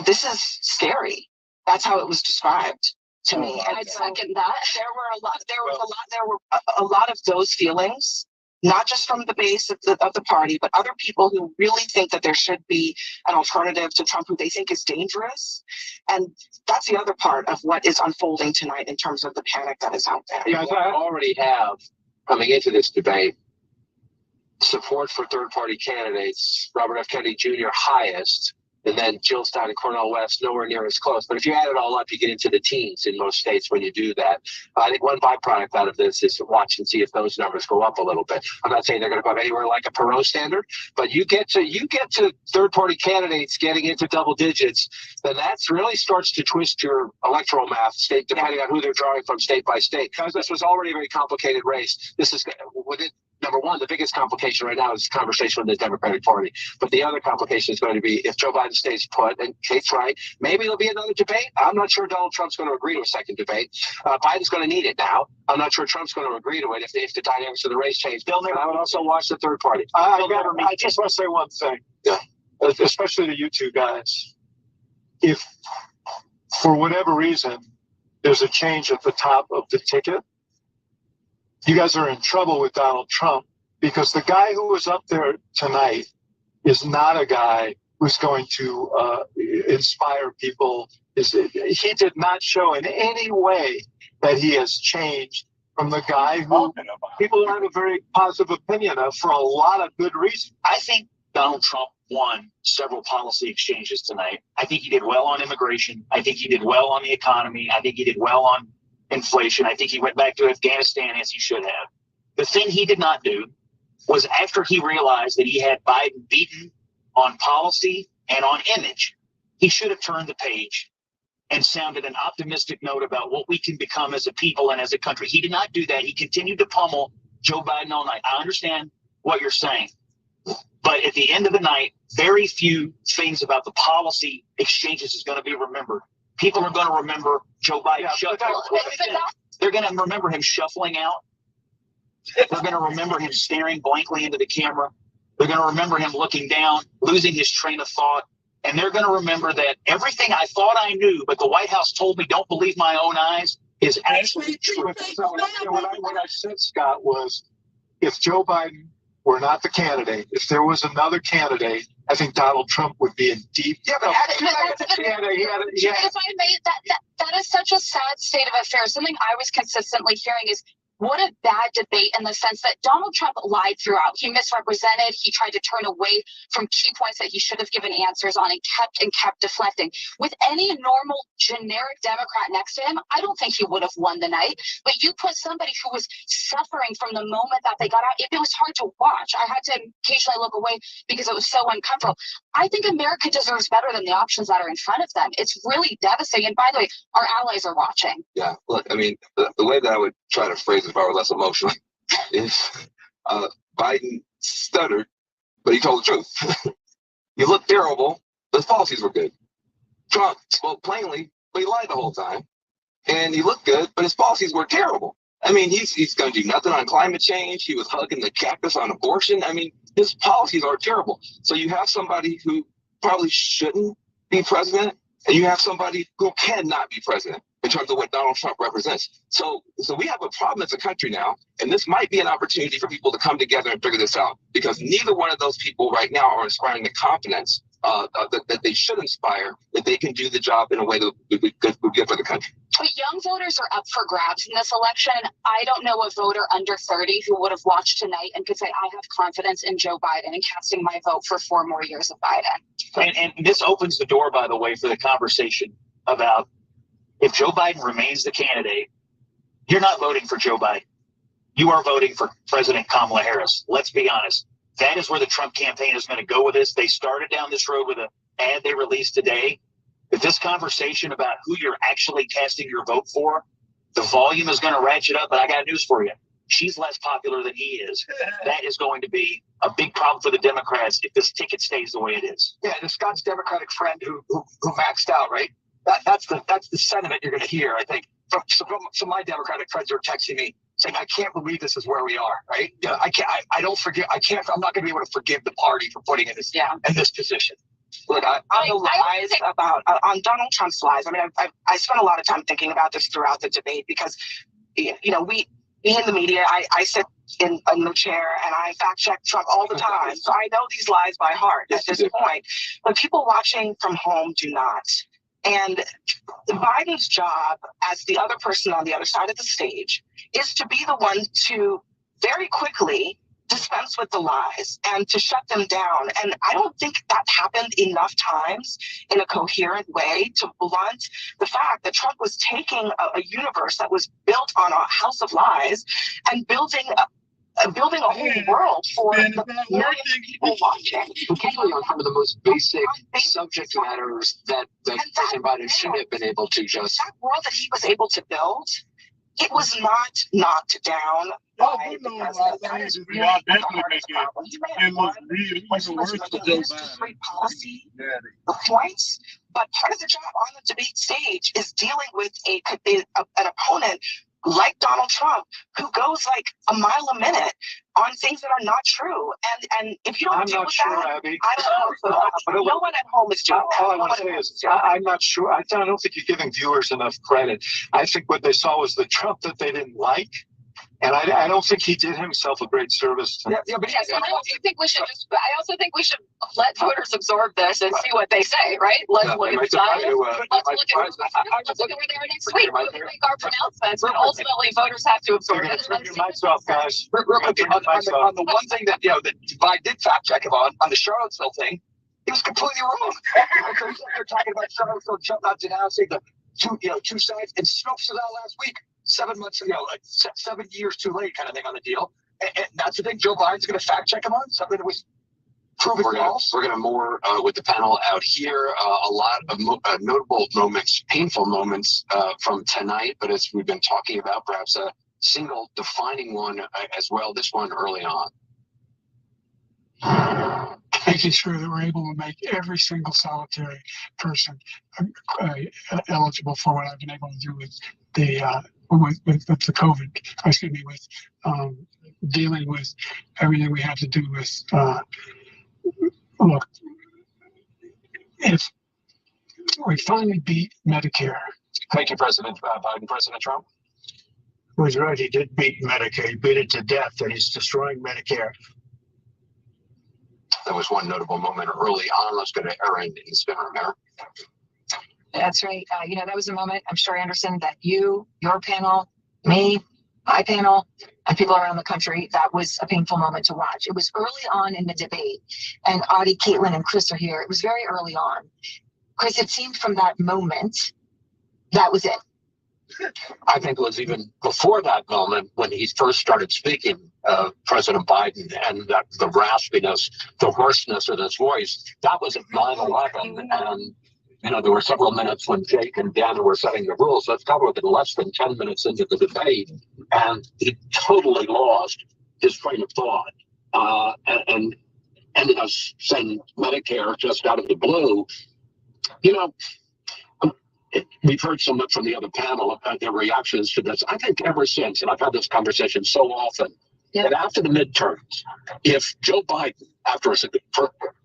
this is scary. That's how it was described to me. And I'd second that. There were a lot of those feelings, not just from the base of the party, but other people who really think that there should be an alternative to Trump, who they think is dangerous. And that's the other part of what is unfolding tonight in terms of the panic that is out there. Yeah, I already have, coming into this debate, support for third-party candidates. Robert F. Kennedy Jr. highest, and then Jill Stein and Cornel West nowhere near as close. But if you add it all up, you get into the teens in most states when you do that. I think one byproduct out of this is to watch and see if those numbers go up a little bit. I'm not saying they're going to go up anywhere like a Perot standard, but you get to third-party candidates getting into double digits, then that really starts to twist your electoral math, state depending on who they're drawing from state by state. Because this was already a very complicated race. This is number one, the biggest complication right now is conversation with the Democratic Party. But the other complication is going to be if Joe Biden stays put, and Kate's right, maybe there'll be another debate. I'm not sure Donald Trump's going to agree to a second debate. Biden's going to need it now. I'm not sure Trump's going to agree to it if the dynamics of the race change. I would also watch the third party. I just want to say one thing, especially to you two guys. If for whatever reason, there's a change at the top of the ticket. You guys are in trouble with Donald Trump because the guy who was up there tonight is not a guy who's going to inspire people. He did not show in any way that he has changed from the guy who people have a very positive opinion of for a lot of good reasons. I think Donald Trump won several policy exchanges tonight. I think he did well on immigration. I think he did well on the economy. I think he did well on inflation. I think he went back to Afghanistan as he should have. The thing he did not do was after he realized that he had Biden beaten on policy and on image, he should have turned the page and sounded an optimistic note about what we can become as a people and as a country. He did not do that. He continued to pummel Joe Biden all night. I understand what you're saying, but at the end of the night, very few things about the policy exchanges is going to be remembered. People are going to remember Joe Biden They're going to remember him shuffling out. They're going to remember him staring blankly into the camera. They're going to remember him looking down, losing his train of thought. And they're going to remember that everything I thought I knew, but the White House told me don't believe my own eyes, is actually true. So what I said, Scott, was if Joe Biden were not the candidate, if there was another candidate, I think Donald Trump would be in deep. Yeah, but that is such a sad state of affairs. Something I was consistently hearing is what a bad debate in the sense that Donald Trump lied throughout. He misrepresented. He tried to turn away from key points that he should have given answers on and kept deflecting. With any normal generic Democrat next to him, I don't think he would have won the night. But you put somebody who was suffering from the moment that they got out. It was hard to watch. I had to occasionally look away because it was so uncomfortable. I think America deserves better than the options that are in front of them. It's really devastating. And by the way, our allies are watching. Yeah, look, I mean, the way that I would try to phrase it if I were less emotional is Biden stuttered, but he told the truth. You look terrible, but his policies were good. Trump spoke plainly, but he lied the whole time. And he looked good, but his policies were terrible. I mean, he's going to do nothing on climate change. He was hugging the cactus on abortion. I mean, his policies are terrible. So you have somebody who probably shouldn't be president, and you have somebody who cannot be president in terms of what Donald Trump represents. So we have a problem as a country now, and this might be an opportunity for people to come together and figure this out, because neither one of those people right now are inspiring the confidence that they should inspire, that they can do the job in a way that would be good for the country. But young voters are up for grabs in this election. I don't know a voter under 30 who would have watched tonight and could say, I have confidence in Joe Biden and casting my vote for 4 more years of Biden. And this opens the door, by the way, for the conversation about if Joe Biden remains the candidate, you're not voting for Joe Biden. You are voting for President Kamala Harris. Let's be honest. That is where the Trump campaign is going to go with this. They started down this road with an ad they released today. If this conversation about who you're actually casting your vote for, the volume is going to ratchet up. But I got news for you. She's less popular than he is. That is going to be a big problem for the Democrats if this ticket stays the way it is. Yeah, the Scott's Democratic friend who maxed out, right? That's the sentiment you're going to hear, I think. Some my Democratic friends are texting me saying, I can't believe this is where we are, right? Yeah, I'm not going to be able to forgive the party for putting it in this position. Look, on the lies on Donald Trump's lies, I mean, I spent a lot of time thinking about this throughout the debate because, we in the media, I sit in the chair and I fact check Trump all the time. So I know these lies by heart at this point. But people watching from home do not. And Biden's job as the other person on the other side of the stage is to be the one to very quickly dispense with the lies and to shut them down. And I don't think that happened enough times in a coherent way to blunt the fact that Trump was taking a universe that was built on a house of lies and building a whole world for the millions of people watching. Particularly on some of the most basic subject matters that President Biden should have been able to just... That world that he was able to build, it was not knocked down by the president. That is really the hardest problem. He may have won great policy points, but part of the job on the debate stage is dealing with an opponent like Donald Trump, who goes like a mile a minute on things that are not true. And if you don't deal with that, Abby. I don't know. But No one at home is doing that. All I want to say is, I'm not sure. I don't think you're giving viewers enough credit. I think what they saw was the Trump that they didn't like. And I don't think he did himself a great service. But yes, I also think we should let voters absorb this and see what they say, right? Let's look at the science. Let's look at where they are next week. We'll make our pronouncements, but ultimately voters have to absorb it. Turn your mics off, guys. Real quick, on the one thing that that Biden did fact check him on the Charlottesville thing, he was completely wrong. They're talking about Charlottesville, jumped out denouncing the two sides, and Snopes was out last week. 7 months, like 7 years too late, kind of thing on the deal. And that's the thing. Joe Biden's going to fact check him on something that was proven false. We're going to more with the panel out here. A lot of notable moments, painful moments from tonight. But as we've been talking about, perhaps a single defining one as well. This one early on. Making sure that we're able to make every single solitary person eligible for what I've been able to do with the with the COVID. Excuse me, with dealing with everything we have to do with. Look, if we finally beat Medicare. Thank you, President Biden. President Trump. Well, he's right. He did beat Medicare. He beat it to death, and he's destroying Medicare. There was one notable moment early on. Let's go to Erin in Spinner America. That's right. That was a moment, I'm sure, Anderson, that your panel, me, my panel, and people around the country, that was a painful moment to watch. It was early on in the debate, and Audie, Caitlin, and Chris are here. It was very early on. Chris, it seemed from that moment, that was it. I think it was even before that moment when he first started speaking, President Biden, and that the raspiness, the hoarseness of his voice, that was at 9/11. And, there were several minutes when Jake and Dan were setting the rules. That's probably been less than 10 minutes into the debate. And he totally lost his train of thought and ended up saying Medicare just out of the blue. We've heard so much from the other panel about their reactions to this. I think ever since, and I've had this conversation so often, that after the midterms, if Joe Biden, after a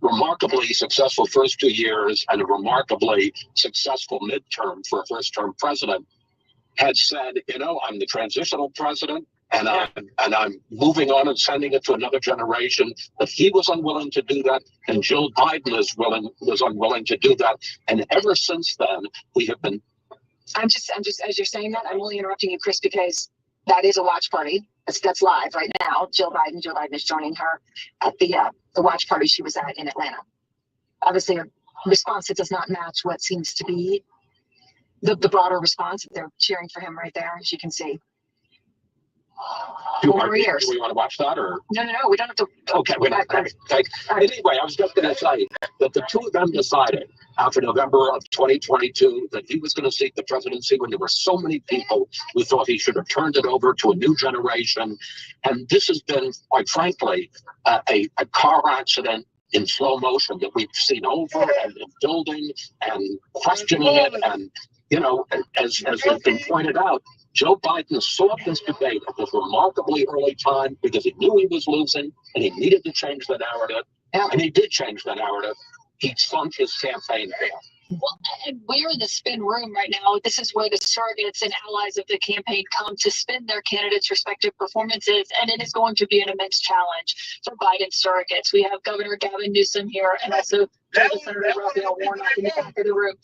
remarkably successful first 2 years and a remarkably successful midterm for a first-term president, had said, I'm the transitional president, and I'm moving on and sending it to another generation, but he was unwilling to do that, and Joe Biden was unwilling to do that, and ever since then we have been. I'm just as you're saying that, I'm only interrupting you, Chris, because that is a watch party. That's live right now. Joe Biden is joining her at the watch party she was at in Atlanta. Obviously, a response that does not match what seems to be the broader response. They're cheering for him right there, as you can see. Do we want to watch that, or no, we don't have to. Okay, anyway, I was just going to say that the two of them decided after November of 2022 that he was going to seek the presidency when there were so many people who thought he should have turned it over to a new generation. And this has been, quite frankly, a car accident in slow motion that we've seen over and building and questioning it. And, as has been pointed out, Joe Biden sought this debate at this remarkably early time because he knew he was losing and he needed to change the narrative. And he did change the narrative. He sunk his campaign there. Well, and we're in the spin room right now. This is where the surrogates and allies of the campaign come to spin their candidates' respective performances, and it is going to be an immense challenge for Biden surrogates. We have Governor Gavin Newsom here, and also Senator Raphael Warnock in the back of the room.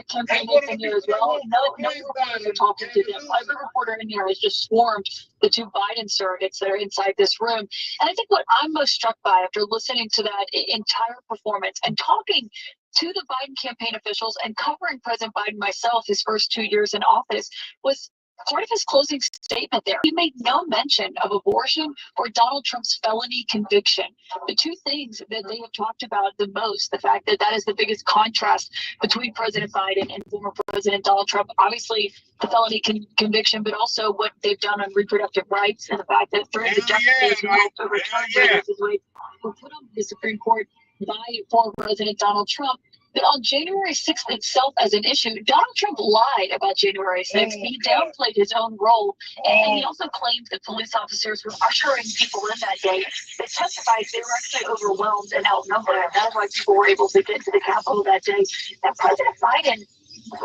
Campaign aides in here as well. No reporters are talking to them. Every reporter in here has just swarmed the two Biden surrogates that are inside this room. And I think what I'm most struck by after listening to that entire performance and talking to the Biden campaign officials and covering President Biden myself his first 2 years in office was part of his closing statement there. He made no mention of abortion or Donald Trump's felony conviction. The two things that they have talked about the most, the fact that is the biggest contrast between President Biden and former President Donald Trump. Obviously, the felony conviction, but also what they've done on reproductive rights and the fact that through the justices who helped overturn were put on the Supreme Court by former President Donald Trump. But on January 6th itself as an issue, Donald Trump lied about January 6th. He downplayed his own role, and he also claimed that police officers were ushering people in that day. They testified they were actually overwhelmed and outnumbered, and that's why people were able to get to the Capitol that day. And President Biden,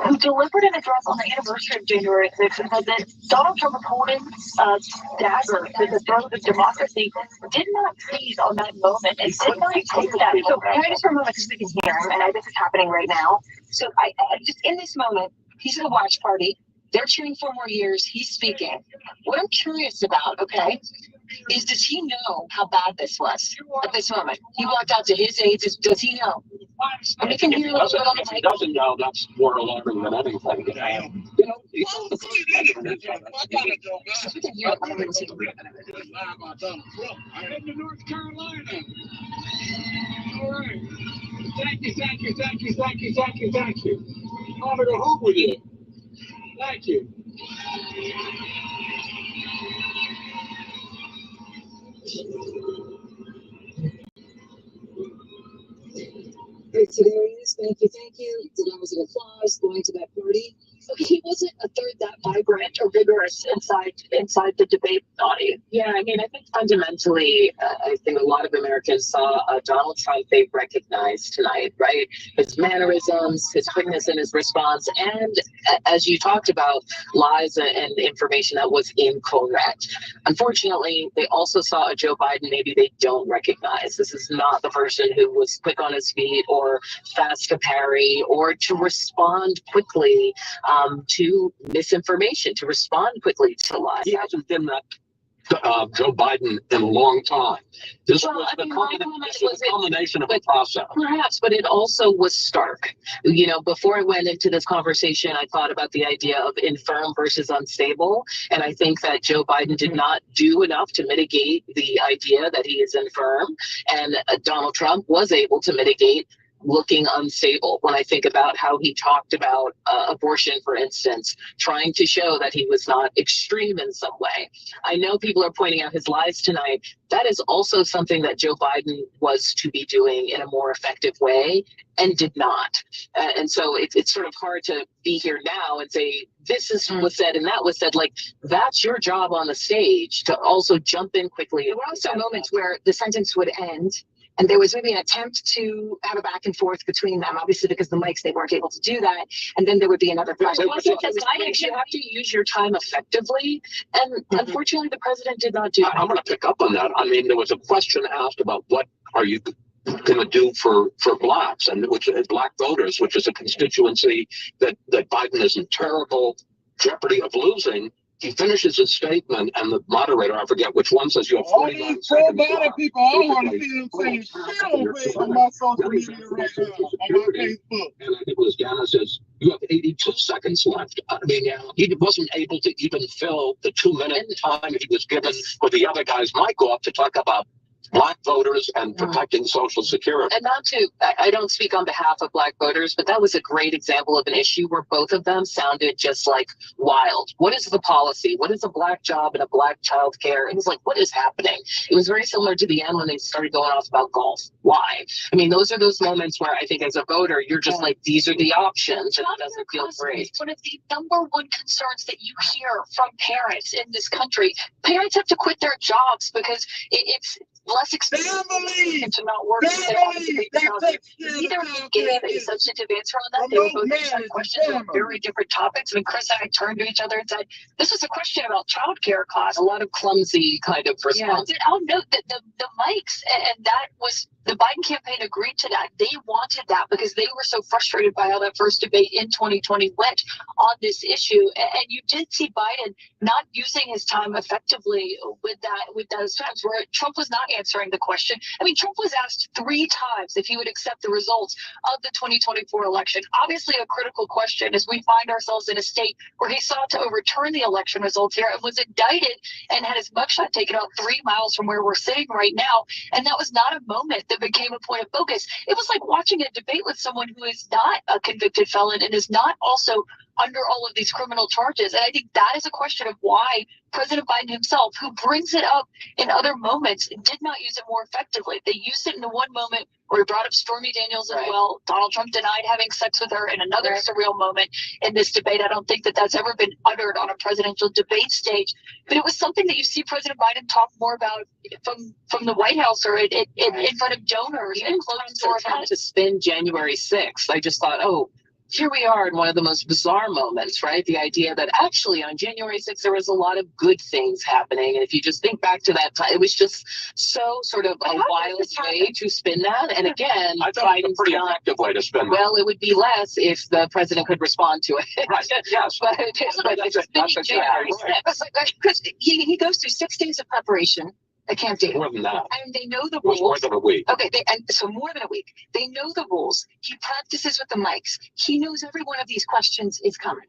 who delivered an address on the anniversary of January 6th, and said that Donald Trump holding a dagger to the throat of democracy, did not seize on that moment and did not take that. So can I just for a moment, because we can hear him, and this is happening right now. So I just in this moment, he's at a watch party. They're cheering for more years. He's speaking. What I'm curious about, okay, is does he know how bad this was at this moment? He walked out to his aides. Does he know? And we can hear a little bit on the mic. If he doesn't know, that's more alarming than anything. You know, we can hear I'm in North Carolina. All right. Thank you. I'm going to hoop with you. Thank you. So there he is. Thank you. That was an applause going to that party. Okay, he wasn't a third that vibrant or vigorous inside the debate body. Yeah, I mean, I think fundamentally, I think a lot of Americans saw Donald Trump they recognized tonight, right? His mannerisms, his quickness in his response, and as you talked about, lies and information that was incorrect. Unfortunately, they also saw a Joe Biden maybe they don't recognize. This is not the person who was quick on his feet or fast to parry or to respond quickly to misinformation, to respond quickly to lies. He hasn't been that Joe Biden in a long time. This was the culmination of a process. Perhaps, but it also was stark. You know, before I went into this conversation, I thought about the idea of infirm versus unstable. And I think that Joe Biden did not do enough to mitigate the idea that he is infirm. And Donald Trump was able to mitigate looking unstable. When I think about how he talked about abortion, for instance, trying to show that he was not extreme in some way. I know people are pointing out his lies tonight. That is also something that Joe Biden was to be doing in a more effective way and did not. And so it's sort of hard to be here now and say, this is was said and that was said. Like, that's your job on the stage to also jump in quickly. There were also moments where the sentence would end and there was maybe an attempt to have a back and forth between them, obviously because the mics, they weren't able to do that. And then there would be another question. You have to use your time effectively. And unfortunately, the president did not do that. I'm going to pick up on that. I mean, there was a question asked about what are you going to do for blacks and which black voters, which is a constituency that Biden is in terrible jeopardy of losing. He finishes his statement, and the moderator, I forget which one, says you have 49 seconds. All people, I want to see them saying shit on my social media right now, on my Facebook. And I think it was Dana says, you have 82 seconds left. I mean, he wasn't able to even fill the 2-minute time he was given for the other guy's mic off to talk about black voters and protecting Social Security. And not to, I don't speak on behalf of black voters, but that was a great example of an issue where both of them sounded just like wild. What is the policy? What is a black job and a black child care? It was like, what is happening? It was very similar to the end when they started going off about golf. Why? I mean, those are those moments where I think as a voter, you're just like, these are the options, and it doesn't feel great. One of the number one concerns that you hear from parents in this country, parents have to quit their jobs because it's less expensive to not work. Neither of them gave a substantive answer on that. They were both answering questions on very different topics. And Chris and I turned to each other and said, this was a question about childcare costs. A lot of clumsy kind of response. Yeah. I'll note that the mics, and that was, the Biden campaign agreed to that. They wanted that because they were so frustrated by how that first debate in 2020 went on this issue. And you did see Biden not using his time effectively with those times where Trump was not answering the question. I mean, Trump was asked 3 times if he would accept the results of the 2024 election. Obviously a critical question as we find ourselves in a state where he sought to overturn the election results here and was indicted and had his mugshot taken out 3 miles from where we're sitting right now. And that was not a moment that became a point of focus. It was like watching a debate with someone who is not a convicted felon and is not also under all of these criminal charges. And I think that is a question of why President Biden himself, who brings it up in other moments, did not use it more effectively. They used it in the one moment where he brought up Stormy Daniels as well. Donald Trump denied having sex with her in another surreal moment in this debate. I don't think that that's ever been uttered on a presidential debate stage, but it was something that you see President Biden talk more about from the White House or in front of donors and closed door events. To spin January 6th, I just thought, oh, here we are in one of the most bizarre moments, right? The idea that actually on January 6th, there was a lot of good things happening. And if you just think back to that time, it was just so sort of a wild way to spin that. And again, I thought it was a pretty effective way to spin that. Well, it would be less if the president could respond to it. Right, yes. But That's January 6th. Because he goes through 6 days of preparation. at Camp David. More than that. And they know the It was rules. more than a week. Okay, and so more than a week. They know the rules. He practices with the mics. He knows every one of these questions is coming.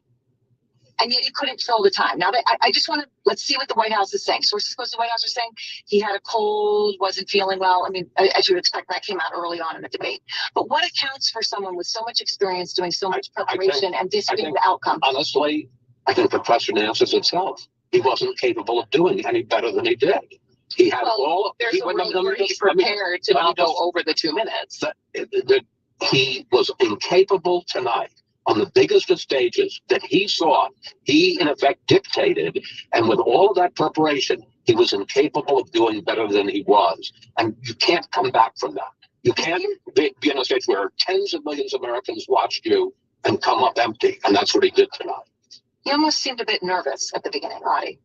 And yet he couldn't fill the time. Now, I just want to, let's see what the White House is saying. Sources close to the White House are saying he had a cold, wasn't feeling well. I mean, as you would expect, that came out early on in the debate. But what accounts for someone with so much experience doing so much preparation and this being the outcome? Honestly, I think the question answers itself. He wasn't capable of doing any better than he did. He had all. There's a rule where he's prepared to not go over the 2 minutes. He was incapable tonight on the biggest of stages that he saw. He, in effect, dictated, and with all of that preparation, he was incapable of doing better than he was. And you can't come back from that. You can't be on a stage where tens of millions of Americans watched you and come up empty. And that's what he did tonight. He almost seemed a bit nervous at the beginning, Audie.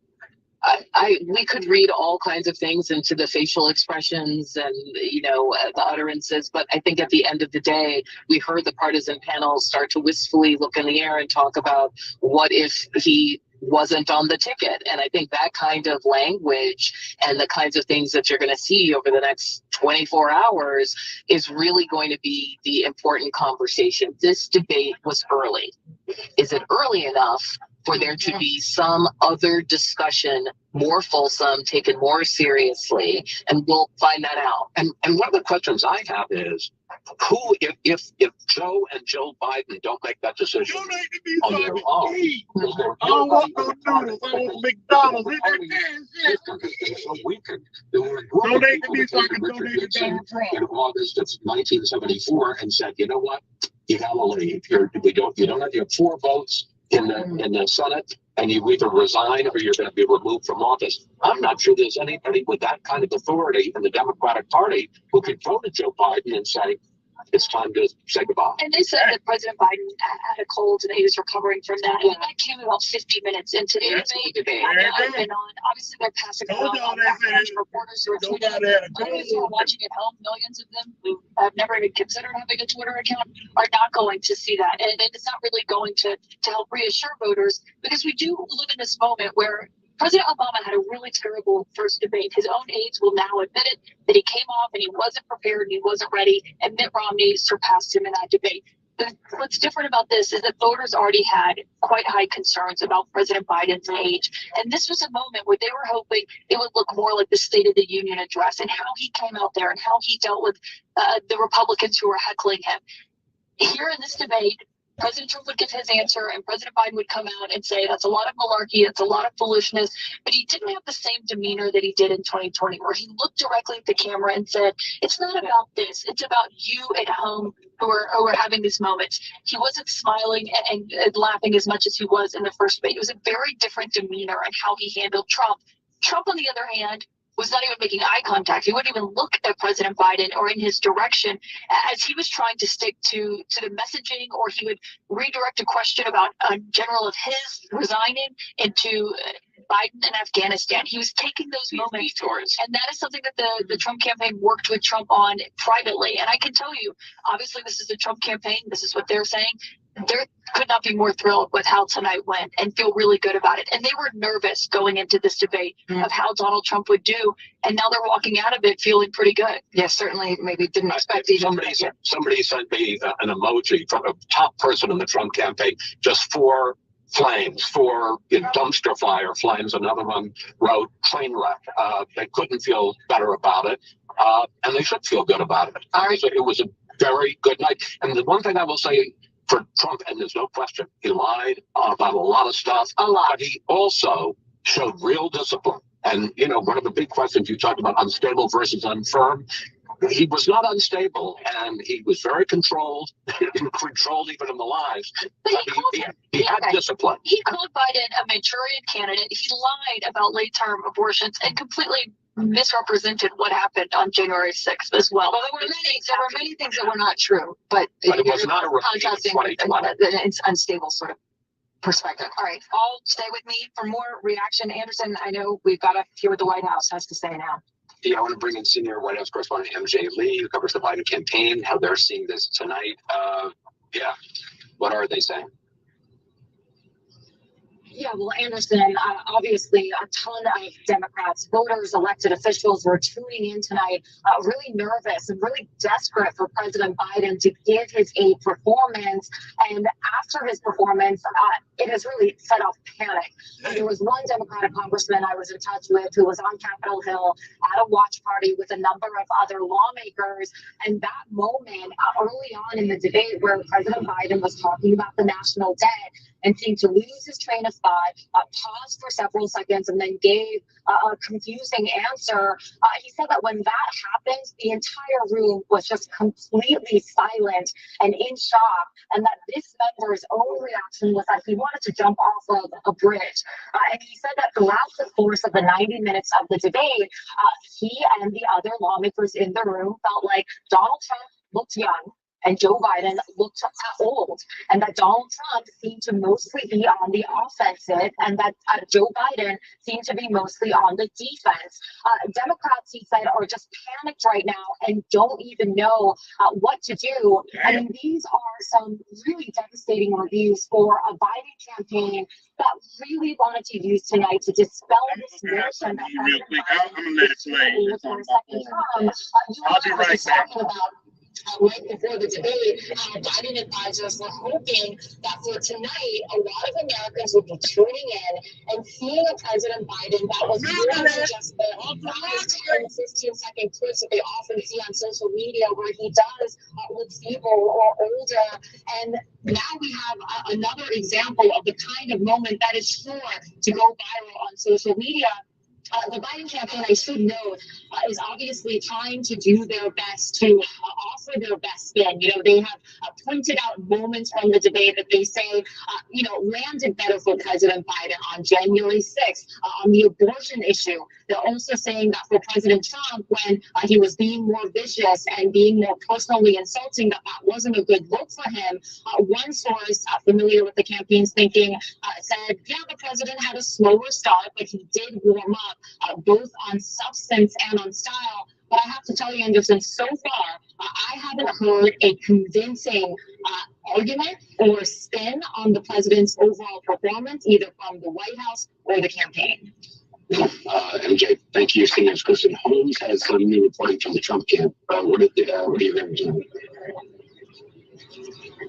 We could read all kinds of things into the facial expressions and, the utterances. But I think at the end of the day, we heard the partisan panel start to wistfully look in the air and talk about what if he wasn't on the ticket. And I think that kind of language and the kinds of things that you're going to see over the next 24 hours is really going to be the important conversation. This debate was early. Is it early enough for there to be some other discussion, more fulsome, taken more seriously? And we'll find that out. And one of the questions I have is, who, if Joe and Jill Biden don't make that decision on their own, I don't want no noodles. I want McDonald's. It's so weakened. There were a group of Donate people to me that so I came can to Richard donate to Nixon Donald Trump. in August of 1974 and said, you know what, you gotta leave. You have 4 votes in the Senate, and you either resign or you're going to be removed from office. I'm not sure there's anybody with that kind of authority in the Democratic Party who could go to Joe Biden and say, it's time to say goodbye. And they said that President Biden had a cold and he was recovering from that. And that came about 50 minutes into the debate. I've been on. Obviously, they're passing it on reporters who are tweeting. Those who are watching at home, millions of them who have never even considered having a Twitter account, are not going to see that. And it's not really going to help reassure voters, because we do live in this moment where President Obama had a really terrible first debate. His own aides will now admit it, that he came off and he wasn't prepared and he wasn't ready, and Mitt Romney surpassed him in that debate. What's different about this is that voters already had quite high concerns about President Biden's age. And this was a moment where they were hoping it would look more like the State of the Union address and how he came out there and how he dealt with the Republicans who were heckling him. Here in this debate, President Trump would give his answer and President Biden would come out and say, that's a lot of malarkey, it's a lot of foolishness. But he didn't have the same demeanor that he did in 2020, where he looked directly at the camera and said, it's not about this, it's about you at home who are having these moments. He wasn't smiling and laughing as much as he was in the first debate. It was a very different demeanor in how he handled Trump. Trump, on the other hand, was not even making eye contact. He wouldn't even look at President Biden or in his direction, as he was trying to stick to the messaging, or he would redirect a question about a general of his resigning into Biden and Afghanistan. He was taking those moments towards, and that is something that the Trump campaign worked with Trump on privately. And I can tell you, obviously this is the Trump campaign. This is what they're saying. They could not be more thrilled with how tonight went and feel really good about it. And they were nervous going into this debate of how Donald Trump would do. And now they're walking out of it feeling pretty good. Yes, certainly maybe didn't expect even. Somebody sent me an emoji from a top person in the Trump campaign, just 4 flames, 4 dumpster fire flames. Another one wrote train wreck. They couldn't feel better about it. And they should feel good about it. It was a very good night. And the one thing I will say, for Trump, and there's no question, he lied about a lot of stuff. A lot. But he also showed real discipline. And, you know, one of the big questions you talked about, unstable versus unfirm, he was not unstable, and he was very controlled, controlled even in the lies. But he had discipline. He called Biden a Manchurian candidate. He lied about late-term abortions and completely misrepresented what happened on January 6th as well. Well, there were many things that were not true, but it was not a repeat of 2020. It's unstable sort of perspective. All right, all stay with me for more reaction. Anderson, I know we've got to hear what the White House has to say now. Yeah, I want to bring in senior White House correspondent MJ Lee, who covers the Biden campaign, how they're seeing this tonight. What are they saying? Yeah, well, Anderson, obviously a ton of Democrats, voters, elected officials were tuning in tonight, really nervous and really desperate for President Biden to give his aide performance. And after his performance, it has really set off panic. There was one Democratic congressman I was in touch with who was on Capitol Hill at a watch party with a number of other lawmakers. And that moment early on in the debate where President Biden was talking about the national debt and seemed to lose his train of thought, paused for several seconds, and then gave a confusing answer. He said that when that happened, the entire room was just completely silent and in shock, and that this member's own reaction was that he wanted to jump off of a bridge. And he said that throughout the course of the 90 minutes of the debate, he and the other lawmakers in the room felt like Donald Trump looked young and Joe Biden looked old, and that Donald Trump seemed to mostly be on the offensive, and that Joe Biden seemed to be mostly on the defense. Democrats, he said, are just panicked right now and don't even know what to do. I mean, these are some really devastating reviews for a Biden campaign that really wanted to use tonight to dispel this notion that real quick, I'm gonna let it play. I'll be right back. Right before the debate, Biden advisors were hoping that for tonight, a lot of Americans would be tuning in and seeing a President Biden that was more than just the 10, 15-second clips that they often see on social media where he does look feeble or older. And now we have another example of the kind of moment that is sure to go viral on social media. The Biden campaign, I should note, is obviously trying to do their best to offer their best spin. You know, they have pointed out moments from the debate that they say, landed better for President Biden on January 6th on the abortion issue. They're also saying that for President Trump, when he was being more vicious and being more personally insulting, that wasn't a good look for him. One source familiar with the campaign's thinking said, yeah, the president had a slower start, but he did warm up both on substance and on style. But I have to tell you, Anderson, so far, I haven't heard a convincing argument or spin on the president's overall performance, either from the White House or the campaign. MJ, thank you. Senior Kristen Holmes has some new reporting from the Trump camp. What are you hearing?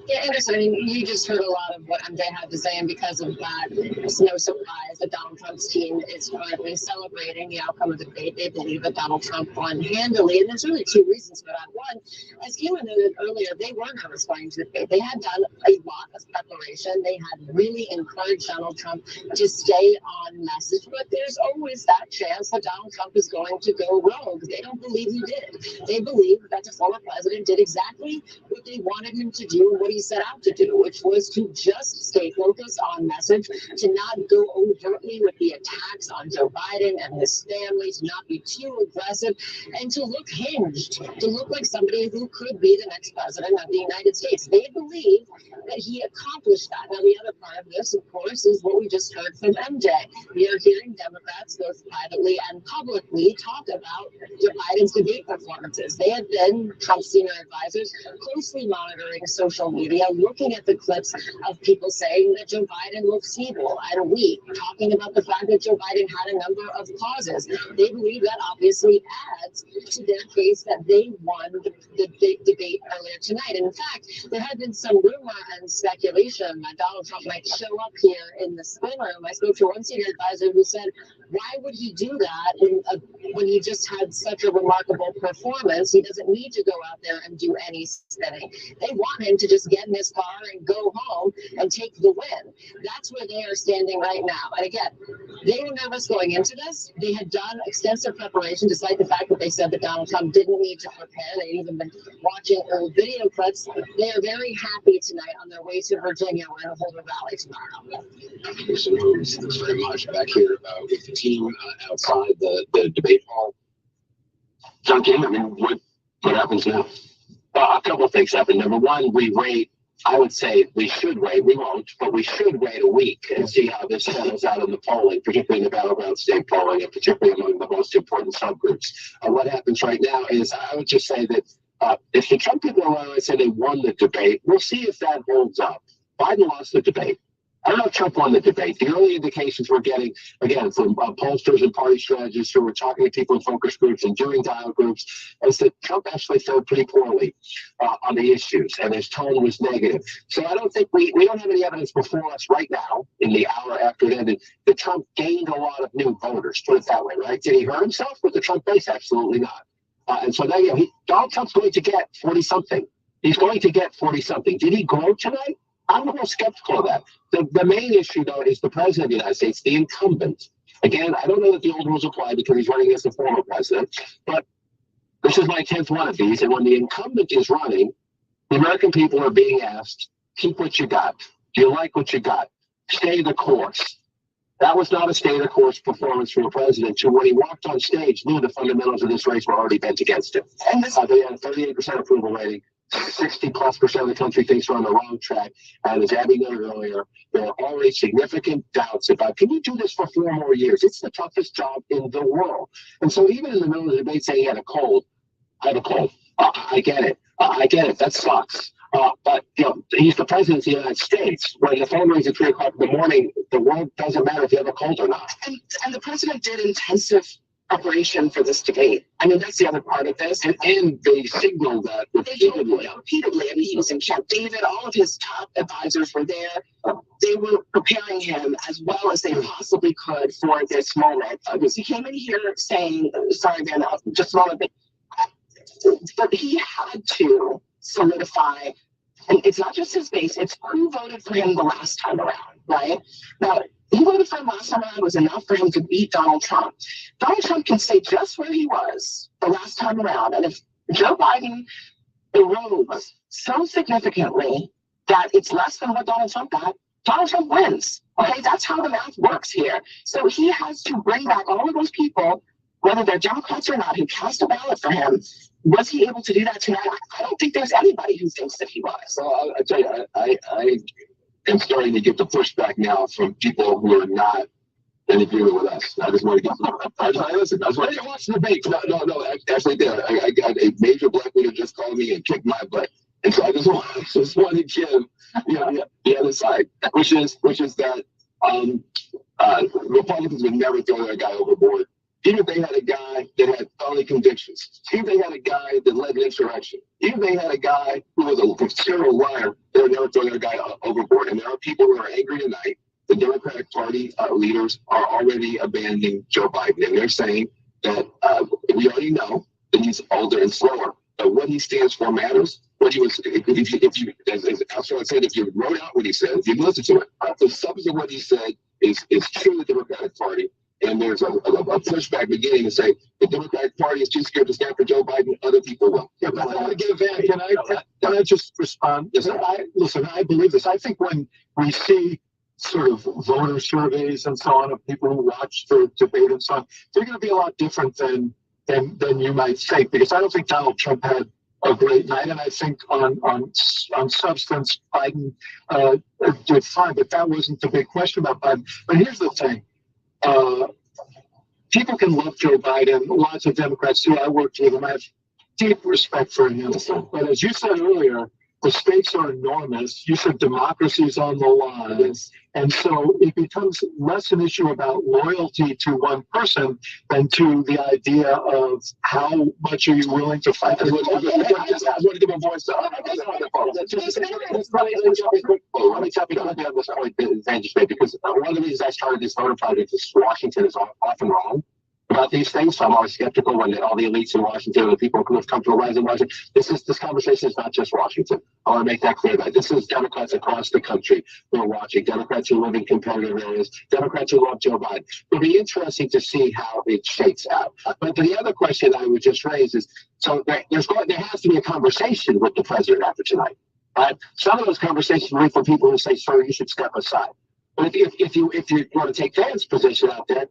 Yeah, Anderson, I mean, you just heard a lot of what MJ had to say, and because of that, it's no surprise that Donald Trump's team is currently celebrating the outcome of the debate. They believe that Donald Trump won handily, and there's really two reasons for that. One, as Kayla noted earlier, they were not responding to the debate. They had done a lot of preparation. They had really encouraged Donald Trump to stay on message, but there's always that chance that Donald Trump is going to go rogue. They don't believe he did. They believe that the former president did exactly what they wanted him to do, what he set out to do, which was to just stay focused on message, to not go overtly with the attacks on Joe Biden and his family, to not be too aggressive, and to look hinged, to look like somebody who could be the next president of the United States. They believe that he accomplished that. Now, the other part of this, of course, is what we just heard from MJ. We are hearing Democrats, both privately and publicly, talk about Joe Biden's debate performances. They have been, Trump's senior advisors, closely monitoring social media, looking at the clips of people saying that Joe Biden looks feeble and weak, talking about the fact that Joe Biden had a number of pauses. They believe that obviously adds to their case that they won the the debate earlier tonight. And in fact, there had been some rumor and speculation that Donald Trump might show up here in the spin room. I spoke to one senior advisor who said, why would he do that when he just had such a remarkable performance? He doesn't need to go out there and do any spinning. They want him to just get in his car and go home and take the win. That's where they are standing right now. And again, they were nervous going into this. They had done extensive preparation, despite the fact that they said that Donald Trump didn't need to prepare. They'd even been watching old video clips. They are very happy tonight on their way to Virginia. We're going to hold a rally tomorrow. Thanks very much. Back here with the team outside the debate hall. John King, I mean, what happens now? A couple of things happen. Number one, we rate. I would say we should wait. We won't, but we should wait a week and see how this settles out in the polling, particularly in the battleground state polling, and particularly among the most important subgroups. What happens right now is, I would just say that if the Trump people are around and say they won the debate, we'll see if that holds up. Biden lost the debate. I don't know if Trump won the debate. The early indications we're getting, again, from pollsters and party strategists who were talking to people in focus groups and doing dialogue groups, is that Trump actually fared pretty poorly on the issues, and his tone was negative. So I don't think we don't have any evidence before us right now, in the hour after it ended, that Trump gained a lot of new voters, put it that way, right? Did he hurt himself with the Trump base? Absolutely not. And so now, Donald Trump's going to get 40-something. He's going to get 40-something. Did he grow tonight? I'm a little skeptical of that. The main issue, though, is the president of the United States, the incumbent. Again, I don't know that the old rules apply because he's running as the former president, but this is my 10th one of these. And when the incumbent is running, the American people are being asked, keep what you got. Do you like what you got? Stay the course. That was not a stay the course performance from a president who, when he walked on stage, knew the fundamentals of this race were already bent against him. And they had a 38% approval rating. 60+% of the country thinks we're on the wrong track. And as Abby noted earlier, there are already significant doubts about, can you do this for 4 more years? It's the toughest job in the world. And so even in the middle of the debate saying he had a cold, I have a cold. I get it. I get it. That sucks. But he's the president of the United States. When the phone rings at 3 o'clock in the morning, the world doesn't matter if you have a cold or not. And the president did intensive preparation for this debate. I mean, that's the other part of this. And they signaled that repeatedly. Repeatedly. I mean, he was in Camp David. All of his top advisors were there. They were preparing him as well as they possibly could for this moment. He came in here saying, sorry, man, just a moment, but he had to solidify, and it's not just his base, it's who voted for him the last time around, right? Now, who voted for him last time around was enough for him to beat Donald Trump. Donald Trump can stay just where he was the last time around. And if Joe Biden erodes so significantly that it's less than what Donald Trump got, Donald Trump wins. Okay, that's how the math works here. So he has to bring back all of those people, whether they're Democrats or not, who cast a ballot for him. Was he able to do that tonight? I don't think there's anybody who thinks that he was. Well, I tell you, I am starting to get the pushback now from people who are not in agreement with us. I just want to get. Listen. I just want to watch the debate. No. Actually, I got a major black leader just called me and kicked my butt, and so I just want to give the other side, which is that Republicans would never throw their guy overboard. Even if they had a guy that had felony convictions, even if they had a guy that led an insurrection, even if they had a guy who was a serial liar, they would never throw their guy overboard. And there are people who are angry tonight. The Democratic Party leaders are already abandoning Joe Biden, and they're saying that we already know that he's older and slower, but what he stands for matters. What he was, if you wrote out what he said, if you listen to it, the substance of what he said is true to the Democratic Party. And there's a pushback beginning to say the Democratic Party is too scared to stand for Joe Biden. Other people will. Yeah, but I want to give Van. Can I just respond? Yes, Listen, I believe this. I think when we see sort of voter surveys and so on of people who watch the debate and so on, they're going to be a lot different than you might think. Because I don't think Donald Trump had a great night, and I think on substance, Biden did fine. But that wasn't the big question about Biden. But here's the thing. People can love Joe Biden. Lots of Democrats do. I worked with him. I have deep respect for him. But as you said earlier, the stakes are enormous. You said democracy's on the line. And so it becomes less an issue about loyalty to one person than to the idea of how much are you willing to fight. I want to give a voice to let me tell you on this point, because one of the reasons I started this voter project is Washington is often wrong about these things. So I'm always skeptical when all the elites in Washington and the people who have come to rise in Washington. This conversation is not just Washington. I want to make that clear. That this is Democrats across the country who are watching, Democrats who live in competitive areas, Democrats who love Joe Biden. It'll be interesting to see how it shakes out. But the other question I would just raise is, so there has to be a conversation with the president after tonight. Some of those conversations will be for people who say, "Sir, you should step aside." But if you want to take Dan's position out there,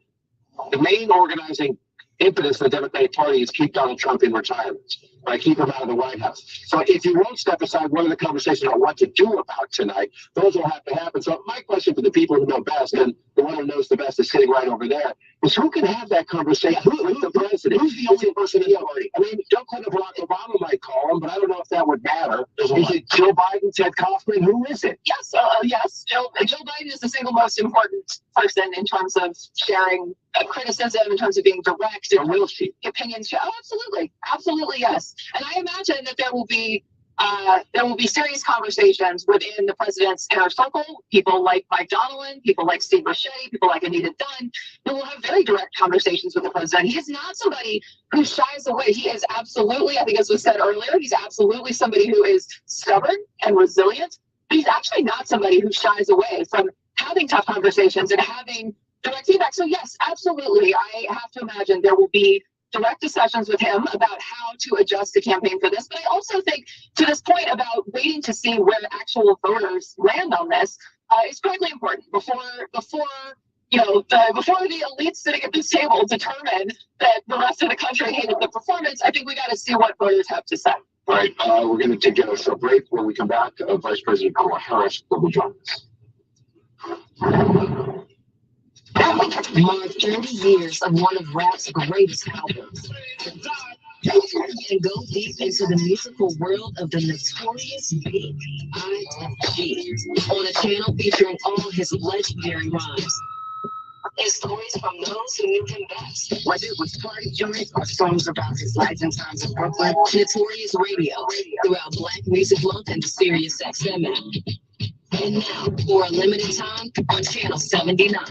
the main organizing impetus of the Democratic Party is keep Donald Trump in retirement, right? Keep him out of the White House. So if you won't step aside, one of the conversations about what to do about tonight, those will have to happen. So my question for the people who know best, and the one who knows the best is sitting right over there, is who can have that conversation with the president? Who's the only person in the party? I mean, Bill Clinton, Barack Obama might call him, but I don't know if that would matter. Is it Joe Biden, Ted Kaufman? Who is it? Yes, yes. Joe Biden is the single most important person in terms of sharing criticism, in terms of being direct, in terms of opinions. Oh, absolutely, yes. And I imagine that there will be serious conversations within the president's inner circle. People like Mike Donilon, people like Steve Ricchetti, people like Anita Dunn, who will have very direct conversations with the president. He is not somebody who shies away. He is absolutely, I think as was said earlier, he's absolutely somebody who is stubborn and resilient. But he's actually not somebody who shies away from having tough conversations and having direct feedback. So yes, absolutely. I have to imagine there will be direct discussions with him about how to adjust the campaign for this. But I also think, to this point about waiting to see where actual voters land on this, is critically important before the elites sitting at this table determine that the rest of the country hated the performance. I think we got to see what voters have to say. All right, we're going to take a short break. When we come back, Vice President Kamala Harris will be joining us. Mark 30 years of one of rap's greatest albums. And go deep into the musical world of the notorious B.I.G. on a channel featuring all his legendary rhymes. His stories from those who knew him best. Whether it was party joints or songs about his life and times in Brooklyn, Notorious Radio throughout Black Music Month and the Sirius XM app. And now, for a limited time, on Channel 79.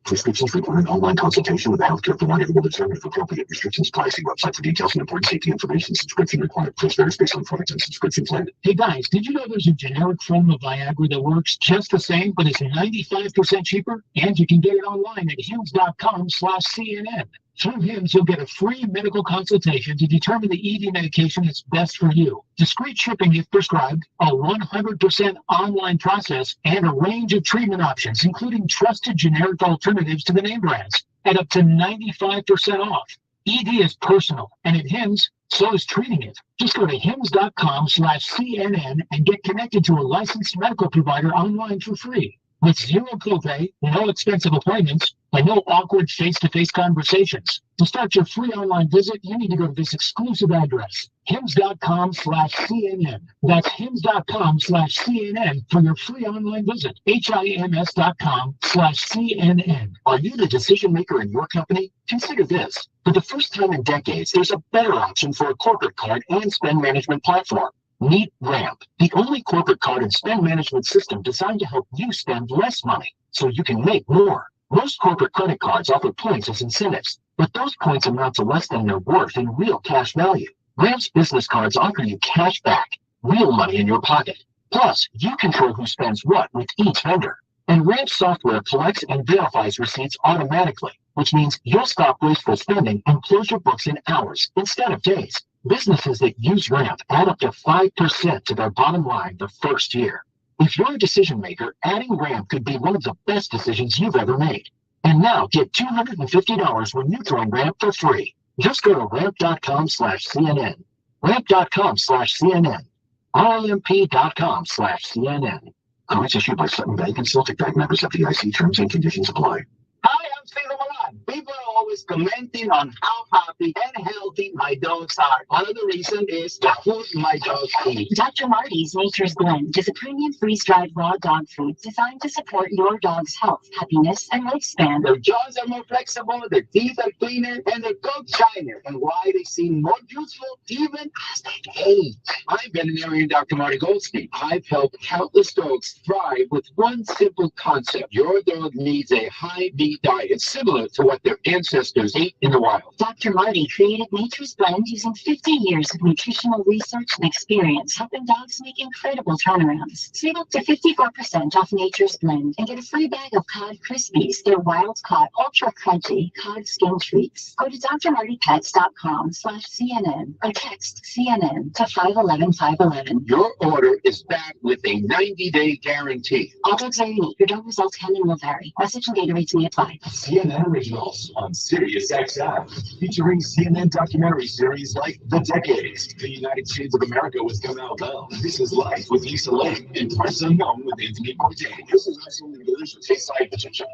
Prescriptions require an online consultation with a healthcare provider will determine if appropriate restrictions apply. See website for details and important safety information. Subscription required. Price varies based on product and subscription plan. Hey guys, did you know there's a generic form of Viagra that works just the same, but it's 95% cheaper? And you can get it online at Hims.com/CNN. Through Hims, you'll get a free medical consultation to determine the ED medication that's best for you. Discreet shipping if prescribed, a 100% online process, and a range of treatment options, including trusted generic alternatives to the name brands, at up to 95% off. ED is personal, and at Hims, so is treating it. Just go to Hims.com/CNN and get connected to a licensed medical provider online for free. With zero copay, no expensive appointments, and no awkward face-to-face conversations. To start your free online visit, you need to go to this exclusive address, Hims.com/CNN. That's Hims.com/CNN for your free online visit. HIMS.com/CNN. Are you the decision maker in your company? Consider this. For the first time in decades, there's a better option for a corporate card and spend management platform. Meet Ramp, the only corporate card and spend management system designed to help you spend less money so you can make more. Most corporate credit cards offer points as incentives, but those points amount to less than their worth in real cash value. Ramp's business cards offer you cash back, real money in your pocket. Plus, you control who spends what with each vendor. And Ramp software collects and verifies receipts automatically, which means you'll stop wasteful spending and close your books in hours instead of days. Businesses that use Ramp add up to 5% to their bottom line the first year. If you're a decision maker, adding Ramp could be one of the best decisions you've ever made. And now get $250 when you join Ramp for free. Just go to ramp.com/CNN. Ramp.com/CNN. RAMP.com/CNN. Cards issued by Sutton Bank and Celtic Bank, members of the IC. Terms and conditions apply. Hi, I'm Stephen Milan. People always videos commenting on how happy and healthy my dogs are. One of the reasons is the food my dogs eat. Dr. Marty's Nature's Blend is a premium freeze-dried raw dog food designed to support your dog's health, happiness, and lifespan. Their jaws are more flexible, their teeth are cleaner, and their coats shinier. And why they seem more useful even as they age. I'm veterinarian Dr. Marty Goldstein. I've helped countless dogs thrive with one simple concept. Your dog needs a high-meat diet similar to what their ancestors ate in the wild. Dr. Marty created Nature's Blend using 50 years of nutritional research and experience, helping dogs make incredible turnarounds. Save up to 54% off Nature's Blend and get a free bag of Cod Krispies. They're wild-caught, ultra-crunchy Cod skin treats. Go to drmartypets.com/CNN or text CNN to 511-511. Your order is back with a 90-day guarantee. All dogs are unique. Your dog results can and will vary. Message and data rates may apply. CNN Originals on Sirius XM, featuring CNN documentary series like The Decades, The United States of America with Kamau Bell, This Is Life with Lisa Lake, and Parts Unknown with Anthony Bourdain. This is absolutely delicious. Tastes like potential.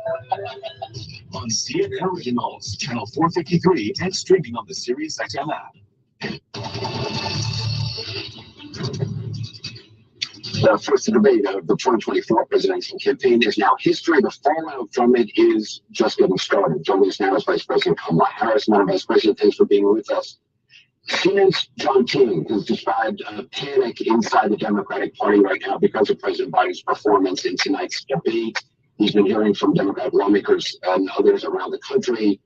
On CNN Originals, channel 453, and streaming on the Sirius XM app. The first debate of the 2024 presidential campaign is now history. The fallout from it is just getting started. Joining us now is Vice President Kamala Harris. Madam Vice President, thanks for being with us. CNN's John King has described a panic inside the Democratic Party right now because of President Biden's performance in tonight's debate. He's been hearing from Democratic lawmakers and others around the country.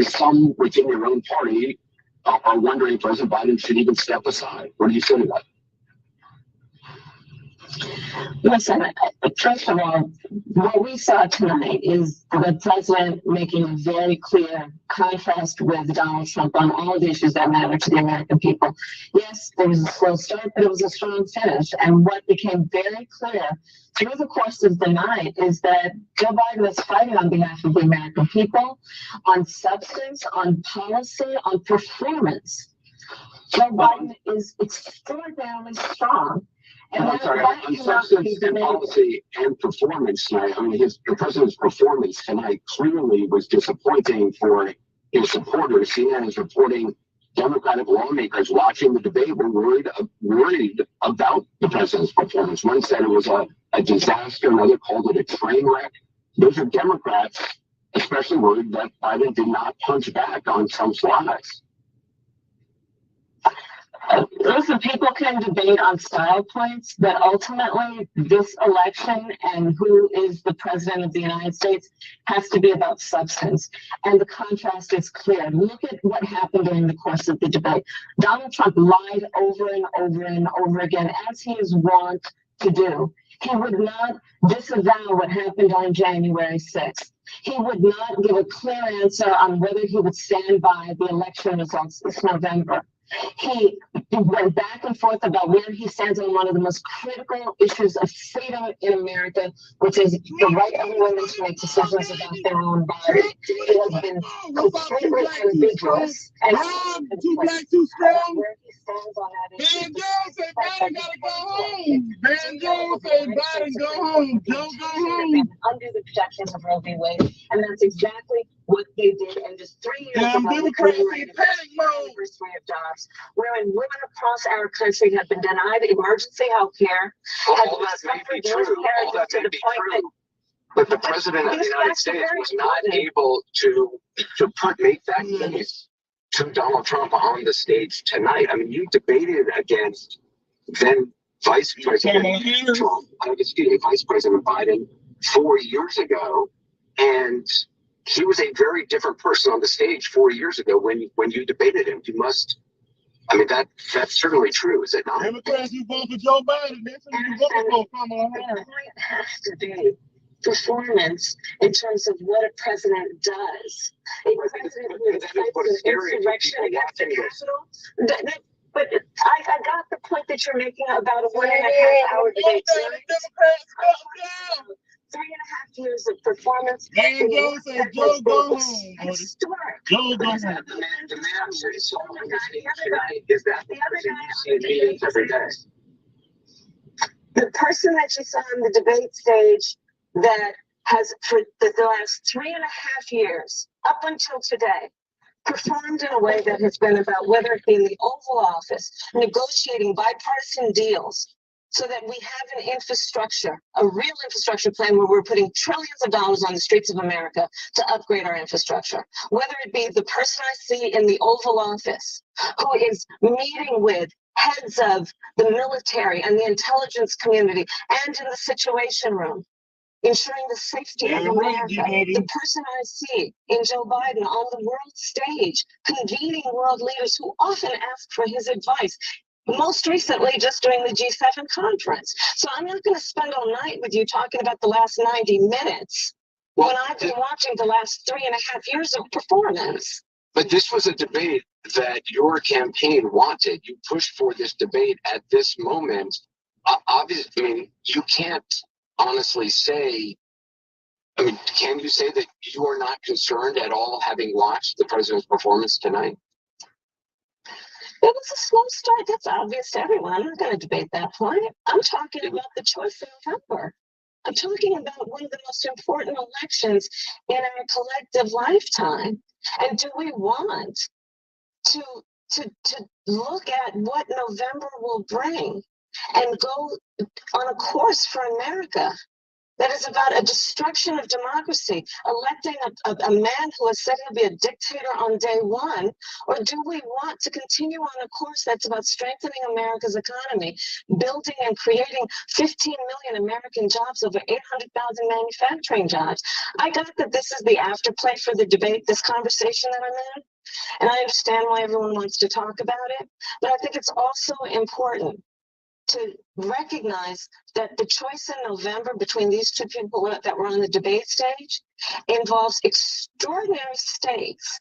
Some within your own party are wondering if President Biden should even step aside. What do you say to that? Listen, first of all, what we saw tonight is the president making a very clear contrast with Donald Trump on all the issues that matter to the American people. Yes, there was a slow start, but it was a strong finish. And what became very clear through the course of the night is that Joe Biden is fighting on behalf of the American people, on substance, on policy, on performance. Joe Biden is extraordinarily strong. And I'm sorry, on substance and policy and performance tonight, I mean, the president's performance tonight clearly was disappointing for his supporters. CNN is reporting Democratic lawmakers watching the debate were worried about the president's performance. One said it was a disaster, another called it a train wreck. Those are Democrats, especially worried that Biden did not punch back on Trump's lies. Listen, people can debate on style points, but ultimately this election and who is the president of the United States has to be about substance. And the contrast is clear. Look at what happened during the course of the debate. Donald Trump lied over and over and over again, as he is wont to do. He would not disavow what happened on January 6th. He would not give a clear answer on whether he would stand by the election results this November. He went back and forth about where he stands on one of the most critical issues of freedom in America, which is the right of women to make decisions about their own body. He has been completely ambiguous. And too black, too strong. Where he stands on that issue. Van Jones said Biden gotta go home. Van Jones said Biden go home. Joe go home. Under the projections of Roe v. Wade, and that's exactly what they did. And just 3 years ago, Democrats in panic mode. Of jobs, wherein women across our country have been denied emergency health care, have suffered miscarriages to the point that. But the president of the United States was not able to make that case to Donald Trump on the stage tonight. I mean, you debated against then Vice President Trump, Vice President Biden 4 years ago, and he was a very different person on the stage 4 years ago when you debated him. You must, I mean, that's certainly true, is it not? Democrats, you vote for Joe Biden. That's what you vote for Kamala Harris. The point has to be performance in terms of what a president does. A president who incites an insurrection against the Capitol. But I got the point that you're making about a 1.5-hour debate. 3.5 years of performance. Van Jones said Joe go home. Historic. Joe go home. The man who is on the stage tonight is that the person you see in meetings every day. The person that you saw on the debate stage that has, for the last 3.5 years, up until today, performed in a way that has been about, whether it be in the Oval Office, negotiating bipartisan deals so that we have an infrastructure, a real infrastructure plan where we're putting trillions of dollars on the streets of America to upgrade our infrastructure. Whether it be the person I see in the Oval Office who is meeting with heads of the military and the intelligence community and in the Situation Room, ensuring the safety of America. The person I see in Joe Biden on the world stage, convening world leaders who often ask for his advice. Most recently, just during the G7 conference. So I'm not going to spend all night with you talking about the last 90 minutes when I've been watching the last 3.5 years of performance. But this was a debate that your campaign wanted. You pushed for this debate at this moment. Obviously, I mean, you can't honestly say, I mean, can you say that you are not concerned at all having watched the president's performance tonight? It was a slow start. That's obvious to everyone. I'm not going to debate that point. I'm talking about the choice in November. I'm talking about one of the most important elections in our collective lifetime. And do we want to look at what November will bring and go on a course for America that is about a destruction of democracy, electing a man who has said he'll be a dictator on day one? Or do we want to continue on a course that's about strengthening America's economy, building and creating 15 million American jobs, over 800,000 manufacturing jobs? I got that this is the afterplay for the debate, this conversation that I'm in, and I understand why everyone wants to talk about it, but I think it's also important to recognize that the choice in November between these two people that were on the debate stage involves extraordinary stakes.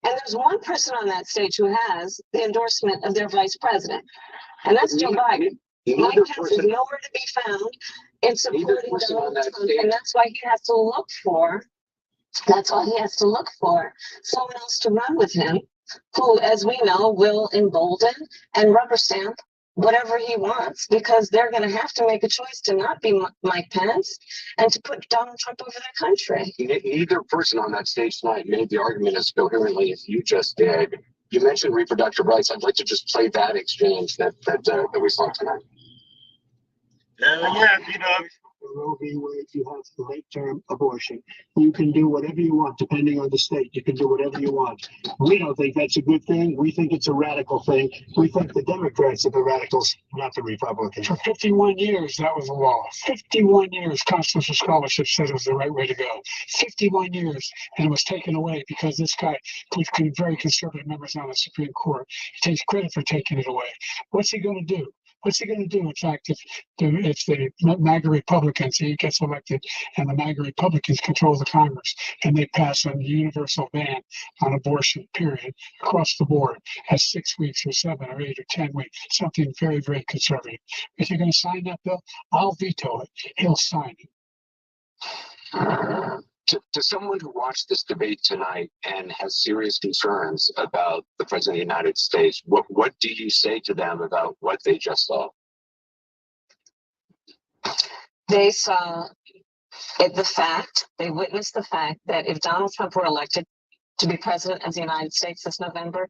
And there's one person on that stage who has the endorsement of their vice president, and that's Joe Biden. Mike Pence is nowhere to be found in supporting Donald Trump, and that's why he has to look for someone else to run with him, who, as we know, will embolden and rubber stamp whatever he wants, because they're going to have to make a choice to not be Mike Pence and to put Donald Trump over their country. Neither person on that stage tonight made the argument as coherently as you just did. You mentioned reproductive rights. I'd like to just play that exchange that we saw tonight. Yeah, you know. Roe v. Wade, you have late-term abortion. You can do whatever you want, depending on the state. You can do whatever you want. We don't think that's a good thing. We think it's a radical thing. We think the Democrats are the radicals, not the Republicans. For 51 years, that was the law. 51 years, constitutional scholarship said it was the right way to go. 51 years, and it was taken away because this guy put very conservative members on the Supreme Court. He takes credit for taking it away. What's he going to do? What's he going to do, in fact, if the MAGA Republicans, he gets elected, and the MAGA Republicans control the Congress, and they pass a universal ban on abortion, period, across the board, at 6 weeks or 7 or 8 or 10 weeks, something very, very conservative. If you're going to sign that bill, I'll veto it. He'll sign it. To someone who watched this debate tonight and has serious concerns about the President of the United States, what do you say to them about what they just saw? They saw they witnessed the fact that if Donald Trump were elected to be president of the United States this November,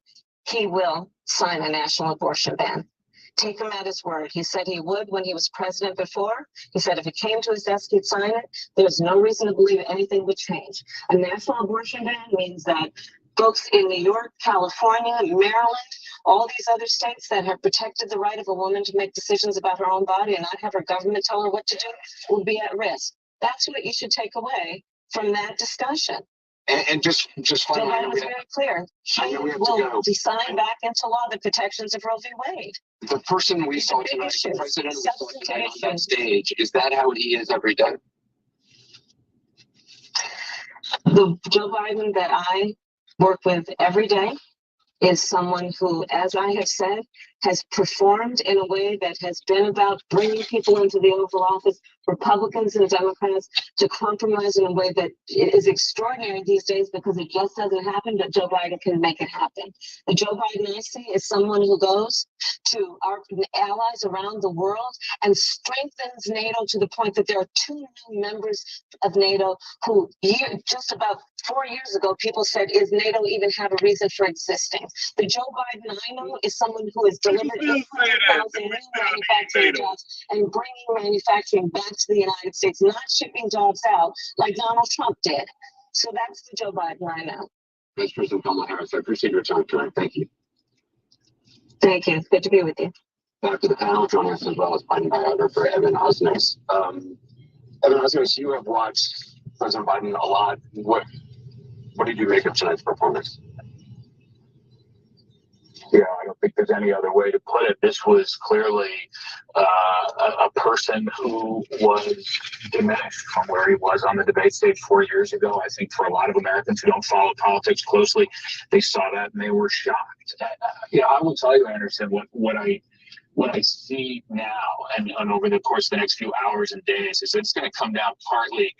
he will sign a national abortion ban. Take him at his word. He said he would when he was president before. He said if it came to his desk, he'd sign it. There's no reason to believe anything would change. A national abortion ban means that folks in New York, California, Maryland, all these other states that have protected the right of a woman to make decisions about her own body and not have her government tell her what to do will be at risk. That's what you should take away from that discussion. And just finally, Joe Biden was very clear. He will sign back into law the protections of Roe v. Wade. The person we saw tonight, the president we saw tonight on that stage, is that how he is every day? The Joe Biden that I work with every day is someone who, as I have said, has performed in a way that has been about bringing people into the Oval Office, Republicans and Democrats, to compromise in a way that is extraordinary these days because it just doesn't happen, but Joe Biden can make it happen. The Joe Biden I see is someone who goes to our allies around the world and strengthens NATO to the point that there are 2 new members of NATO who just about 4 years ago, people said, is NATO even have a reason for existing? The Joe Biden I know is someone who has delivered 800,000 new manufacturing jobs and bringing manufacturing back to the United States, not shipping jobs out like Donald Trump did. So that's the Joe Biden I know. Vice President Kamala Harris, I appreciate your time tonight. Thank you. Thank you. Good to be with you. Back to the panel, joining us as well as Biden biographer Evan Osnos. Evan Osnos, you have watched President Biden a lot. What did you make of tonight's performance? Yeah, I don't think there's any other way to put it. This was clearly a person who was diminished from where he was on the debate stage 4 years ago. I think for a lot of Americans who don't follow politics closely, they saw that and they were shocked. I will tell you, Anderson, what I see now and over the course of the next few hours and days is it's going to come down partly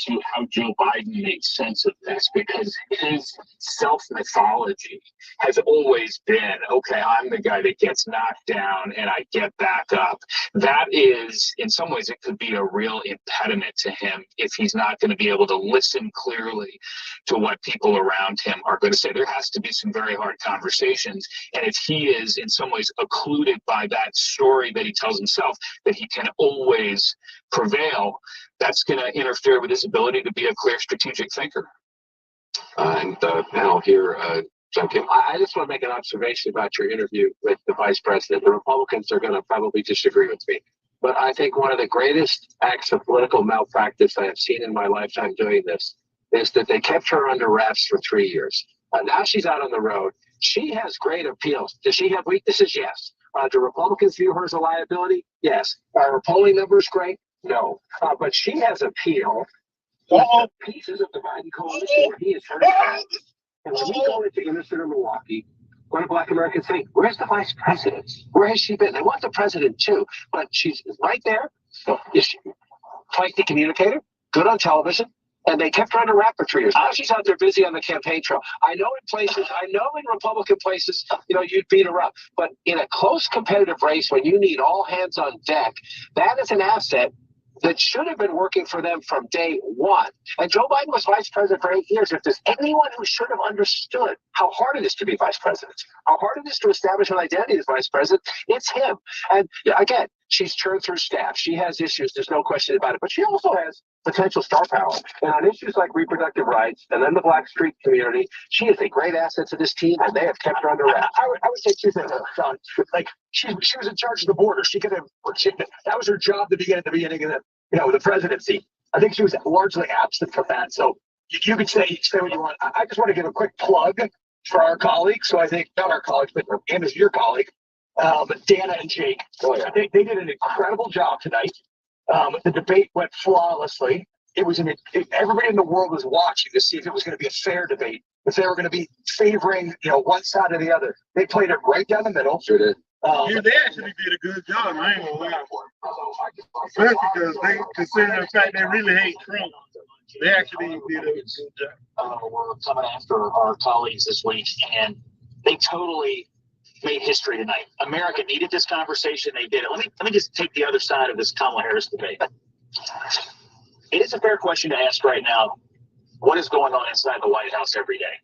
to how Joe Biden makes sense of this, because his self-mythology has always been, okay, I'm the guy that gets knocked down and I get back up. That is, in some ways, it could be a real impediment to him if he's not going to be able to listen clearly to what people around him are going to say. There has to be some very hard conversations. And if he is in some ways occluded by that story that he tells himself that he can always prevail, that's going to interfere with his ability to be a clear strategic thinker. And the panel here, John Kim, I just want to make an observation about your interview with the vice president. The Republicans are going to probably disagree with me, but I think one of the greatest acts of political malpractice I have seen in my lifetime doing this is that they kept her under wraps for 3 years. Now she's out on the road. She has great appeals. Does she have weaknesses? Yes. Do Republicans view her as a liability? Yes. Are her polling numbers great? No. But she has appeal. The pieces of the Biden coalition where he is hurt. And when we go into inner city Milwaukee, what do Black Americans say? Where's the vice president? Where has she been? They want the president too, but she's right there. Is she quite the communicator? Good on television. And they kept her under wrap for 3 years. Now she's out there busy on the campaign trail. I know in Republican places, you'd beat her up. But in a close competitive race, when you need all hands on deck, that is an asset that should have been working for them from day one. And Joe Biden was vice president for 8 years. If there's anyone who should have understood how hard it is to be vice president, how hard it is to establish an identity as vice president, it's him. And again, she's churned through staff. She has issues. There's no question about it. But she also has potential star power. And on issues like reproductive rights and then the Black street community, she is a great asset to this team, and they have kept her under wraps. I would say two things, Sean. Like, she was in charge of the border. That was her job at the beginning of the presidency. I think she was largely absent from that. So you could say what you want. I just want to give a quick plug for our colleagues. So I think, not our colleagues, but Anna's your colleague, Dana and Jake. They did an incredible job tonight. The debate went flawlessly. Everybody in the world was watching to see if it was going to be a fair debate, if they were going to be favoring one side or the other. They played it right down the middle. Sure did. They actually did a good job. I ain't gonna lie. Especially because they, considering the fact they really hate Trump, they actually did a good job. We're coming after our colleagues this week, and they totally made history tonight. America needed this conversation. They did it. Let me just take the other side of this Kamala Harris debate. It is a fair question to ask right now. What is going on inside the White House every day?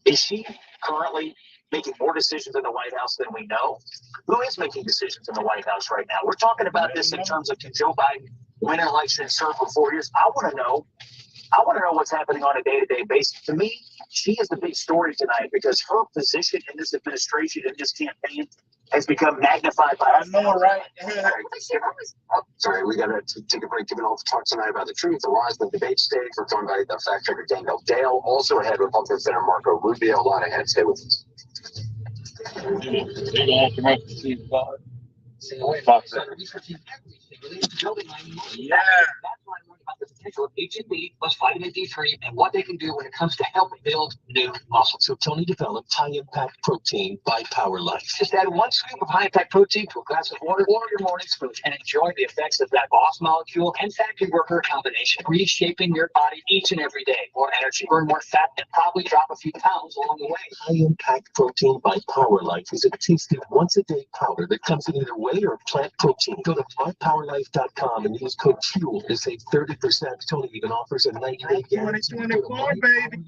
Is she currently making more decisions in the White House than we know? Who is making decisions in the White House right now? We're talking about this in terms of, can Joe Biden win an election and serve for 4 years? I want to know what's happening on a day-to-day basis. To me, she is the big story tonight because her position in this administration and this campaign has become magnified by. I know, right? Sorry, we got to take a break. Giving all the talk tonight about the truth, the lies, the debate stage. We're joined by the fact checker Daniel Dale, also ahead Republican Senator Marco Rubio. A lot ahead. Stay with us. Yeah. potential of H&B plus vitamin D3 and what they can do when it comes to helping build new muscle. So Tony developed high-impact protein by Power Life. Just add 1 scoop of high-impact protein to a glass of water or your morning's food and enjoy the effects of that boss molecule and factory worker combination, reshaping your body each and every day. More energy, burn more fat, and probably drop a few pounds along the way. High-impact protein by Power Life is a tasty once-a-day powder that comes in either whey or plant protein. Go to mypowerlife.com and use code FUEL to save 30%. Tony even offers a 90-day guarantee. 2024, baby.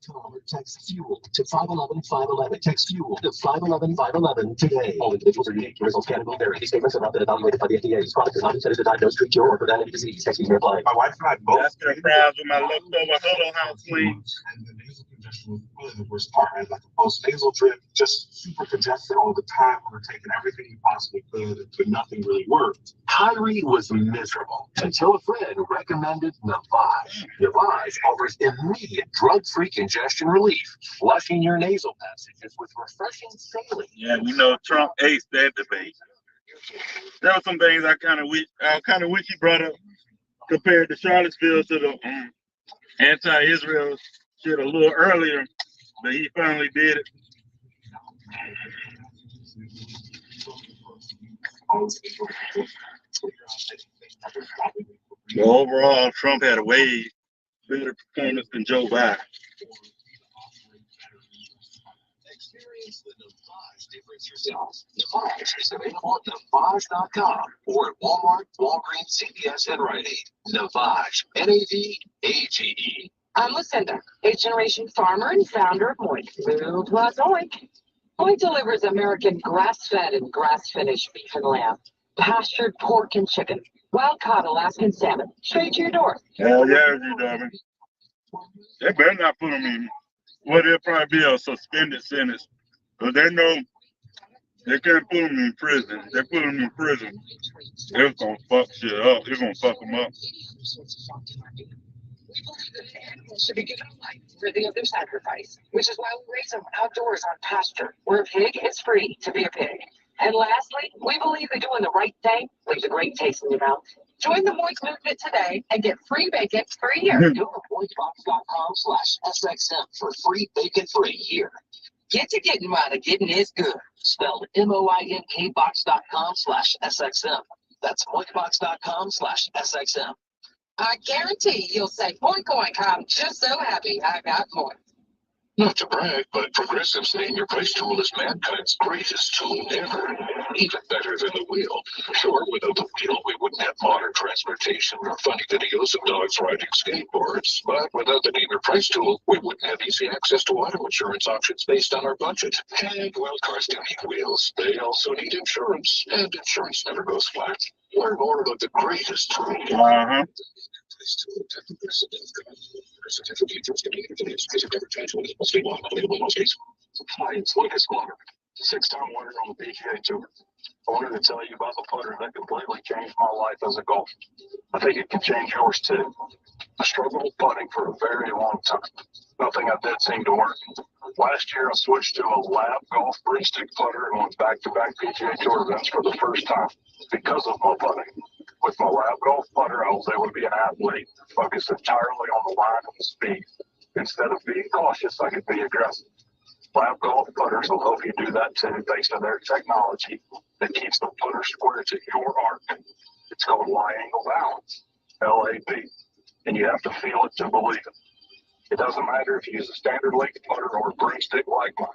Or text FUEL to 511-511. Text FUEL to 511-511 today. All individuals are unique. Results can and will vary. These statements have not been evaluated by the FDA. This product is not intended to diagnose, treat, cure, or prevent any disease. Text may apply. My wife and I both. That's the fries with my leftover Huddle House wings. And the nasal congestion was really the worst part. I had like a post-nasal drip, just super congested all the time. We were taking everything we possibly could, but nothing really worked. Kyrie was miserable until a friend recommended Navage. Navage offers immediate drug-free congestion relief, flushing your nasal passages with refreshing saline. Yeah, we know Trump aced that debate. There were some things I kind of wish he brought up compared to Charlottesville to the anti-Israel shit a little earlier, but he finally did it. But overall, Trump had a way better performance than Joe Biden. Experience the Navage difference yourself. Navage is available at Navage.com or at Walmart, Walgreens, CVS, and Rite Aid. Navage, N-A-V-A-G-E. I'm Lucinda, 8th-generation farmer and founder of Moink. Food plus Oink. Oink delivers American grass-fed and grass-finished beef and lamb, pastured pork and chicken, wild-caught Alaskan salmon, straight to your door. Hell yeah, you dummy. They better not put them in. Well, there'll probably be a suspended sentence. But they know they can't put them in prison. They put them in prison, it's gonna fuck shit up. It's gonna fuck them up. Animals should be given a life worthy of their sacrifice, which is why we raise them outdoors on pasture, where a pig is free to be a pig. And lastly, we believe that doing the right thing leaves a great taste in your mouth. Join the Moink movement today and get free bacon for a year. Go to moinkbox.com/SXM for free bacon for a year. Get to getting while the getting is good. Spelled moinkbox.com/SXM. That's moinkbox.com/SXM. I guarantee you'll say, Moink Oink, I'm just so happy I got Moink. Not to brag, but Progressive's Name Your Price tool is mankind's greatest tool ever. Even better than the wheel. Sure, without the wheel, we wouldn't have modern transportation or funny videos of dogs riding skateboards. But without the Name Your Price tool, we wouldn't have easy access to auto insurance options based on our budget. And while cars do need wheels, they also need insurance. And insurance never goes flat. Learn more about the greatest tool. Clients like a squatter, 6-time winner on the PGA Tour. I wanted to tell you about the putter that completely changed my life as a golfer. I think it can change yours too. I struggled with putting for a very long time. Nothing I did seemed to work. Last year, I switched to a lab golf broomstick putter and went back-to-back PGA Tour events for the first time because of my putting. With my lab golf putter, I was able to be an athlete, focus entirely on the line and the speed. Instead of being cautious, I could be aggressive. Lab golf putters will help you do that too, thanks to their technology that keeps the putter square to your arc. It's called Y-angle balance, LAB, and you have to feel it to believe it. It doesn't matter if you use a standard length putter or a broomstick like mine.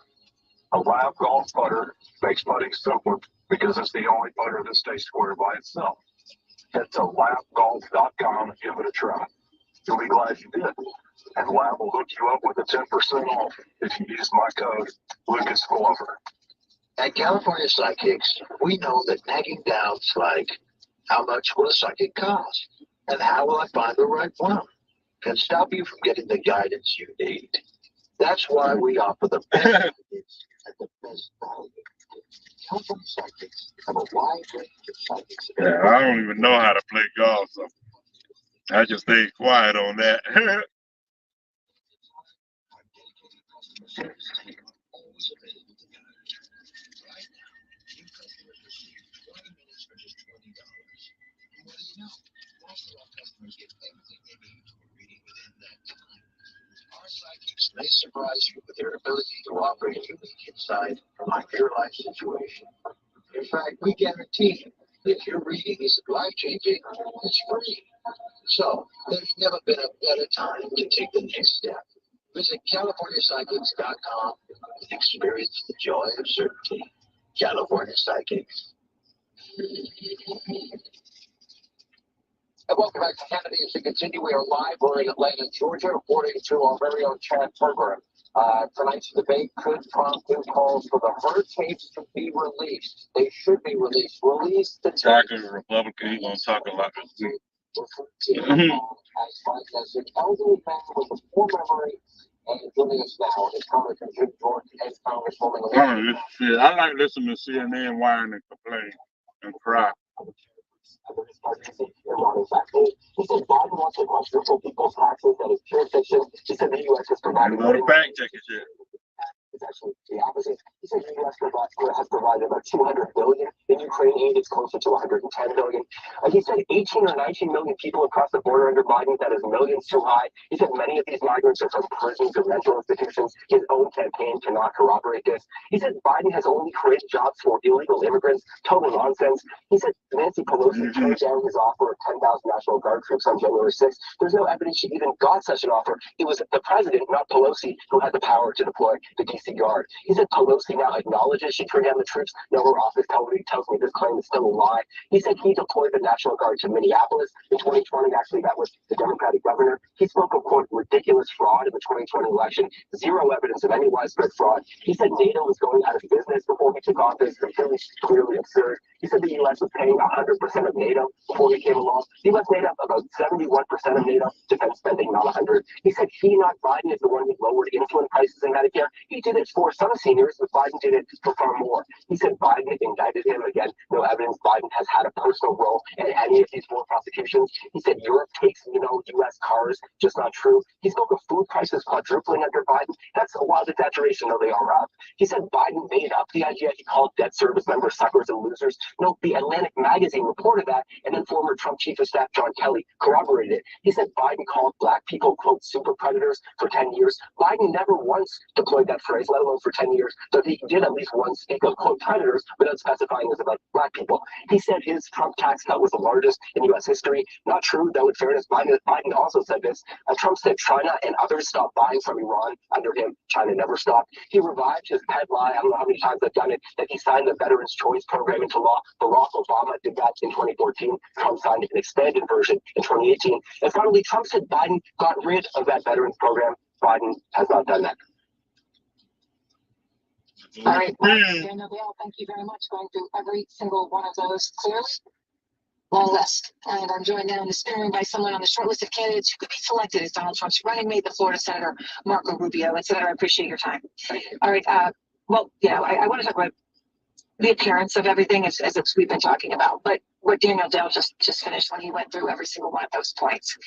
A lab golf putter makes putting simpler because it's the only putter that stays square by itself. Head to labgolf.com and give it a try. You'll be glad you did. And Lab will hook you up with a 10% off if you use my code LucasGlover. At California Psychics, we know that nagging doubts like, how much will a psychic cost? And how will I find the right one? Can stop you from getting the guidance you need. That's why we offer the best guidance at the best value. California Psychics have a wide range of psychics. Yeah, I don't even know how to play golf, so I just stay quiet on that. New customers receive 20 minutes for just $20. And what do you know? Most of our customers get everything they need from a reading within that time. Our psychics may surprise you with their ability to operate unique insight from your life situation. In fact, we guarantee if your reading is life-changing, it's free. So, there's never been a better time to take the next step. Visit CaliforniaPsychics.com and experience the joy of certainty. California Psychics. And welcome back to Kennedy. As we continue, we are live. We're in Atlanta, Georgia, reporting to our very own Chad Perger. Tonight's debate could prompt new calls for the Hurt tapes to be released. They should be released. Release the tapes. Talking Republican, he's going to talk a lot this week. As an elderly man with a poor memory, and joining us now is Congressman Jim Jordan and Congresswoman. I like listening to CNN whine and complain and cry. He said Biden wants to quadruple people's taxes. That is pure fiction. He said the U.S. has provided. Go to bank, take a shit. It's actually the opposite. He said the U.S. has provided about $200 billion in Ukraine aid. It's closer to $110 billion. He said 18 or 19 million people across the border under Biden. That is millions too high. He said many of these migrants are from prisons or mental institutions. His own campaign cannot corroborate this. He said Biden has only created jobs for illegal immigrants. Total nonsense. He said Nancy Pelosi turned down his offer of 10,000 National Guard troops on January 6th. There's no evidence she even got such an offer. It was the president, not Pelosi, who had the power to deploy the D.C. Guard. He said Pelosi now acknowledges she turned down the troops. No, her office tells me this claim is still a lie. He said he deployed the National Guard to Minneapolis in 2020. Actually, that was the Democratic governor. He spoke of, quote, ridiculous fraud in the 2020 election. Zero evidence of any widespread fraud. He said NATO was going out of business before he took office. Clearly absurd. He said the U.S. was paying 100% of NATO before he came along. The U.S. made up about 71% of NATO defense spending, not 100. He said he, not Biden, is the one who lowered insulin prices in Medicare. He did it for some seniors, but Biden did it for far more. He said Biden indicted him. Again, no evidence Biden has had a personal role in any of these four prosecutions. He said Europe takes, U.S. cars. Just not true. He spoke of food prices quadrupling under Biden. That's a wild exaggeration, though they are up. He said Biden made up the idea. He called debt service members suckers and losers. No, the Atlantic magazine reported that, and then former Trump chief of staff John Kelly corroborated it. He said Biden called black people, quote, super predators for 10 years. Biden never once deployed that phrase, let alone for 10 years, though he did at least once speak of, quote, predators without specifying this about black people. He said his Trump tax cut was the largest in U.S. history. Not true, though, in fairness, Biden also said this. Trump said China and others stopped buying from Iran under him. China never stopped. He revived his pet lie. I don't know how many times I've done it, that he signed the Veterans Choice Program into law. Barack Obama did that in 2014. Trump signed an expanded version in 2018. And finally, Trump said Biden got rid of that Veterans Program. Biden has not done that. All right, Daniel Dale, thank you very much. Going through every single one of those clearly. Long list. And I'm joined now in the spin room by someone on the short list of candidates who could be selected as Donald Trump's running mate, the Florida Senator Marco Rubio. And Senator, I appreciate your time. All right. I want to talk about the appearance of everything as we've been talking about, but what Daniel Dale just finished when he went through every single one of those points,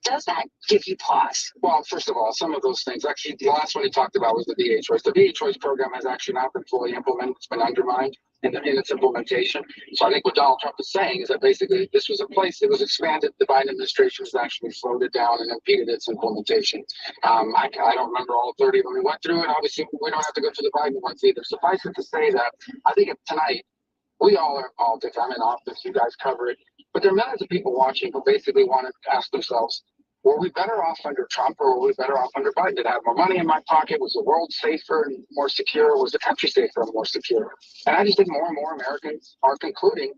does that give you pause? Well, first of all, some of those things, actually, the last one he talked about was the VA choice. The VA choice program has actually not been fully implemented. It's been undermined in its implementation. So I think what Donald Trump is saying is that basically this was a place that was expanded. The Biden administration has actually slowed it down and impeded its implementation. I don't remember all 30 when we went through it. Obviously, we don't have to go through the Biden ones either. Suffice it to say that I think tonight, we all are in politics. I'm in office. You guys cover it. But there are millions of people watching who basically want to ask themselves, were we better off under Trump or were we better off under Biden? Did I have more money in my pocket? Was the world safer and more secure? Was the country safer and more secure? And I just think more and more Americans are concluding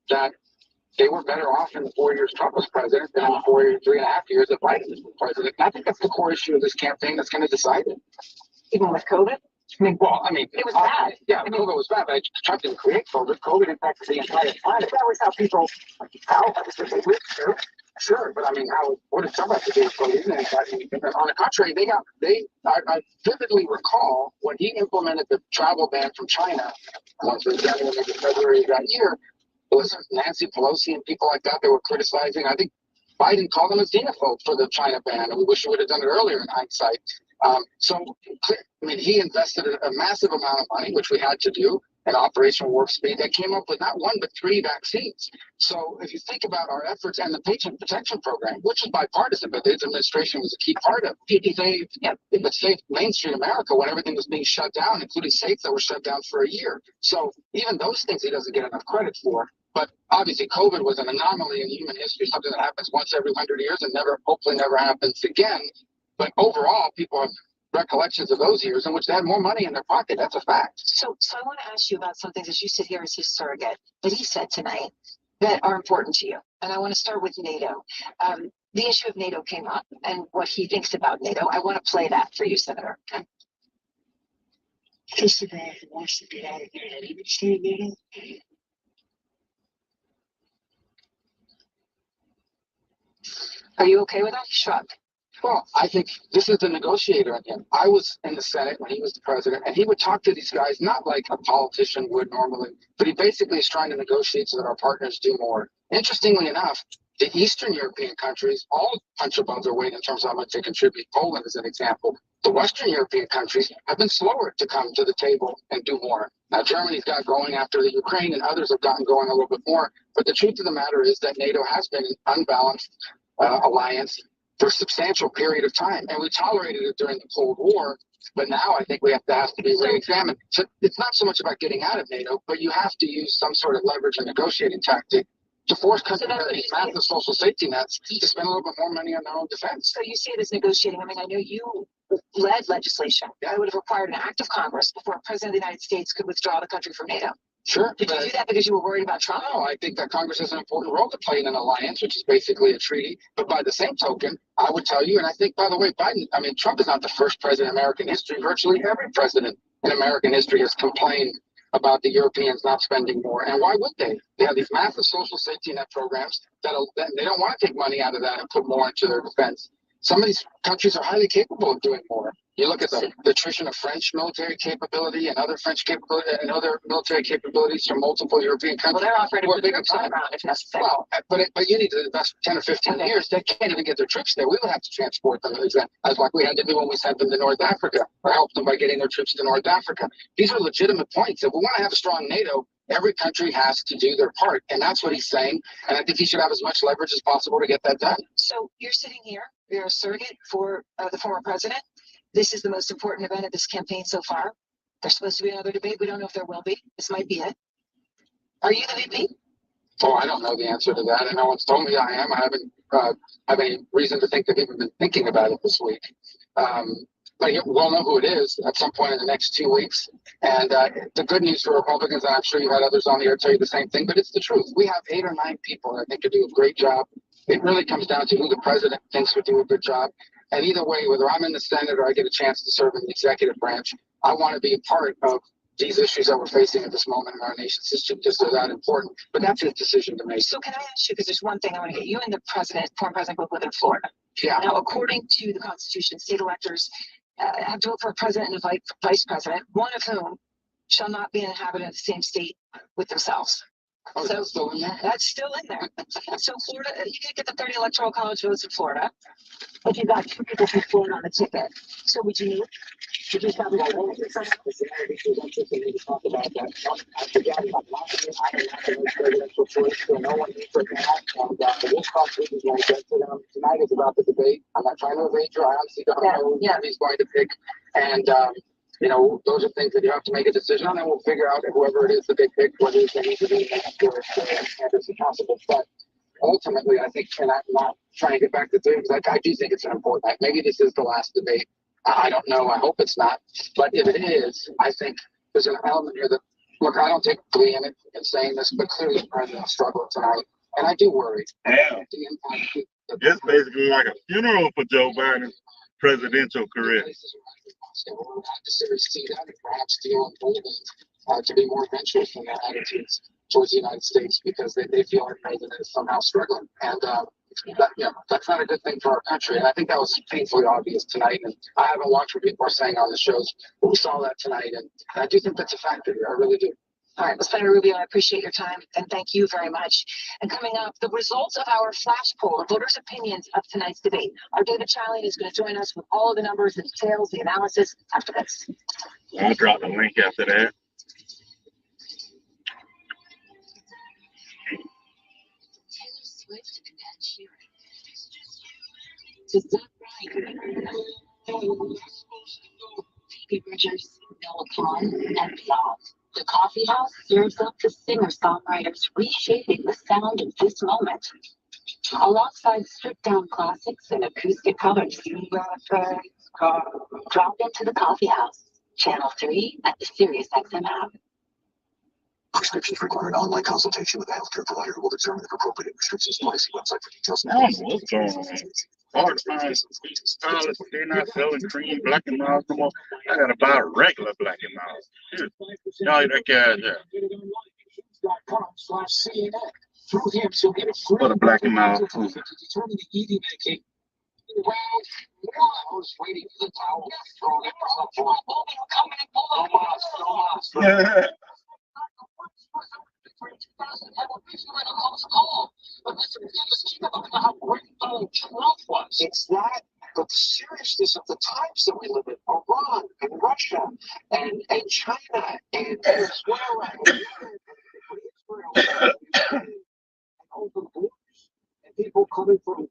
that they were better off in the 4 years Trump was president than in the 3.5 years that Biden was president. And I think that's the core issue of this campaign that's going to decide it. Even with COVID? It was bad. Yeah, COVID was bad, but Trump didn't create COVID. COVID impacted the entire planet. That was how people felt. Sure, but what did Trump have to do with COVID? On the contrary, I vividly recall when he implemented the travel ban from China, once it was January and February of that year, it was Nancy Pelosi and people like that were criticizing. I think Biden called them a xenophobe for the China ban, and we wish we would have done it earlier in hindsight. He invested a massive amount of money, which we had to do. and Operation Warp Speed that came up with not one but 3 vaccines. So if you think about our efforts and the Patient Protection Program, which is bipartisan, but this administration was a key part of it saved Main Street America when everything was being shut down, including states that were shut down for a year. So even those things he doesn't get enough credit for. But obviously, COVID was an anomaly in human history, something that happens once every 100 years and hopefully never happens again. But overall, people have recollections of those years in which they had more money in their pocket. That's a fact. So I want to ask you about some things as you sit here as his surrogate that he said tonight that are important to you. And I want to start with NATO. The issue of NATO came up and what he thinks about NATO. I want to play that for you, Senator. Okay? Just a guy who wants to get out of NATO. Are you going to stay in NATO? Are you okay with that? He shrugged. Well, I think this is the negotiator in him. I was in the Senate when he was the president, and he would talk to these guys not like a politician would normally, but he basically is trying to negotiate so that our partners do more. Interestingly enough, the Eastern European countries all punch above their weight in terms of how much they contribute. Poland is an example. The Western European countries have been slower to come to the table and do more. Now, Germany's got going after the Ukraine, and others have gotten going a little bit more. But the truth of the matter is that NATO has been an unbalanced alliance for a substantial period of time, and we tolerated it during the Cold War, but now I think we have to be re-examined. So it's not so much about getting out of NATO, but you have to use some sort of leverage and negotiating tactic to force countries that have these massive social safety nets to spend a little bit more money on their own defense. So you see it as negotiating. I mean, I know you led legislation that would have required an act of Congress before a president of the United States could withdraw the country from NATO. Sure. Did you do that because you were worried about Trump? No, I think that Congress has an important role to play in an alliance, which is basically a treaty. But by the same token, I would tell you, and I think, by the way, Trump is not the first president in American history. Virtually every president in American history has complained about the Europeans not spending more. And why would they? They have these massive social safety net programs that they don't want to take money out of that and put more into their defense. Some of these countries are highly capable of doing more. You look at the attrition of French military capability and other French capability and other military capabilities from multiple European countries. Well, they're offering to put their troops on the ground if necessary. Well, but you need to invest 10 or 15 years. They can't even get their troops there. We would have to transport them, as like we had to do when we sent them to North Africa, or help them by getting their troops to North Africa. These are legitimate points. If we want to have a strong NATO, every country has to do their part, and that's what he's saying. And I think he should have as much leverage as possible to get that done. So you're sitting here. You're a surrogate for the former president. This is the most important event of this campaign so far. There's supposed to be another debate. We don't know if there will be. This might be it. Are you the VP? Oh, I don't know the answer to that, and no one's told me I am. I haven't have any reason to think they've even been thinking about it this week. But we'll know who it is at some point in the next 2 weeks. And the good news for Republicans, and I'm sure you had others on the air tell you the same thing, but it's the truth. We have 8 or 9 people that I think could do a great job. It really comes down to who the president thinks would do a good job. And either way, whether I'm in the Senate or I get a chance to serve in the executive branch, I want to be a part of these issues that we're facing at this moment in our nation's history because they're that important. But that's his decision to make. So can I ask you, because there's one thing I want to get you and the former president both live in Florida. Yeah. Now, according to the Constitution, state electors have to vote for a president and a vice president, one of whom shall not be an inhabitant of the same state with themselves. Oh, so that's still in there? That's still in there. So Florida, you can get the 30 electoral college votes in Florida, but you got 2 people from Florida on the ticket. So would you talk about that. I forget about I don't have to make presidential choice, so no one needs to that. And we'll talk to you when we get to them. Tonight is about the debate. I'm not trying to evade you. I honestly don't know who he's going to pick. And those are things that you have to make a decision on, and we'll figure out if whoever it is that they pick, whether it's they need to be as possible. But ultimately, I think, and I'm not trying to get back to things, I do think it's an important night. Maybe this is the last debate. I don't know. I hope it's not. But if it is, I think there's an element here that, look, I don't take glee in it in saying this, but clearly the president struggled tonight. And I do worry. Yeah. It's basically like a funeral for Joe Biden's presidential career. See that and perhaps feel emboldened to be more adventurous in their attitudes towards the United States because they feel our president is somehow struggling. And that's not a good thing for our country. And I think that was painfully obvious tonight. And I haven't watched what people are saying on the shows, but we saw that tonight. And I do think that's a factor here. I really do. All right, Senator Rubio, I appreciate your time, and thank you very much. And coming up, the results of our flash poll, voters' opinions of tonight's debate. Our David Chiley is going to join us with all of the numbers, the details, the analysis after this. I'll drop the link after that. Is that right? Phoebe Bridgers, Noah Kahan, and beyond. The Coffee House serves up the singer-songwriters reshaping the sound of this moment. Alongside stripped-down classics and acoustic covers, drop into the Coffee House, Channel 3 at the SiriusXM app. Prescriptions require an online consultation with a healthcare provider who will determine if appropriate restrictions apply. See website for details. What's going on? Hard to find college, they're not selling cream black and mild no more. I gotta buy regular black and mild. Y'all that guy there. Through him, she'll get a free For the black and mild. to determine the ED medication. Well, I was waiting for the towel thrown in for some Yeah. It's that, but the seriousness of the times that we live in, Iran and Russia and China and Venezuela and open borders and people coming from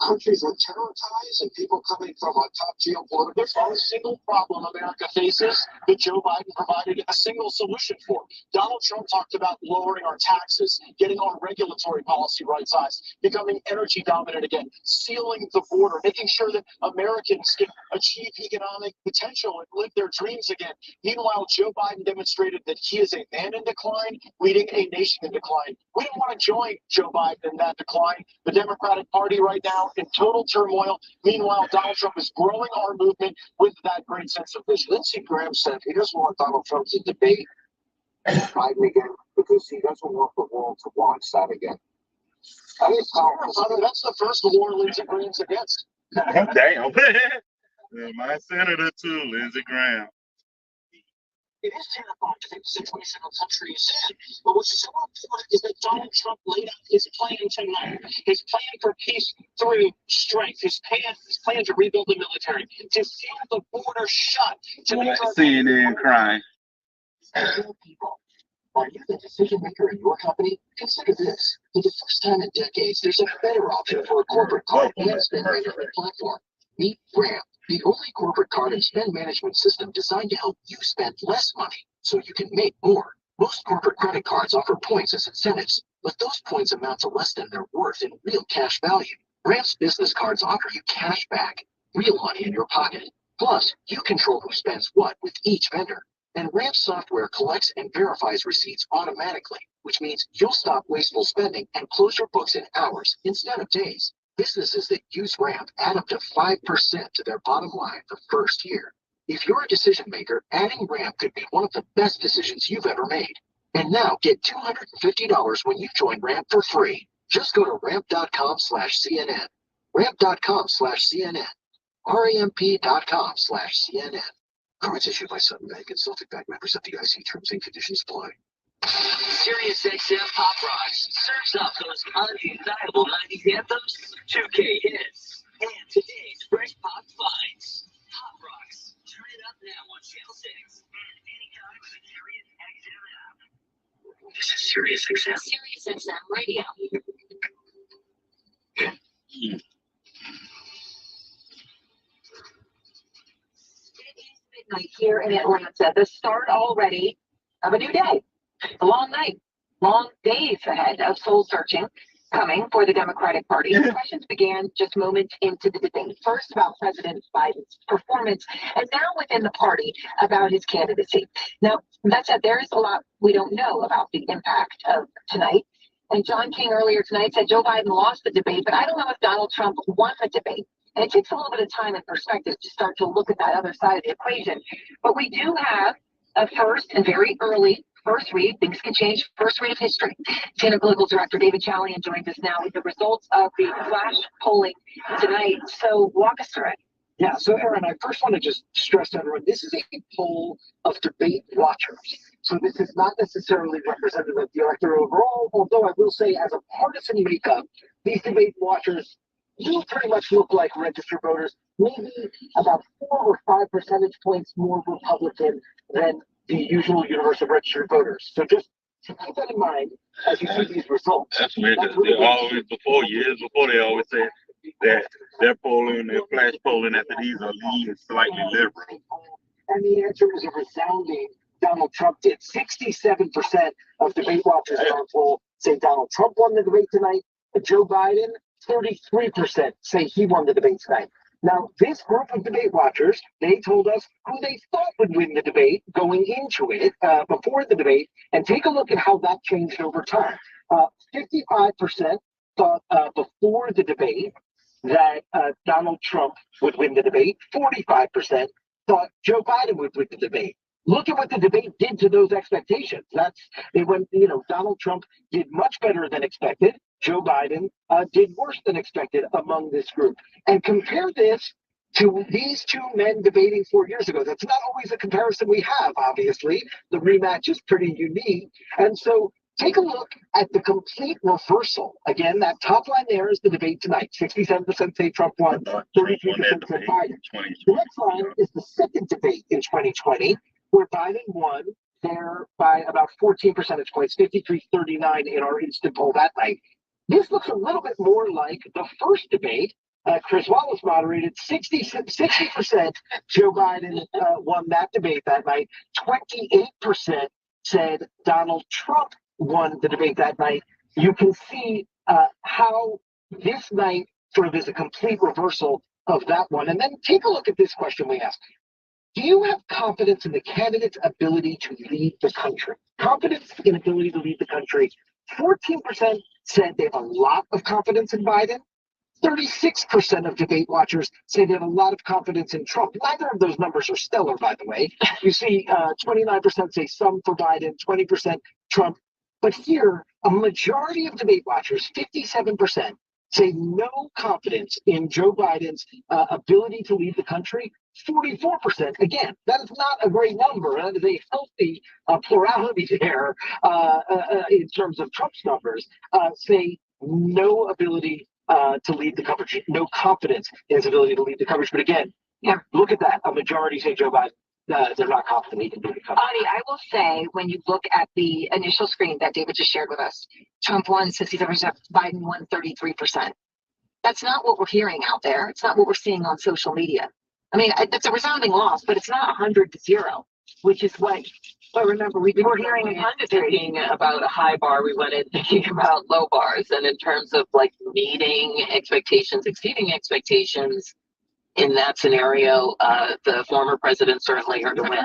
countries with terror ties and people coming from a top geopolitical. There's not a single problem America faces that Joe Biden provided a single solution for. Donald Trump talked about lowering our taxes, getting our regulatory policy right-sized, becoming energy dominant again, sealing the border, making sure that Americans can achieve economic potential and live their dreams again. Meanwhile, Joe Biden demonstrated that he is a man in decline, leading a nation in decline. We don't want to join Joe Biden in that decline. The Democratic Party right now in total turmoil. Meanwhile, Donald Trump is growing our movement with that great sense of vision. Lindsey Graham said he doesn't want Donald Trump to debate Biden again because he doesn't want the world to watch that again. That is how, that's the first war Lindsey Graham's against. Oh, damn. Yeah, my senator too, Lindsey Graham. It is terrifying to think the situation the country is in. But what's so important is that Donald Trump laid out his plan tonight. His plan for peace through strength. His plan to rebuild the military. To seal the border shut. To make our CNN crying. people. Are you the decision maker in your company? Consider this. For the first time in decades, there's a better option for a corporate card and spend management platform. Meet Ramp, the only corporate card and spend management system designed to help you spend less money so you can make more. Most corporate credit cards offer points as incentives, but those points amount to less than their worth in real cash value. Ramp's business cards offer you cash back, real money in your pocket. Plus, you control who spends what with each vendor. And Ramp software collects and verifies receipts automatically, which means you'll stop wasteful spending and close your books in hours instead of days. Businesses that use Ramp add up to 5% to their bottom line the first year. If you're a decision maker, adding Ramp could be one of the best decisions you've ever made. And now get $250 when you join Ramp for free. Just go to ramp.com/CNN. Ramp.com/CNN. RAMP.com/CNN. Cards issued by Sutton Bank and Celtic Bank, members of the IC. Terms and conditions apply. SiriusXM Pop Rocks serves up those undeniable 90s anthems, 2K hits, and today's fresh pop finds. Pop Rocks, turn it up now on Channel 6 and anytime on the SiriusXM app. This is SiriusXM. SiriusXM Radio. Midnight here in Atlanta. The start already of a new day. A long night, long days ahead of soul searching coming for the Democratic Party. The questions began just moments into the debate. First about President Biden's performance, and now within the party about his candidacy. Now, that said, there is a lot we don't know about the impact of tonight. And John King earlier tonight said Joe Biden lost the debate, but I don't know if Donald Trump won the debate. And it takes a little bit of time and perspective to start to look at that other side of the equation. But we do have a first and very early first read. Things can change. First read of history. Senior Political Director David Chalian joins us now with the results of the flash polling tonight. So walk us through it. Yeah, so Aaron, I first want to just stress to everyone, this is a poll of debate watchers. So this is not necessarily representative of the electorate overall, although I will say as a partisan makeup, these debate watchers do pretty much look like registered voters, maybe about 4 or 5 percentage points more Republican than the usual universe of registered voters. So just to keep that in mind as you see these results. That's weird. They always, years before, they always say that they're polling, they're flash polling after these are leaning slightly liberal. And the answer is a resounding Donald Trump did. 67% of debate watchers in our poll say Donald Trump won the debate tonight. Joe Biden, 33% say he won the debate tonight. Now, this group of debate watchers, they told us who they thought would win the debate going into it before the debate, and take a look at how that changed over time. 55% thought before the debate that Donald Trump would win the debate. 45% thought Joe Biden would win the debate. Look at what the debate did to those expectations. They went, Donald Trump did much better than expected. Joe Biden did worse than expected among this group. And compare this to these two men debating 4 years ago. That's not always a comparison we have, obviously. The rematch is pretty unique. And so take a look at the complete reversal. Again, that top line there is the debate tonight. 67% say Trump won, 33% say Biden. The next line is the second debate in 2020, where Biden won there by about 14 percentage points, 53-39 in our instant poll that night. This looks a little bit more like the first debate. Chris Wallace moderated 60% Joe Biden won that debate that night. 28% said Donald Trump won the debate that night. You can see how this night sort of is a complete reversal of that one. And then take a look at this question we asked. Do you have confidence in the candidate's ability to lead the country? Confidence in ability to lead the country. 14% said they have a lot of confidence in Biden. 36% of debate watchers say they have a lot of confidence in Trump. Neither of those numbers are stellar, by the way. You see 29% say some for Biden, 20% Trump. But here, a majority of debate watchers, 57%, say no confidence in Joe Biden's ability to lead the country. 44%, again, that is not a great number. That is a healthy plurality there in terms of Trump's numbers, say no ability to lead the coverage, no confidence in his ability to lead the coverage. But again, look at that. A majority say Joe Biden. They're not confident he can do the coverage. Audie, I will say, when you look at the initial screen that David just shared with us, Trump won 67%, Biden won 33%. That's not what we're hearing out there. It's not what we're seeing on social media. I mean, it's a resounding loss, but it's not 100-0, which is what. But remember, we were hearing in Thinking about a high bar, we went in thinking about low bars, and in terms of like meeting expectations, exceeding expectations, in that scenario, the former president certainly earned a win.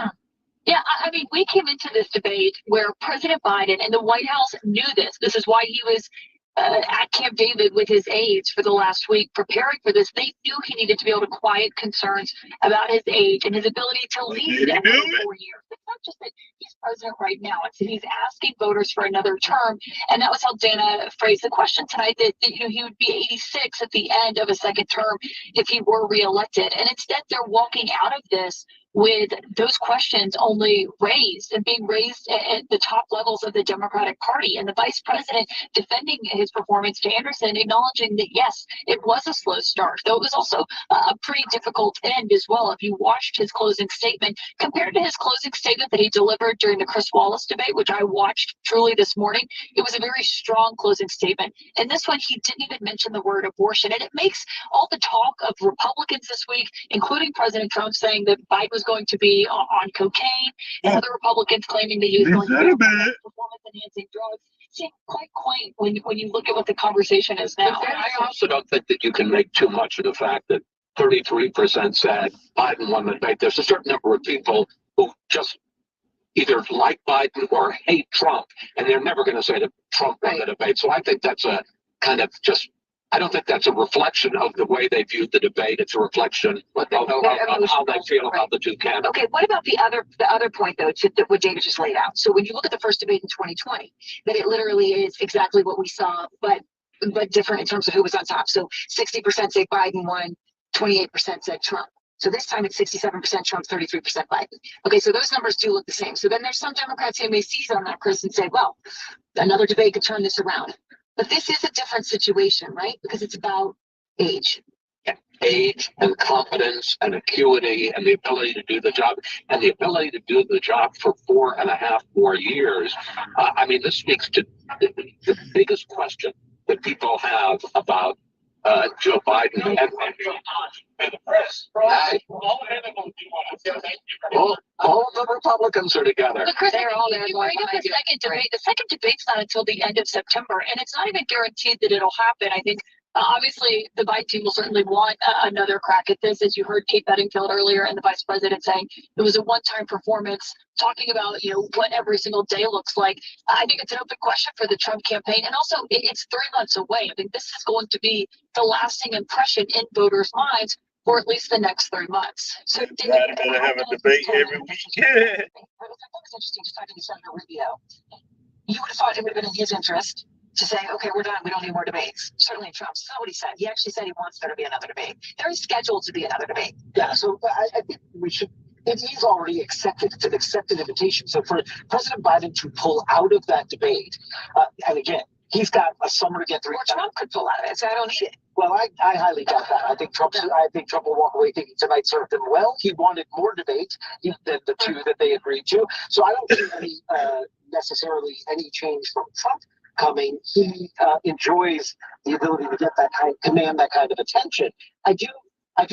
Yeah, I mean, we came into this debate where President Biden and the White House knew this. This is why he was at Camp David with his aides for the last week preparing for this. They knew he needed to be able to quiet concerns about his age and his ability to lead after 4 years. It's not just that he's president right now. It's that he's asking voters for another term. And that was how Dana phrased the question tonight, that he would be 86 at the end of a second term if he were reelected. And instead, they're walking out of this with those questions only raised and being raised at the top levels of the Democratic Party. And the vice president defending his performance to Anderson, acknowledging that, yes, it was a slow start, though it was also a pretty difficult end as well. If you watched his closing statement, compared to his closing statement that he delivered during the Chris Wallace debate, which I watched truly this morning, it was a very strong closing statement. And this one, he didn't even mention the word abortion. And it makes all the talk of Republicans this week, including President Trump, saying that Biden was going to be on cocaine, and other Republicans claiming that he was going to be on performance-enhancing drugs. Seems quite quaint when you look at what the conversation is now. I also don't think that you can make too much of the fact that 33% said Biden won the debate. There's a certain number of people who just either like Biden or hate Trump, and they're never going to say that Trump won the debate. So I think that's a kind of just, I don't think that's a reflection of the way they viewed the debate. It's a reflection of how they feel about the two candidates. Okay, what about the other point, though, to what David just laid out? So when you look at the first debate in 2020, that it literally is exactly what we saw, but different in terms of who was on top. So 60% say Biden won, 28% said Trump. So this time it's 67% Trump, 33% Biden. Okay, so those numbers do look the same. So then there's some Democrats who may seize on that, Chris, and say, well, another debate could turn this around. But this is a different situation, right? Because it's about age. Age and competence and acuity and the ability to do the job and the ability to do the job for 4.5 more years. I mean, this speaks to the biggest question that people have about Joe Biden and the press. Hey, all the Republicans are together. But Chris, they're all there. You bring up the second debate. The second debate's not until the end of September, and it's not even guaranteed that it'll happen. I think obviously the Biden team will certainly want another crack at this, as you heard Kate Bedingfield earlier and the vice president saying it was a one-time performance, talking about what every single day looks like. I think it's an open question for the Trump campaign, and also it's 3 months away. I think this is going to be the lasting impression in voters' minds for at least the next 3 months. So Everybody better have a debate every week. It was interesting just talking to Senator Rubio. You would have thought it would have been in his interest to say, okay, we're done. We don't need more debates. Certainly Trump's not what he said. He actually said he wants there to be another debate. There is scheduled to be another debate. Yeah, so I think we should. He's already accepted. It's an accepted invitation. So for President Biden to pull out of that debate, and again, he's got a summer to get through. Or Trump could pull out of it. So I don't need it. Well, I highly doubt that. I think Trump will walk away thinking tonight served him well. He wanted more debate than the two that they agreed to. So I don't see any necessarily any change from Trump coming. He enjoys the ability to get command that kind of attention. I do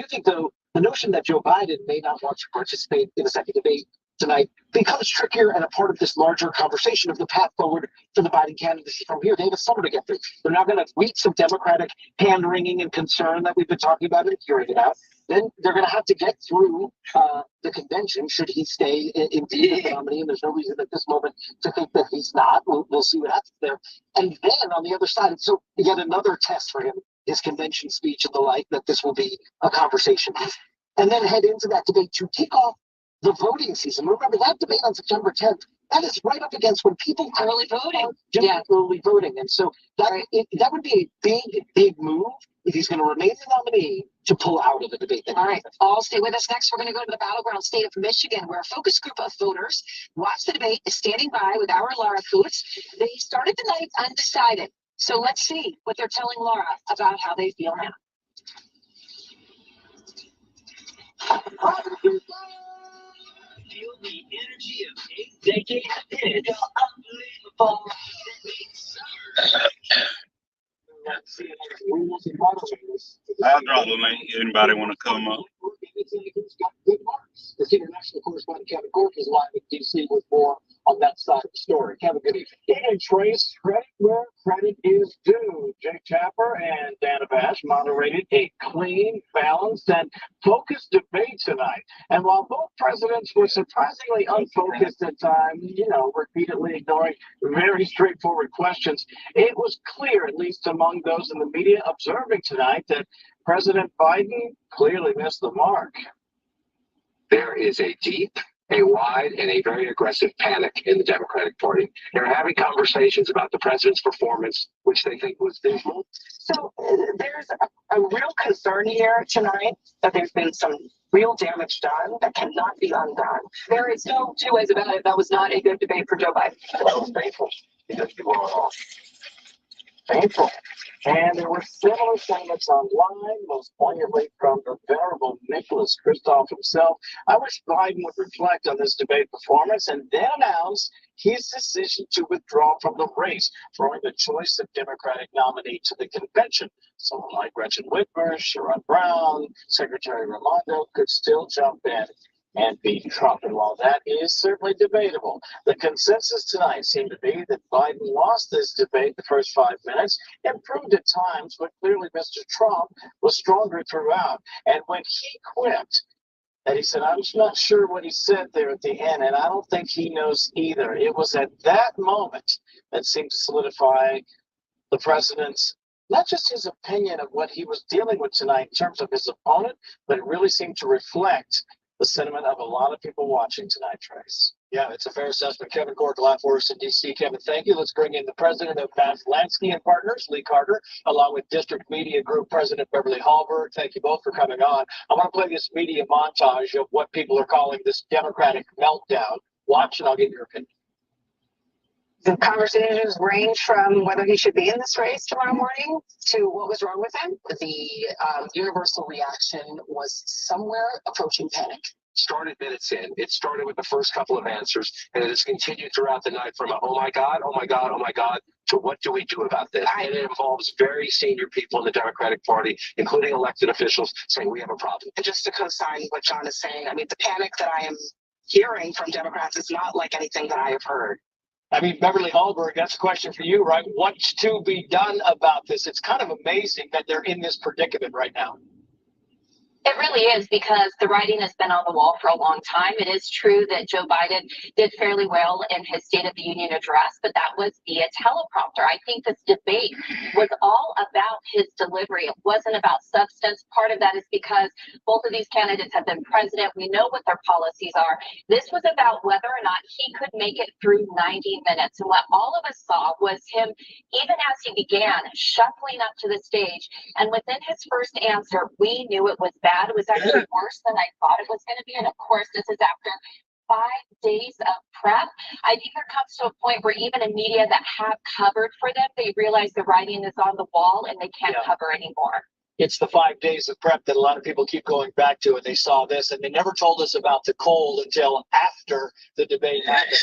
think, though, the notion that Joe Biden may not want to participate in the second debate tonight becomes trickier and a part of this larger conversation of the path forward for the Biden candidacy from here. They have a summer to get through. They're now going to weeks of Democratic hand-wringing and concern that we've been talking about and hearing about. Then they're going to have to get through the convention should he stay indeed the nominee, and there's no reason at this moment to think that he's not. We'll see what happens there. And then on the other side, so yet another test for him, his convention speech and the like, that this will be a conversation piece. And then head into that debate to kick off the voting season. Remember that debate on September 10th? That is right up against when people early voting. Early voting. And so that would be a big move if he's going to remain the nominee to pull out of the debate. All right, all stay with us. Next, we're going to go to the battleground state of Michigan, where a focus group of voters watched the debate, is standing by with our Laura Coots. They started the night undecided. So let's see what they're telling Laura about how they feel now. Feel the energy of 8 decades ahead. Unbelievable. I'll drop them. Anybody want to come up? The senior national correspondent Kevin Gork is live in D.C. with more on that side of the story. Kevin, good evening. And Trace, credit where credit is due. Jake Tapper and Dana Bash moderated a clean, balanced, and focused debate tonight. And while both presidents were surprisingly unfocused at times, repeatedly ignoring very straightforward questions, it was clear, at least among those in the media observing tonight, that President Biden clearly missed the mark. There is a deep, a wide, and a very aggressive panic in the Democratic Party. They're having conversations about the president's performance, which they think was dismal. So there's a real concern here tonight that there's been some real damage done that cannot be undone. There is no two ways about it. That was not a good debate for Joe Biden. That was painful. Because people are off. Painful. And there were similar sentiments online, most poignantly from the venerable Nicholas Kristof himself. I wish Biden would reflect on this debate performance and then announce his decision to withdraw from the race, throwing the choice of Democratic nominee to the convention. Someone like Gretchen Whitmer, Sherrod Brown, Secretary Raimondo could still jump in and beat Trump. And while that is certainly debatable, the consensus tonight seemed to be that Biden lost this debate the first 5 minutes, improved at times, but clearly Mr. Trump was stronger throughout. And when he quipped, and he said, I'm not sure what he said there at the end, and I don't think he knows either. It was at that moment that seemed to solidify the president's, not just his opinion of what he was dealing with tonight in terms of his opponent, but it really seemed to reflect the sentiment of a lot of people watching tonight, Trace. Yeah, it's a fair assessment. Kevin Gork, live for us in D.C. Kevin, thank you. Let's bring in the president of Lansky and Partners, Lee Carter, along with District Media Group President Beverly Hallberg. Thank you both for coming on. I want to play this media montage of what people are calling this Democratic meltdown. Watch, and I'll give your opinion. The conversations range from whether he should be in this race tomorrow morning to what was wrong with him. The universal reaction was somewhere approaching panic. started minutes in. It started with the first couple of answers, and it has continued throughout the night from a, oh my God, oh my God, oh my God, to what do we do about this? And it involves very senior people in the Democratic Party, including elected officials, saying we have a problem. And just to co-sign what John is saying, I mean, the panic that I am hearing from Democrats is not like anything that I have heard. I mean, Beverly Hallberg, that's a question for you, right? What's to be done about this? It's kind of amazing that they're in this predicament right now. It really is, because the writing has been on the wall for a long time. It is true that Joe Biden did fairly well in his State of the Union address, but that was via teleprompter. I think this debate was all about his delivery. It wasn't about substance. Part of that is because both of these candidates have been president. We know what their policies are. This was about whether or not he could make it through 90 minutes. And what all of us saw was him, even as he began, shuffling up to the stage. And within his first answer, we knew it was bad. It was actually worse than I thought it was going to be. And of course, this is after 5 days of prep. I think there comes to a point where even in media that have covered for them, they realize the writing is on the wall and they can't cover anymore. It's the 5 days of prep that a lot of people keep going back to, and they saw this, and they never told us about the cold until after the debate happened.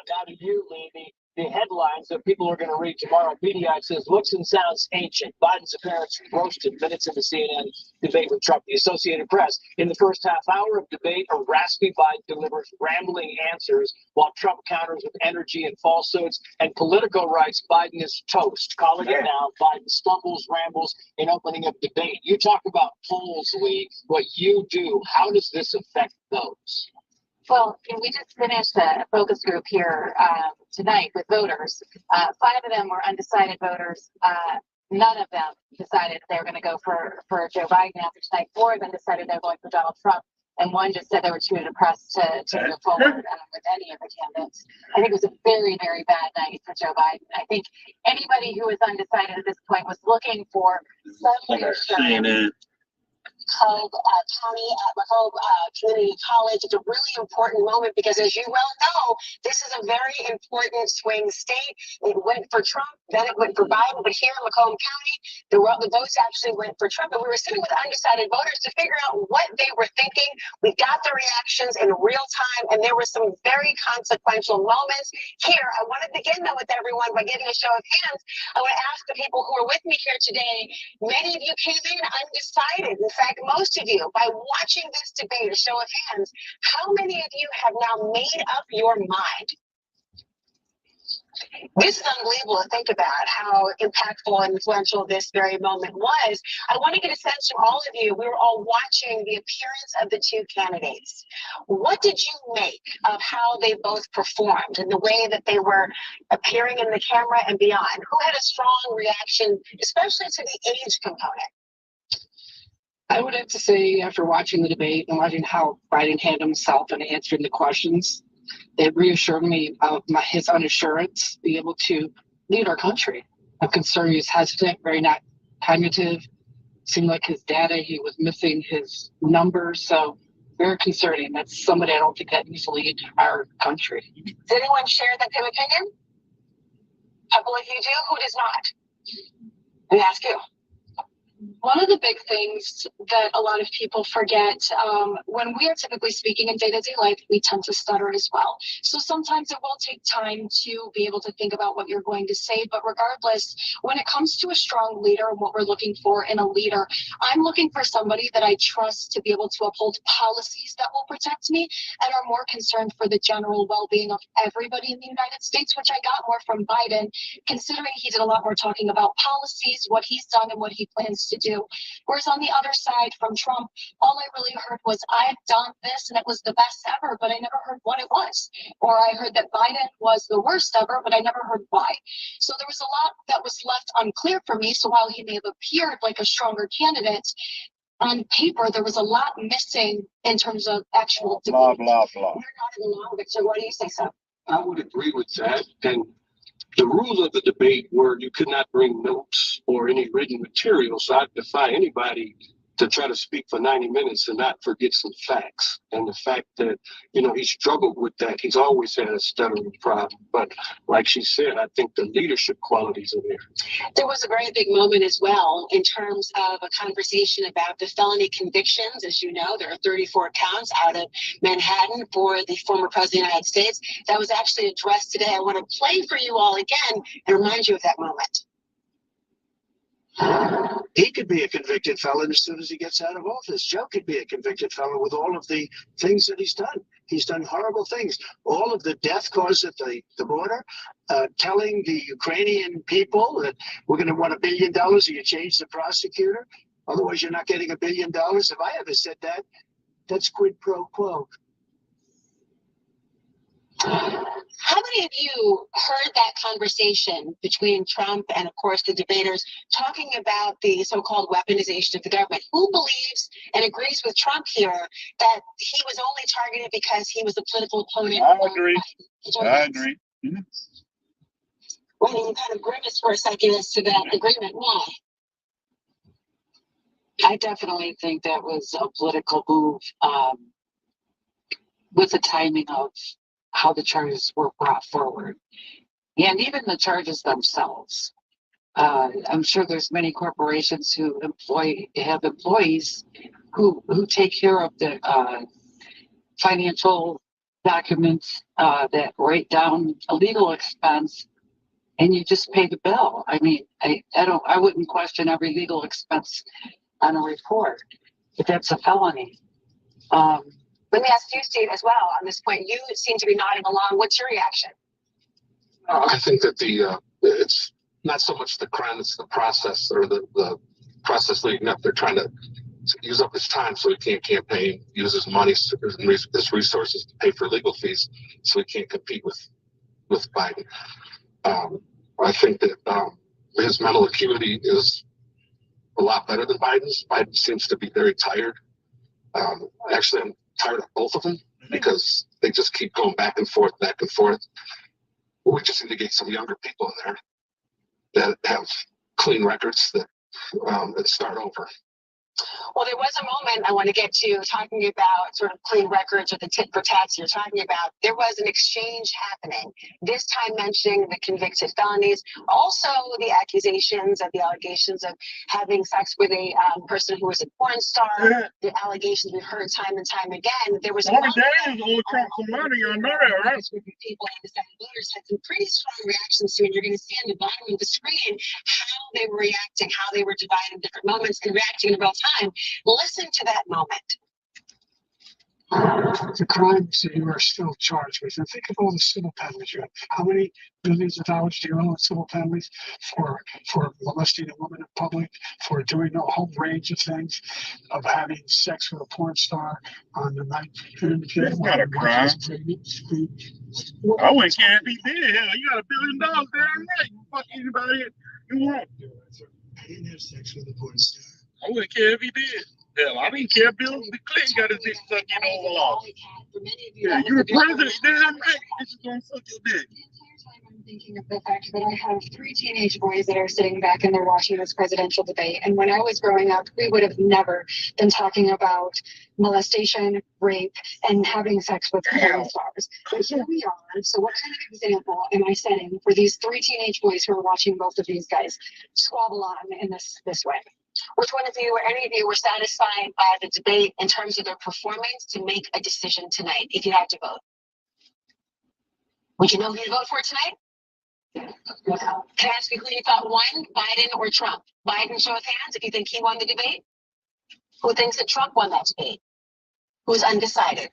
Now to you, Lee, the headlines that people are going to read tomorrow. PDI says, looks and sounds ancient. Biden's appearance roasted minutes in the CNN debate with Trump. The Associated Press, in the first half hour of debate, a raspy Biden delivers rambling answers while Trump counters with energy and falsehoods. And Politico writes, Biden is toast. Calling it now, Biden stumbles, rambles in opening of debate. You talk about polls, Lee, what you do. How does this affect those? Well, we just finished a focus group here tonight with voters. 5 of them were undecided voters. None of them decided they were going to go for Joe Biden after tonight. 4 of them decided they were going for Donald Trump. And 1 just said they were too depressed to move forward with any of the candidates. I think it was a very, very bad night for Joe Biden. I think anybody who was undecided at this point was looking for some reassurance. Hope County at LaHope Community College. It's a really important moment because, as you well know, this is a very important swing state. It went for Trump, then it went for Biden, but here in Macomb County, the votes actually went for Trump. And we were sitting with undecided voters to figure out what they were thinking. We got the reactions in real time, and there were some very consequential moments. Here, I want to begin, though, with everyone by giving a show of hands. I want to ask the people who are with me here today, many of you came in undecided. In fact, most of you, by watching this debate, a show of hands, how many of you have now made up your mind? This is unbelievable to think about how impactful and influential this very moment was. I want to get a sense from all of you. We were all watching the appearance of the 2 candidates. What did you make of how they both performed and the way that they were appearing in the camera and beyond? Who had a strong reaction, especially to the age component? I would have to say, after watching the debate and watching how Biden handled himself and answering the questions, it reassured me of his unassurance, be able to lead our country. I'm concerned he was hesitant, very not cognitive. Seemed like his data, he was missing his numbers. So very concerning. That's somebody I don't think that needs to lead our country. Does anyone share that same opinion? A couple of you do. Who does not? Let me ask you. One of the big things that a lot of people forget, when we are typically speaking in day-to-day life, we tend to stutter as well. So sometimes it will take time to be able to think about what you're going to say. But regardless, when it comes to a strong leader and what we're looking for in a leader, I'm looking for somebody that I trust to be able to uphold policies that will protect me and are more concerned for the general well-being of everybody in the United States, which I got more from Biden, considering he did a lot more talking about policies, what he's done and what he plans to do. Whereas on the other side from Trump, all I really heard was, I've done this and it was the best ever, but I never heard what it was. Or I heard that Biden was the worst ever, but I never heard why. So there was a lot that was left unclear for me. So while he may have appeared like a stronger candidate, on paper, there was a lot missing in terms of actual debate. Blah, blah, blah. You're not along, but so what do you say, so? I would agree with that. And the rules of the debate were you could not bring notes or any written material. So I defy anybody to try to speak for 90 minutes and not forget some facts. And the fact that, he struggled with that. He's always had a stuttering problem. But like she said, I think the leadership qualities are there. There was a very big moment as well in terms of a conversation about the felony convictions. As you know, there are 34 counts out of Manhattan for the former president of the United States. That was actually addressed today. I want to play for you all again and remind you of that moment. He could be a convicted felon as soon as he gets out of office. Joe could be a convicted felon with all of the things that he's done. He's done horrible things. All of the death caused at the border, telling the Ukrainian people that we're going to want $1 billion if you change the prosecutor. Otherwise, you're not getting $1 billion. If I ever said that, that's quid pro quo. How many of you heard that conversation between Trump and, of course, the debaters talking about the so-called weaponization of the government? Who believes and agrees with Trump here that he was only targeted because he was a political opponent? I agree. I agree. Mm-hmm. Well, you kind of grimaced for a second as to that agreement. Why? I definitely think that was a political move with the timing of how the charges were brought forward, and even the charges themselves. I'm sure there's many corporations who have employees who take care of the financial documents that write down a legal expense, and you just pay the bill. I mean, I wouldn't question every legal expense on a report, but that's a felony. Let me ask you, Steve, as well on this point. You seem to be nodding along. What's your reaction? I think that it's not so much the crime, it's the process or the process leading up. They're trying to use up his time so he can't campaign, use his money, his resources to pay for legal fees so he can't compete with Biden. I think that his mental acuity is a lot better than Biden's. Biden seems to be very tired. Actually, I'm tired of both of them because they just keep going back and forth. We just need to get some younger people in there that have clean records that start over. Well, there was a moment I want to get to talking about sort of clean records or the tit for tats you're talking about. There was an exchange happening, this time mentioning the convicted felonies, also the accusations of the allegations of having sex with a person who was a porn star, the allegations we've heard time and time again. There was a moment old Trump some money, you know that, right? People and decided voters had some pretty strong reactions to it. You're going to see on the bottom of the screen how they were reacting, how they were divided in different moments and reacting in real time. Listen to that moment. The crimes that you are still charged with, and think of all the civil penalties you have. How many billions of dollars do you owe in civil penalties for molesting a woman in public, for doing a whole range of things, of having sex with a porn star on the night? That's not a crime. I wouldn't care if he did. Hell, you got $1 billion there, right? You fuck anybody you want. I didn't have sex with a porn star. I wouldn't care if he did. Hell, I didn't care if Bill Clinton got his dick sucked in Oval Office. Yeah, you're the president, damn right. This is gonna suck your dick. I'm thinking of the fact that I have 3 teenage boys that are sitting back and they're watching this presidential debate. And when I was growing up, we would have never been talking about molestation, rape, and having sex with porn stars. But here we are. So what kind of example am I setting for these 3 teenage boys who are watching both of these guys squabble on in this way? Which one of you or any of you were satisfied by the debate in terms of their performance to make a decision tonight if you had to vote? Would you know who to vote for tonight? Can I ask you who you thought won, Biden or Trump? Biden, show of hands if you think he won the debate. Who thinks that Trump won that debate? Who's undecided?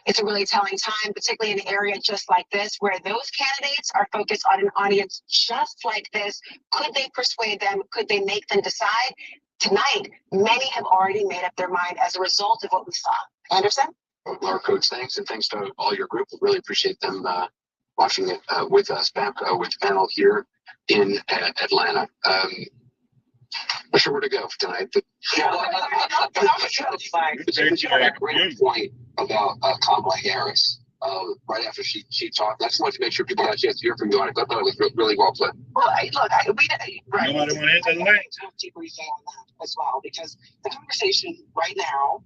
It's a really telling time, particularly in an area just like this, where those candidates are focused on an audience just like this. Could they persuade them? Could they make them decide? Tonight, many have already made up their mind as a result of what we saw. Anderson? Our coach, thanks, and thanks to all your group. Really appreciate them watching it with us back with the panel here in Atlanta. Not sure where to go tonight, but you made a great point about Kamala Harris. right after she talked. I just wanted to make sure people had a chance to hear from you on it. I thought it was really well put. Well, right. Nobody want to hit the link. Debriefing on that as well, because the conversation right now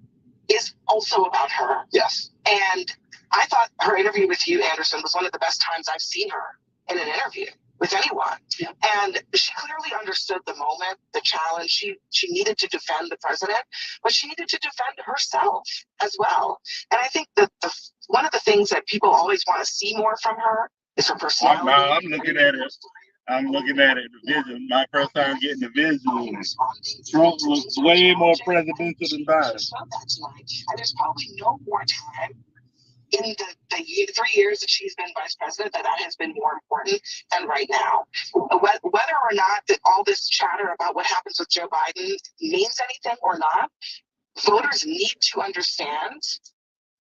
is also about her. Yes. And I thought her interview with you, Anderson, was one of the best times I've seen her in an interview with anyone. Yeah. And she clearly understood the moment, the challenge. She needed to defend the president, but she needed to defend herself as well. And I think that one of the things that people always want to see more from her is her personality. I'm looking at it. I'm looking at it, the vision. My first time getting the visual. Trump looks way more presidential than Biden. And there's probably no more time in the 3 years that she's been vice president that has been more important than right now. Whether or not that all this chatter about what happens with Joe Biden means anything or not, voters need to understand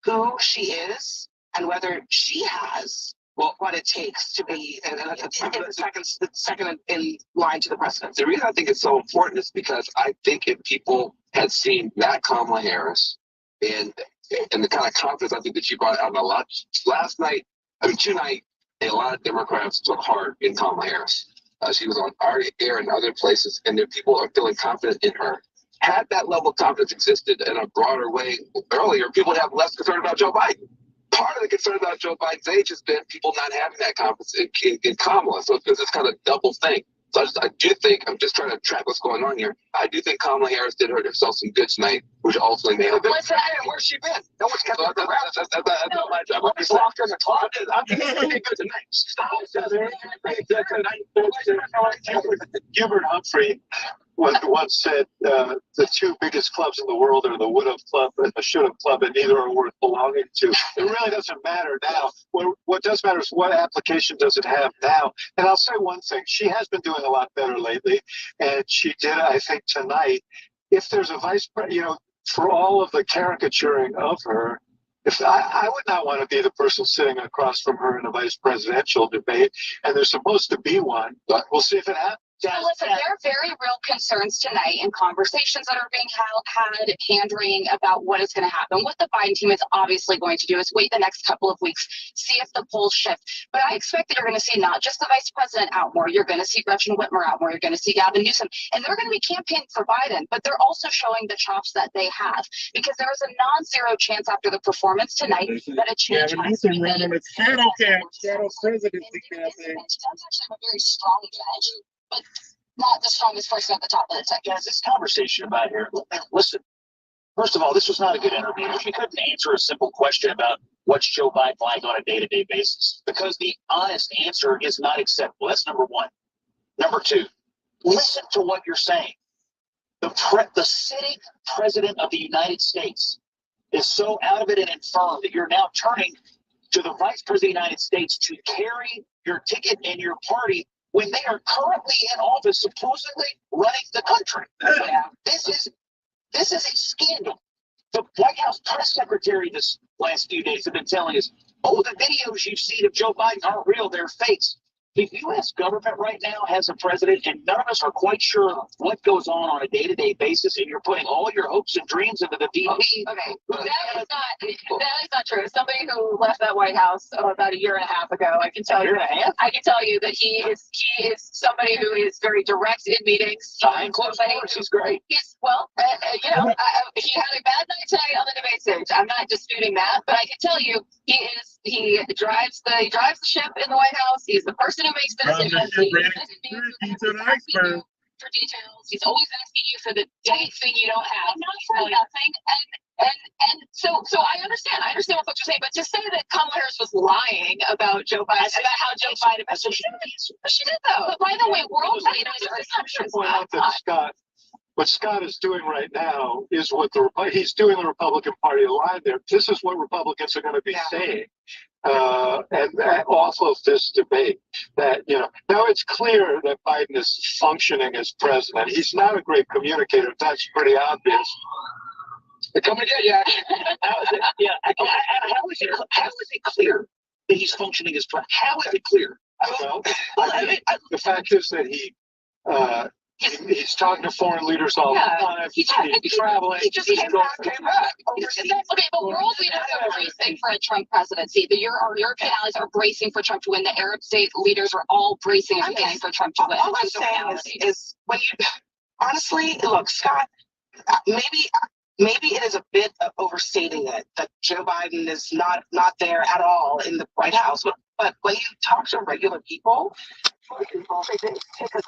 who she is and whether she has what it takes to be in the second in line to the presidency. The reason I think it's so important is because I think if people had seen that Kamala Harris and the kind of confidence I think that she brought out in a lot tonight, a lot of Democrats took heart in Kamala Harris. She was on our air and other places, and the people are feeling confident in her. Had that level of confidence existed in a broader way earlier, people would have less concern about Joe Biden. Part of the concern about Joe Biden's age has been people not having that confidence in Kamala. So it's this kind of double thing. So I do think, I'm just trying to track what's going on here. I do think Kamala Harris did herself some good tonight, which ultimately made her. Where's she been? No one's kept her around. That's not my job. I'm just locked in the closet. I'm just pretty good tonight. Stop. Gilbert Humphrey once said the two biggest clubs in the world are the would have club and the should have club, and neither are worth belonging to. It really doesn't matter now. What does matter is what application does it have now. And I'll say one thing: she has been doing a lot better lately, and she did, I think, tonight. If there's a vice president, for all of the caricaturing of her, if I would not want to be the person sitting across from her in a vice presidential debate, and there's supposed to be one, but we'll see if it happens. So listen, there are very real concerns tonight in conversations that are being had, hand-wringing about what is going to happen. What the Biden team is obviously going to do is wait the next couple of weeks, see if the polls shift. But I expect that you're going to see not just the vice president out more, you're going to see Gretchen Whitmer out more, you're going to see Gavin Newsom, and they're going to be campaigning for Biden, but they're also showing the chops that they have, because there is a non-zero chance after the performance tonight that a change has to be made. Shadow presidency campaign. That's actually a very strong judge, but not the strongest person at the top of the ticket. Guys, this conversation about her, listen, first of all, this was not a good interview. She couldn't answer a simple question about what's Joe Biden like on a day-to-day basis, because the honest answer is not acceptable. That's number one. Number two, listen to what you're saying. The sitting president of the United States is so out of it and infirm that you're now turning to the vice president of the United States to carry your ticket and your party when they are currently in office, supposedly running the country. This is a scandal. The White House press secretary this last few days have been telling us, oh, the videos you've seen of Joe Biden aren't real, they're fakes. The U.S. government right now has a president, and none of us are quite sure what goes on a day-to-day basis, and you're putting all your hopes and dreams into the VP. Okay, that is not true. Somebody who left that White House about a year and a half ago, I can tell you that he is somebody who is very direct in meetings. He's great. He had a bad night tonight on the debate stage. I'm not disputing that, but I can tell you he drives the ship in the White House. He's the person who makes the decisions. For details. He's always asking you for the dang thing you don't have. Not for nothing. And so I understand what you're saying, but to say that Kamala Harris was lying about Joe Biden, about how Joe Biden, she did though. But by the way, world leaders are point out that what Scott is doing right now is he's doing the Republican Party line there. This is what Republicans are going to be saying. And off of this debate that, now it's clear that Biden is functioning as president. He's not a great communicator. That's pretty obvious. They're coming to get you. How is it clear that he's functioning as president? How is it clear? The fact is that he He's talking to foreign leaders all the time. He's traveling. He just came back. Okay, but world leaders are bracing for a Trump presidency. Our European allies are bracing for Trump to win. The Arab state leaders are all bracing and planning for Trump to win. All I'm saying is when you honestly look, Scott, maybe it is a bit of overstating it that Joe Biden is not there at all in the White House. But when you talk to regular people, they take a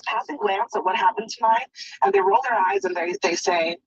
passing glance at what happened tonight, and they roll their eyes and they say,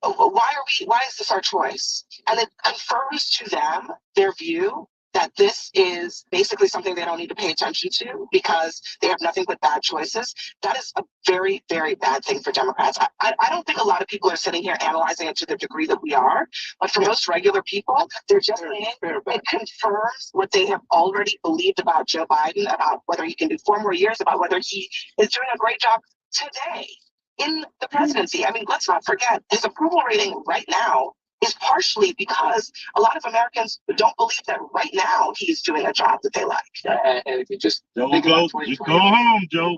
why is this our choice? And it confirms to them their view that this is basically something they don't need to pay attention to because they have nothing but bad choices. That is a very, very bad thing for Democrats. I don't think a lot of people are sitting here analyzing it to the degree that we are, but for most regular people, they're just saying it confirms what they have already believed about Joe Biden, about whether he can do 4 more years, about whether he is doing a great job today in the presidency. I mean, let's not forget his approval rating right now is partially because a lot of Americans don't believe that right now he's doing a job that they like. And if you just go home, Joe. Go home, Joe.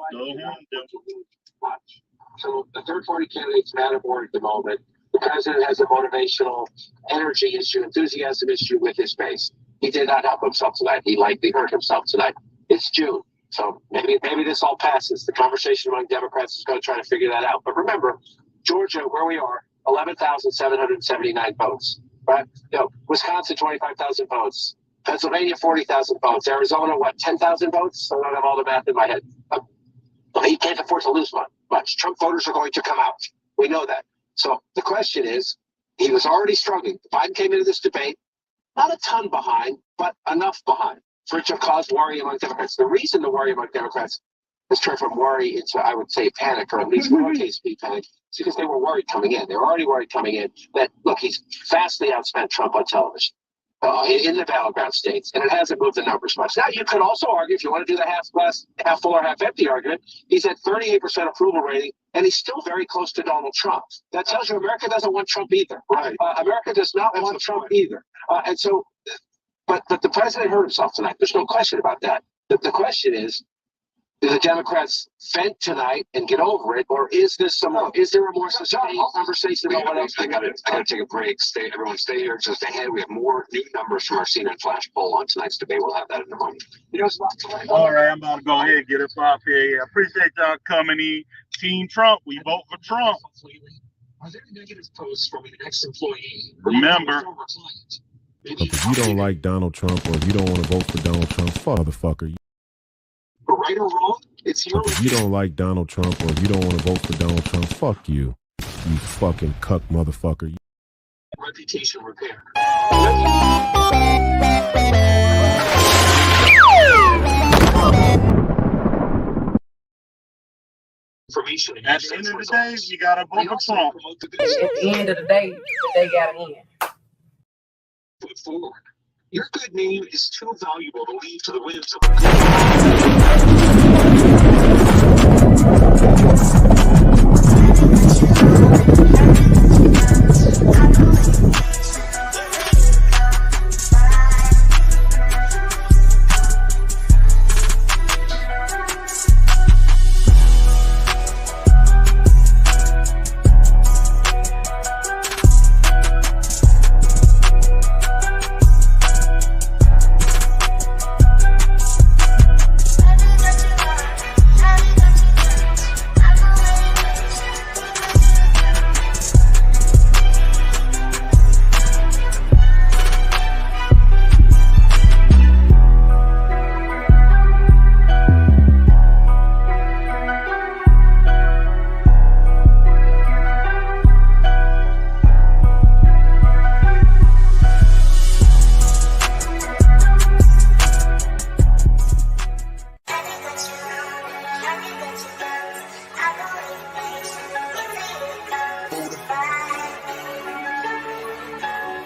So the third-party candidates matter more at the moment. The president has a motivational energy issue, enthusiasm issue with his base. He did not help himself tonight. He likely hurt himself tonight. It's June, so maybe this all passes. The conversation among Democrats is going to try to figure that out. But remember, Georgia, where we are, 11,779 votes, right? Wisconsin, 25,000 votes. Pennsylvania, 40,000 votes. Arizona, 10,000 votes? I don't have all the math in my head. He can't afford to lose much. Trump voters are going to come out. We know that. So the question is, he was already struggling. Biden came into this debate, not a ton behind, but enough behind for it to cause worry among Democrats. The reason the worry among Democrats has turned from worry into, I would say, panic, or at least lowercase p panic, is because they were worried coming in. They were already worried coming in that, look, he's vastly outspent Trump on television in the battleground states, and it hasn't moved the numbers much. Now, you could also argue, if you want to do the half full or half empty argument, he's at 38% approval rating, and he's still very close to Donald Trump. That tells you America doesn't want Trump either. Right. America does not want Trump either. And so, but the president hurt himself tonight. There's no question about that. The question is, do the Democrats vent tonight and get over it, or is there a more sustained conversation about what else? I gotta take a break. Everyone stay here just ahead. We have more new numbers from our CNN Flash poll on tonight's debate. We'll have that in a moment. All right, I'm about to go ahead and get us off here. I appreciate y'all coming in. Team Trump, we vote for Trump. Are there negative posts from an ex-employee? Remember, if you don't like Donald Trump, or if you don't want to vote for Donald Trump, motherfucker. Right or wrong, it's your. If you don't like Donald Trump, or if you don't want to vote for Donald Trump, fuck you. You fucking cuck motherfucker. Reputation repair. Information. At the end of the day, you gotta vote for Trump. At the end of the day, they gotta win. Put forward. Your good name is too valuable to leave to the whims of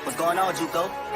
What's going on, Juco?